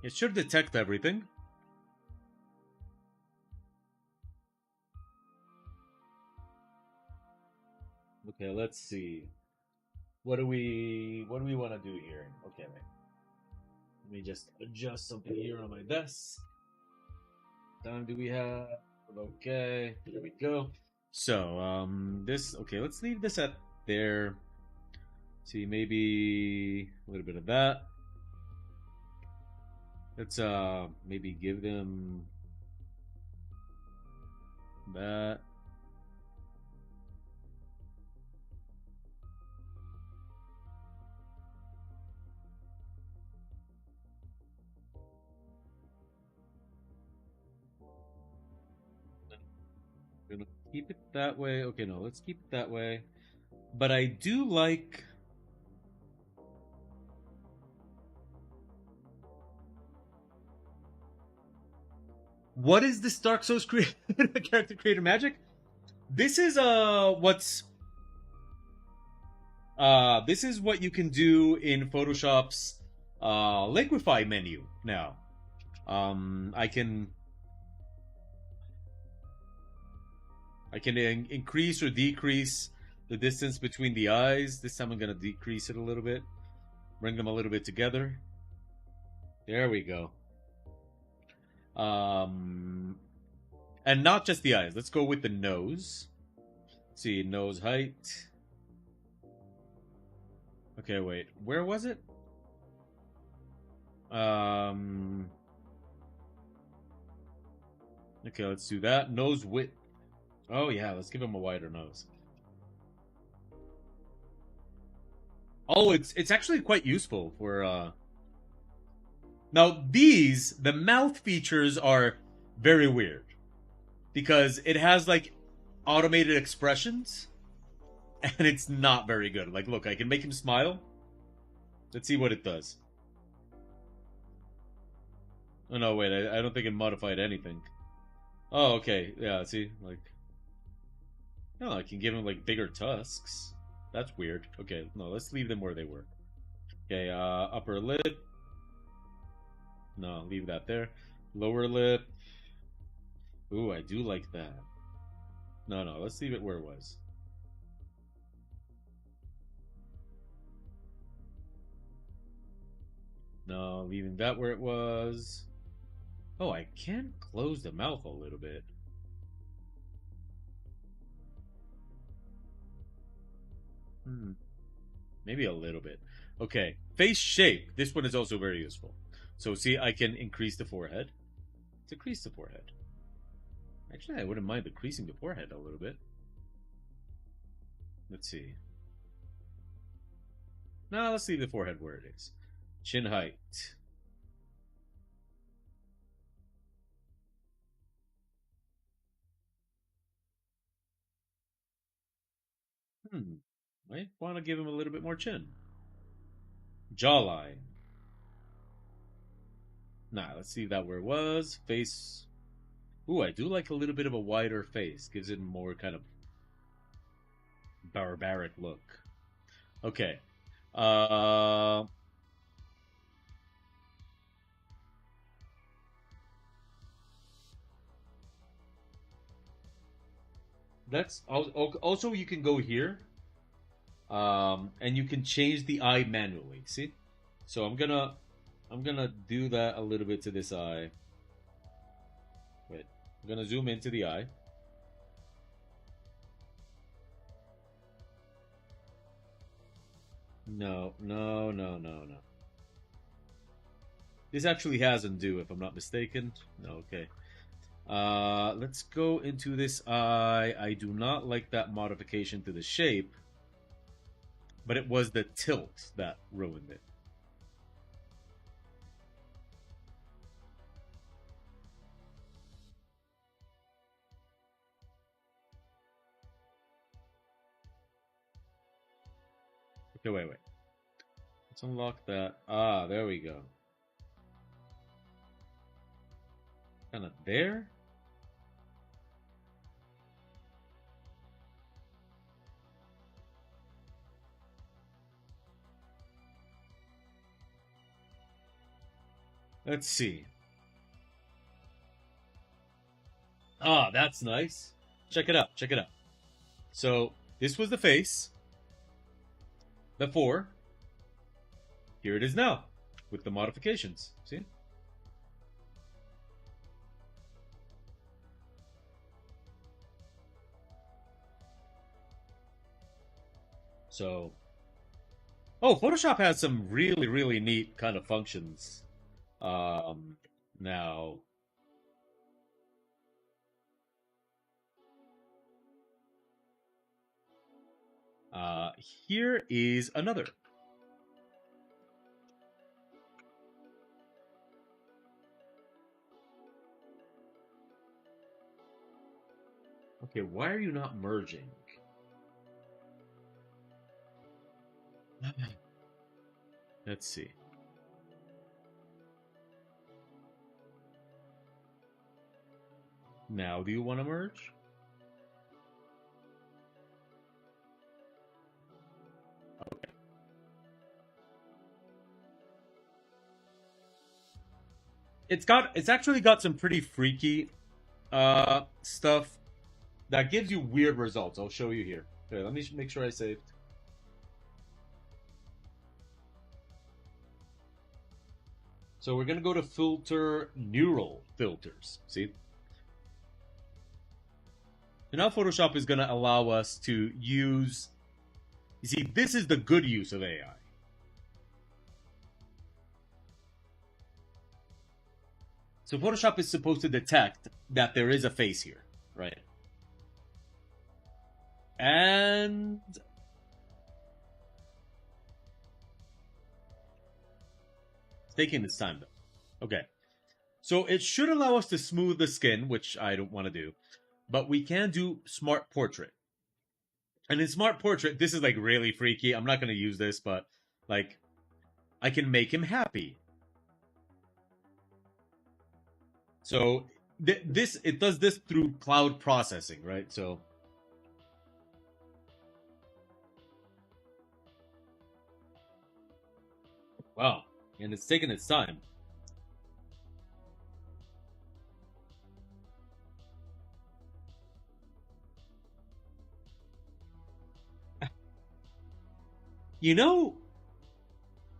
it should detect everything. Okay, let's see. What do we want to do here? Okay, wait. Let me just adjust something here on my desk. Time do we have? Okay, here we go. So, this okay, let's leave this at there. See, maybe a little bit of that. Let's maybe give them that. Gonna keep it that way. Okay, no, let's keep it that way. But I do like. What is this Dark Souls character creator magic? This is this is what you can do in Photoshop's liquify menu now. I can increase or decrease the distance between the eyes. This time I'm gonna decrease it a little bit, bring them a little bit together. There we go. And not just the eyes. Let's go with the nose. Let's see, nose height. Okay, wait. Where was it? Okay, let's do that. Nose width. Oh yeah, let's give him a wider nose. Oh, it's actually quite useful for now the mouth features are very weird because it has like automated expressions and it's not very good. Like look, I can make him smile. Let's see what it does. Oh no, wait, I don't think it modified anything. Oh, okay. Yeah, see, like no, I can give him like bigger tusks. That's weird. Okay, no, let's leave them where they were. Okay, upper lip. No, leave that there. Lower lip. Ooh, I do like that. No, no, let's leave it where it was. No, leaving that where it was. Oh, I can close the mouth a little bit. Hmm, maybe a little bit. Okay, face shape. This one is also very useful. So see, I can increase the forehead. Decrease the forehead. Actually, I wouldn't mind decreasing the forehead a little bit. Let's see. No, let's leave the forehead where it is. Chin height. Might want to give him a little bit more chin. Jawline. Nah, let's see that where it was. Face. Ooh, I do like a little bit of a wider face. Gives it a more kind of barbaric look. Okay. Uh, that's also you can go here, and you can change the eye manually. See, so I'm gonna do that a little bit to this eye. Wait, I'm gonna zoom into the eye. No, no, no, no, no. This actually has undo, if I'm not mistaken. No, okay. Let's go into this eye. I do not like that modification to the shape, but it was the tilt that ruined it. Okay, wait, wait. Let's unlock that. Ah, there we go. Kind of there. Let's see. Ah, that's nice. Check it out. Check it out. So this was the face before. Here it is now with the modifications. See? So, oh, Photoshop has some really, really neat kind of functions. Now, here is another. Okay, why are you not merging? Let's see. Now, do you want to merge? Okay. It's actually got some pretty freaky stuff that gives you weird results. I'll show you here. Okay, let me make sure I saved. So we're going to go to filter neural filters. See? So now Photoshop is going to allow us to use. You see, this is the good use of AI. So Photoshop is supposed to detect that there is a face here, right? And it's taking its time though. Okay. So it should allow us to smooth the skin, which I don't want to do. But we can do smart portrait. And in smart portrait, this is like really freaky. I'm not going to use this, but like I can make him happy. So it does this through cloud processing, right? So wow, and it's taking its time. You know,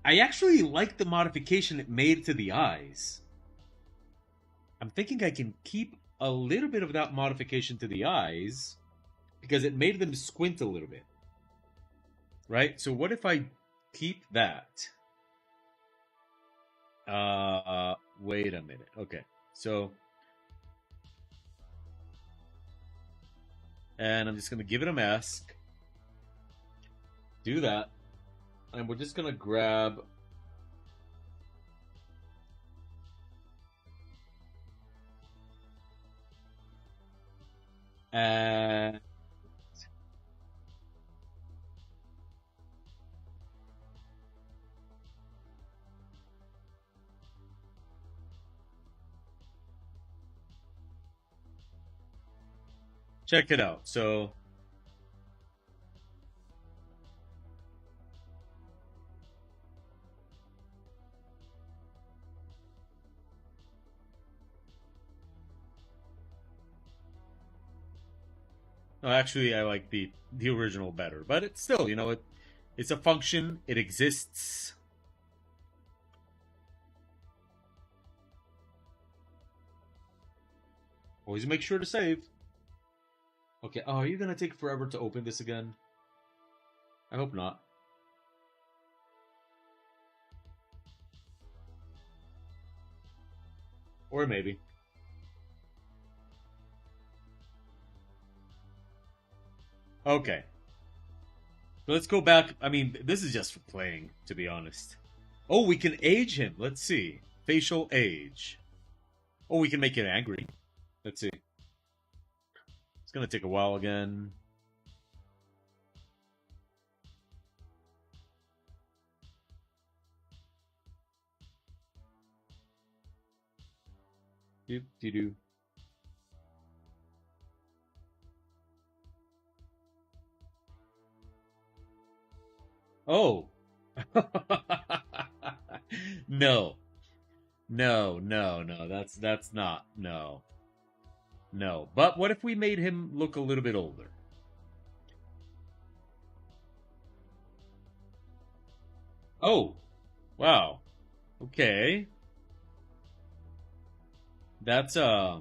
I actually like the modification it made to the eyes. I'm thinking I can keep a little bit of that modification to the eyes because it made them squint a little bit. Right? So what if I keep that? Wait a minute. Okay. So and I'm just going to give it a mask. Do that. And we're just going to grab and check it out. So no, actually, I like the original better, but it's still, it's a function. It exists. Always make sure to save. Okay. Oh, are you gonna take forever to open this again? I hope not. Or maybe. Okay. So let's go back. I mean, this is just for playing, to be honest. Oh, we can age him. Let's see. Facial age. Oh, we can make it angry. Let's see. It's gonna take a while again. Doop doo doo. Oh. No. No, no, no. That's not. No. No. But what if we made him look a little bit older? Oh, wow. Okay. That's huh.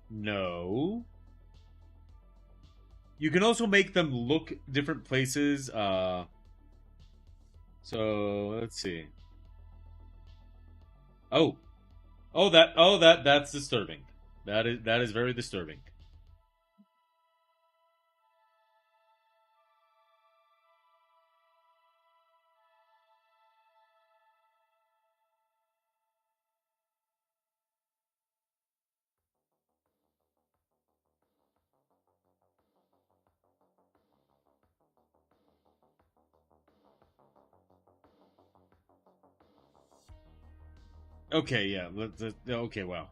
No. You can also make them look different places. So let's see. Oh, that's disturbing. That is very disturbing. Okay, yeah. Okay, wow.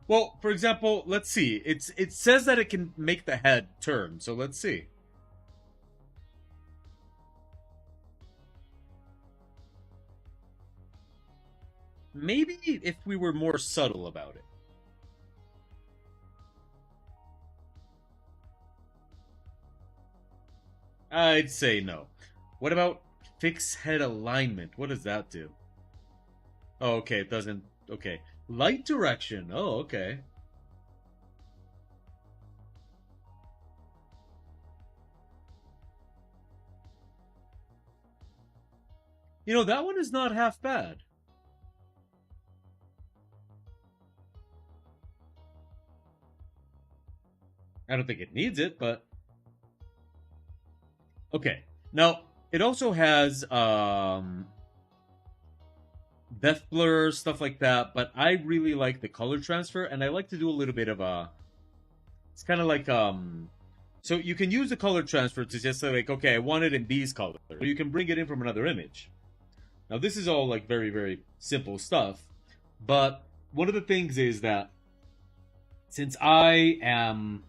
Well, for example, let's see. It says that it can make the head turn. So let's see. Maybe if we were more subtle about it. I'd say no. What about fix head alignment? What does that do? Oh, okay, it doesn't. Okay. Light direction. Oh, okay. That one is not half bad. I don't think it needs it, but okay. Now, it also has depth blur, stuff like that, but I really like the color transfer, and I like to do a little bit of a. It's kind of like so you can use the color transfer to just say like, okay, I want it in these colors. Or you can bring it in from another image. Now this is all like very very simple stuff, but one of the things is that since I am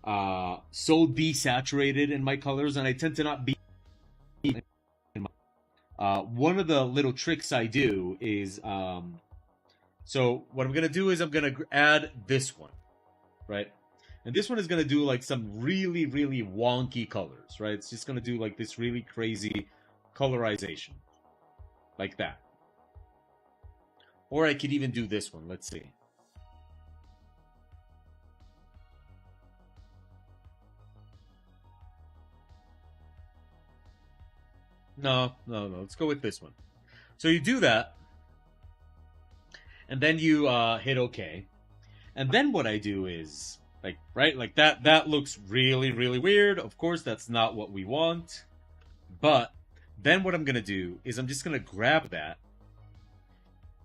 so desaturated in my colors, and I tend to not be. One of the little tricks I do is so what I'm gonna do is I'm gonna add this one, right? And this one is gonna do like some really really wonky colors, right? It's just gonna do like this really crazy colorization, like that. Or I could even do this one. Let's see. No, no, no. Let's go with this one. So you do that, and then you hit OK. And then what I do is like right, like that looks really really weird. Of course, that's not what we want. But then what I'm gonna do is I'm just gonna grab that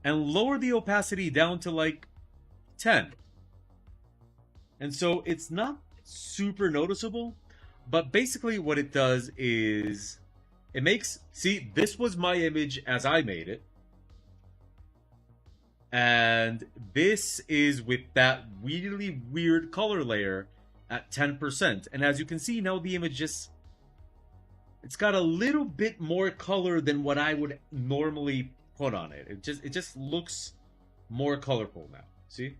and lower the opacity down to like 10. And so it's not super noticeable, but basically what it does is it makes, see, this was my image as I made it. And this is with that really weird color layer at 10%. And as you can see now, the image just, it's got a little bit more color than what I would normally put on it. It just looks more colorful now. See?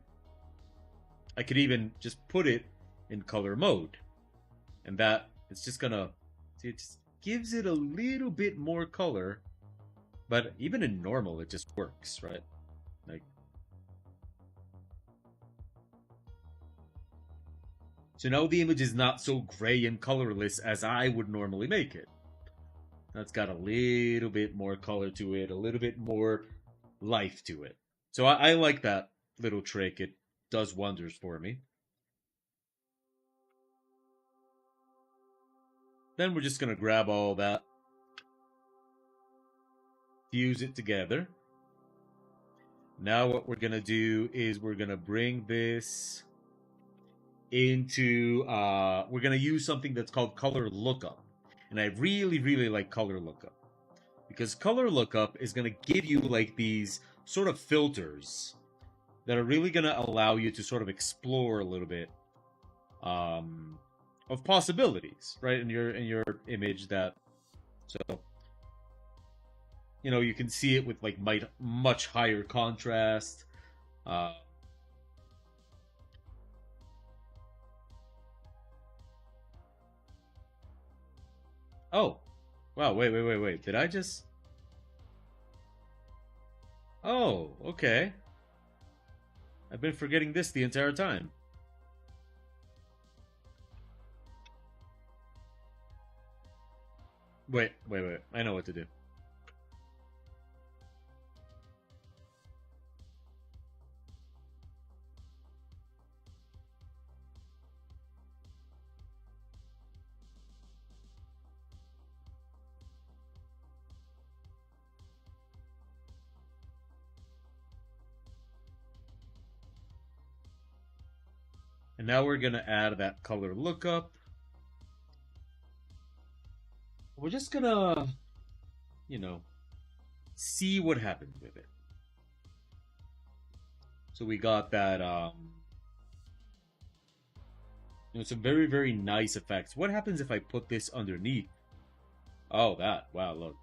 I could even just put it in color mode. And that it's just gonna see, it just gives it a little bit more color. But even in normal it just works, right? Like, so now the image is not so gray and colorless as I would normally make it. That's got a little bit more color to it, a little bit more life to it. So I like that little trick. It does wonders for me. Then we're just going to grab all that, fuse it together. Now what we're going to do is we're going to bring this into, we're going to use something that's called color lookup. And I really, really like color lookup. Because color lookup is going to give you like these sort of filters that are really going to allow you to sort of explore a little bit of possibilities, right? In your image that, so you can see it with like much higher contrast. Uh, oh, wow! Wait! Did I just? Oh, okay. I've been forgetting this the entire time. Wait! I know what to do. And now we're gonna add that color lookup. We're just gonna, you know, see what happens with it. So we got that, some very, very nice effects. What happens if I put this underneath? Oh, wow, look.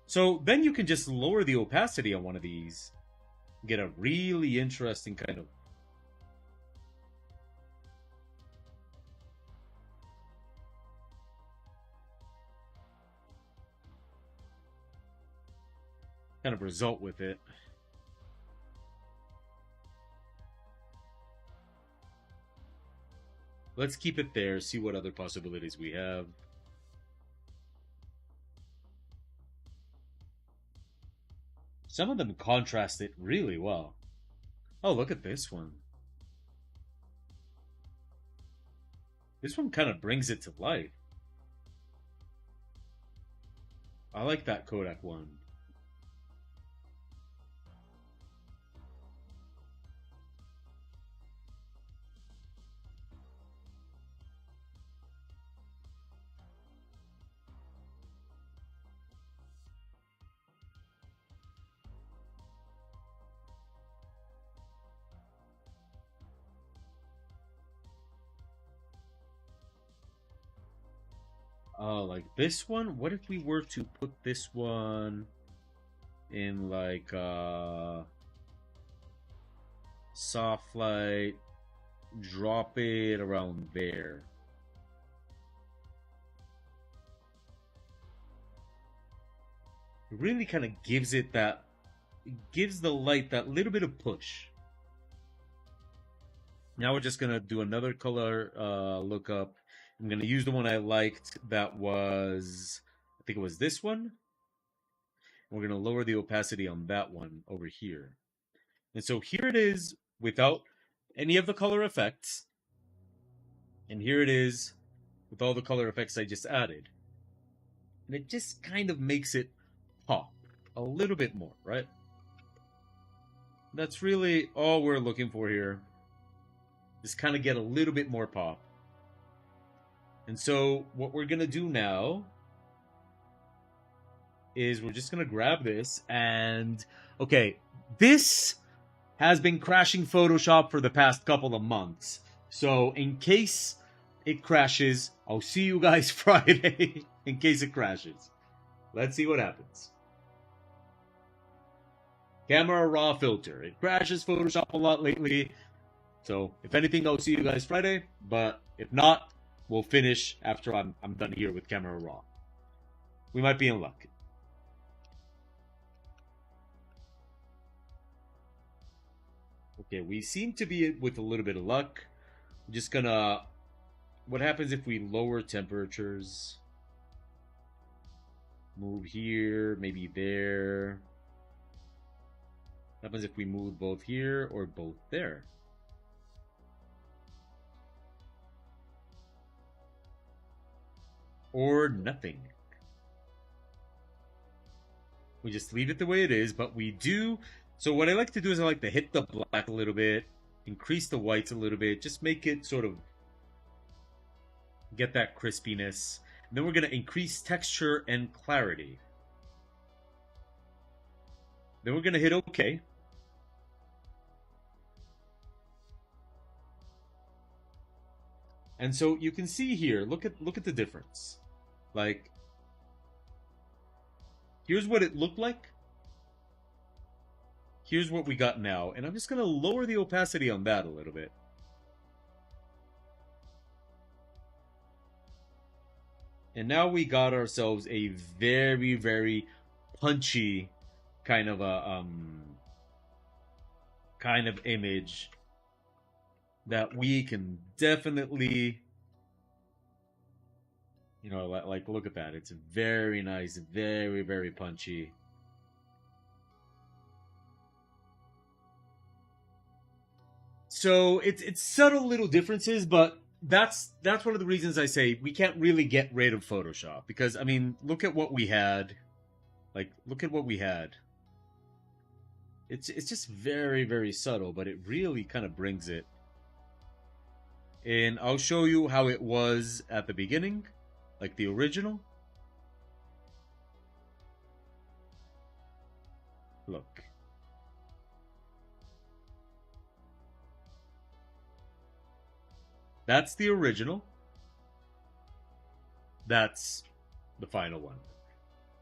So then you can just lower the opacity on one of these. Get a really interesting kind of result with it. Let's keep it there, see what other possibilities we have. Some of them contrast it really well. Oh, look at this one. This one kind of brings it to life. I like that Kodak one. Oh, like this one? What if we were to put this one in like soft light, drop it around there. It really kind of gives it that, gives the light that little bit of push. Now we're just gonna do another color lookup. I'm gonna use the one I liked. That was, I think it was this one. We're gonna lower the opacity on that one over here. And so here it is without any of the color effects. And here it is with all the color effects I just added. And it just kind of makes it pop a little bit more, right? That's really all we're looking for here. Just kind of get a little bit more pop. And so what we're going to do now is we're just going to grab this and, okay, this has been crashing Photoshop for the past couple of months. So in case it crashes, I'll see you guys Friday in case it crashes. Let's see what happens. Camera raw filter. It crashes Photoshop a lot lately. So if anything, I'll see you guys Friday. But if not, we'll finish after I'm done here with camera raw. We might be in luck. Okay, we seem to be with a little bit of luck. I'm just gonna... What happens if we lower temperatures? Move here, maybe there. What happens if we move both here or both there? Or nothing. We just leave it the way it is, but we do... So what I like to do is I like to hit the black a little bit, increase the whites a little bit, just make it sort of get that crispiness. And then we're going to increase texture and clarity. Then we're going to hit OK. And so you can see here, look at the difference. Like, here's what it looked like. Here's what we got now. And I'm just going to lower the opacity on that a little bit. And now we got ourselves a very, very punchy kind of a kind of image that we can definitely, you know, like look at that. It's very nice, very, very punchy. So it's subtle little differences, but that's one of the reasons I say we can't really get rid of Photoshop, because I mean, look at what we had. Like, look at what we had. It's just very, very subtle, but it really kind of brings it. And I'll show you how it was at the beginning, like the original. Look. That's the original. That's the final one.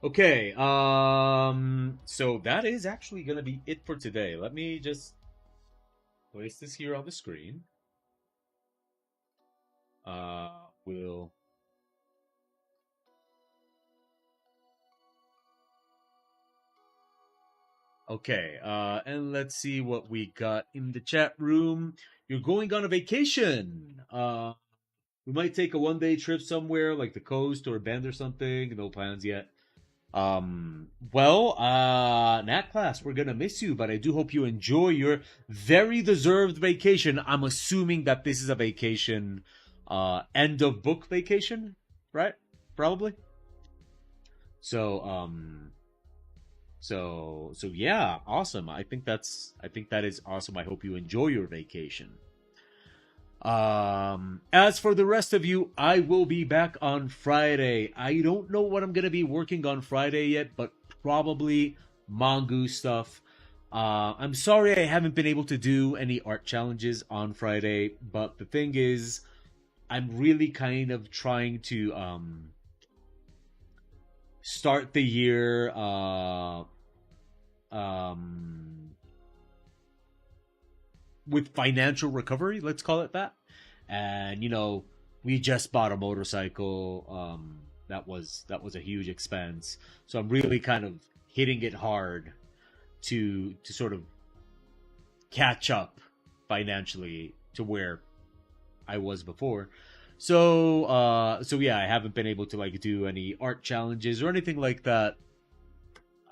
Okay, so that is actually going to be it for today. Let me just place this here on the screen. We'll... Okay, and let's see what we got in the chat room. You're going on a vacation. We might take a one-day trip somewhere, like the coast or a bend or something. No plans yet. Well, Nat Class, we're gonna miss you, but I do hope you enjoy your very deserved vacation. I'm assuming that this is a vacation, end of book vacation, right? Probably. So, so yeah, awesome. I think that is awesome. I hope you enjoy your vacation. As for the rest of you, I will be back on Friday. I don't know what I'm gonna be working on Friday yet, but probably Mongoose stuff. I'm sorry I haven't been able to do any art challenges on Friday, but the thing is, I'm really kind of trying to start the year with financial recovery, let's call it that. And you know, we just bought a motorcycle. That was a huge expense. So I'm really kind of hitting it hard to sort of catch up financially to where I was before. So so yeah, I haven't been able to like do any art challenges or anything like that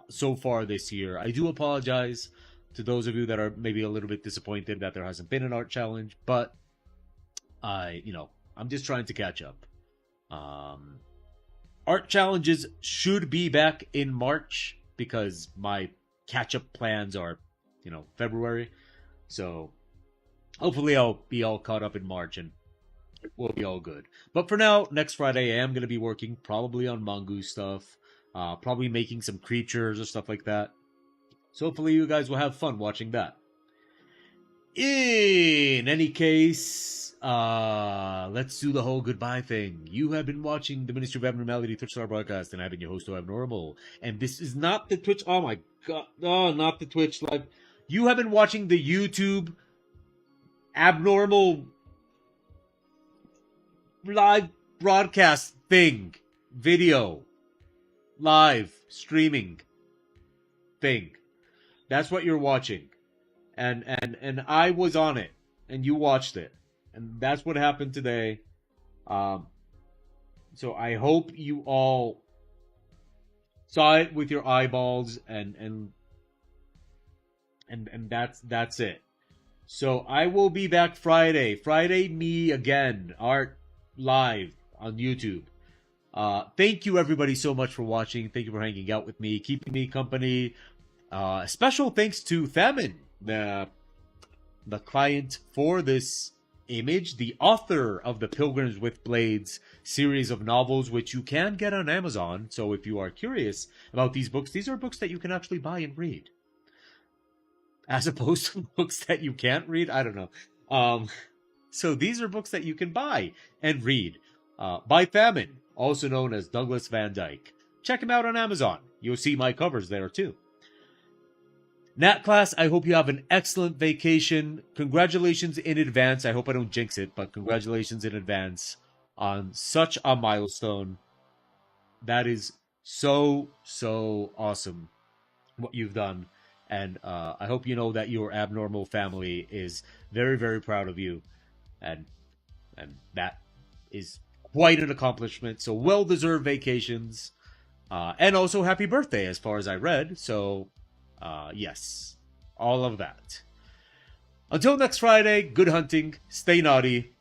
so far this year. I do apologize to those of you that are maybe a little bit disappointed that there hasn't been an art challenge, but I'm just trying to catch up. Art challenges should be back in March because my catch-up plans are, February. So hopefully I'll be all caught up in March and we'll be all good. But for now, next Friday I am going to be working probably on Mongoose stuff, probably making some creatures or stuff like that. So hopefully you guys will have fun watching that. In any case, let's do the whole goodbye thing. You have been watching the Ministry of Abnormality Twitch Star broadcast, and I've been your host, Abnormal. And this is not the Twitch. Oh my god! No, not the Twitch live. You have been watching the YouTube Abnormal live broadcast thing, video, live streaming thing. That's what you're watching. And I was on it, and you watched it, and that's what happened today. So I hope you all saw it with your eyeballs, and that's it. So I will be back Friday. Friday, me again, art live on YouTube. Thank you everybody so much for watching. Thank you for hanging out with me, keeping me company. Special thanks to Famine, the client for this image, the author of the Pilgrims with Blades series of novels, which you can get on Amazon. So if you are curious about these books, these are books that you can actually buy and read, as opposed to books that you can't read. I don't know. So these are books that you can buy and read. By Famine, also known as Douglas Van Dyke. Check him out on Amazon. You'll see my covers there too. Nat class, I hope you have an excellent vacation. Congratulations in advance. I hope I don't jinx it, but congratulations in advance on such a milestone. That is so awesome what you've done. And I hope you know that your abnormal family is very proud of you. And that is quite an accomplishment. So well-deserved vacations. And also happy birthday, as far as I read. So, yes, all of that. Until next Friday, good hunting, stay naughty,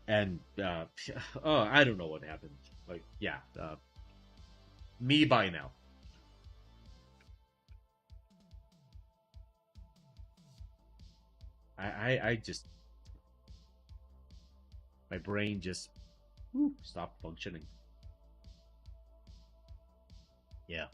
and I don't know what happened. Like, yeah, me bye now. I just my brain just stopped functioning. Yeah.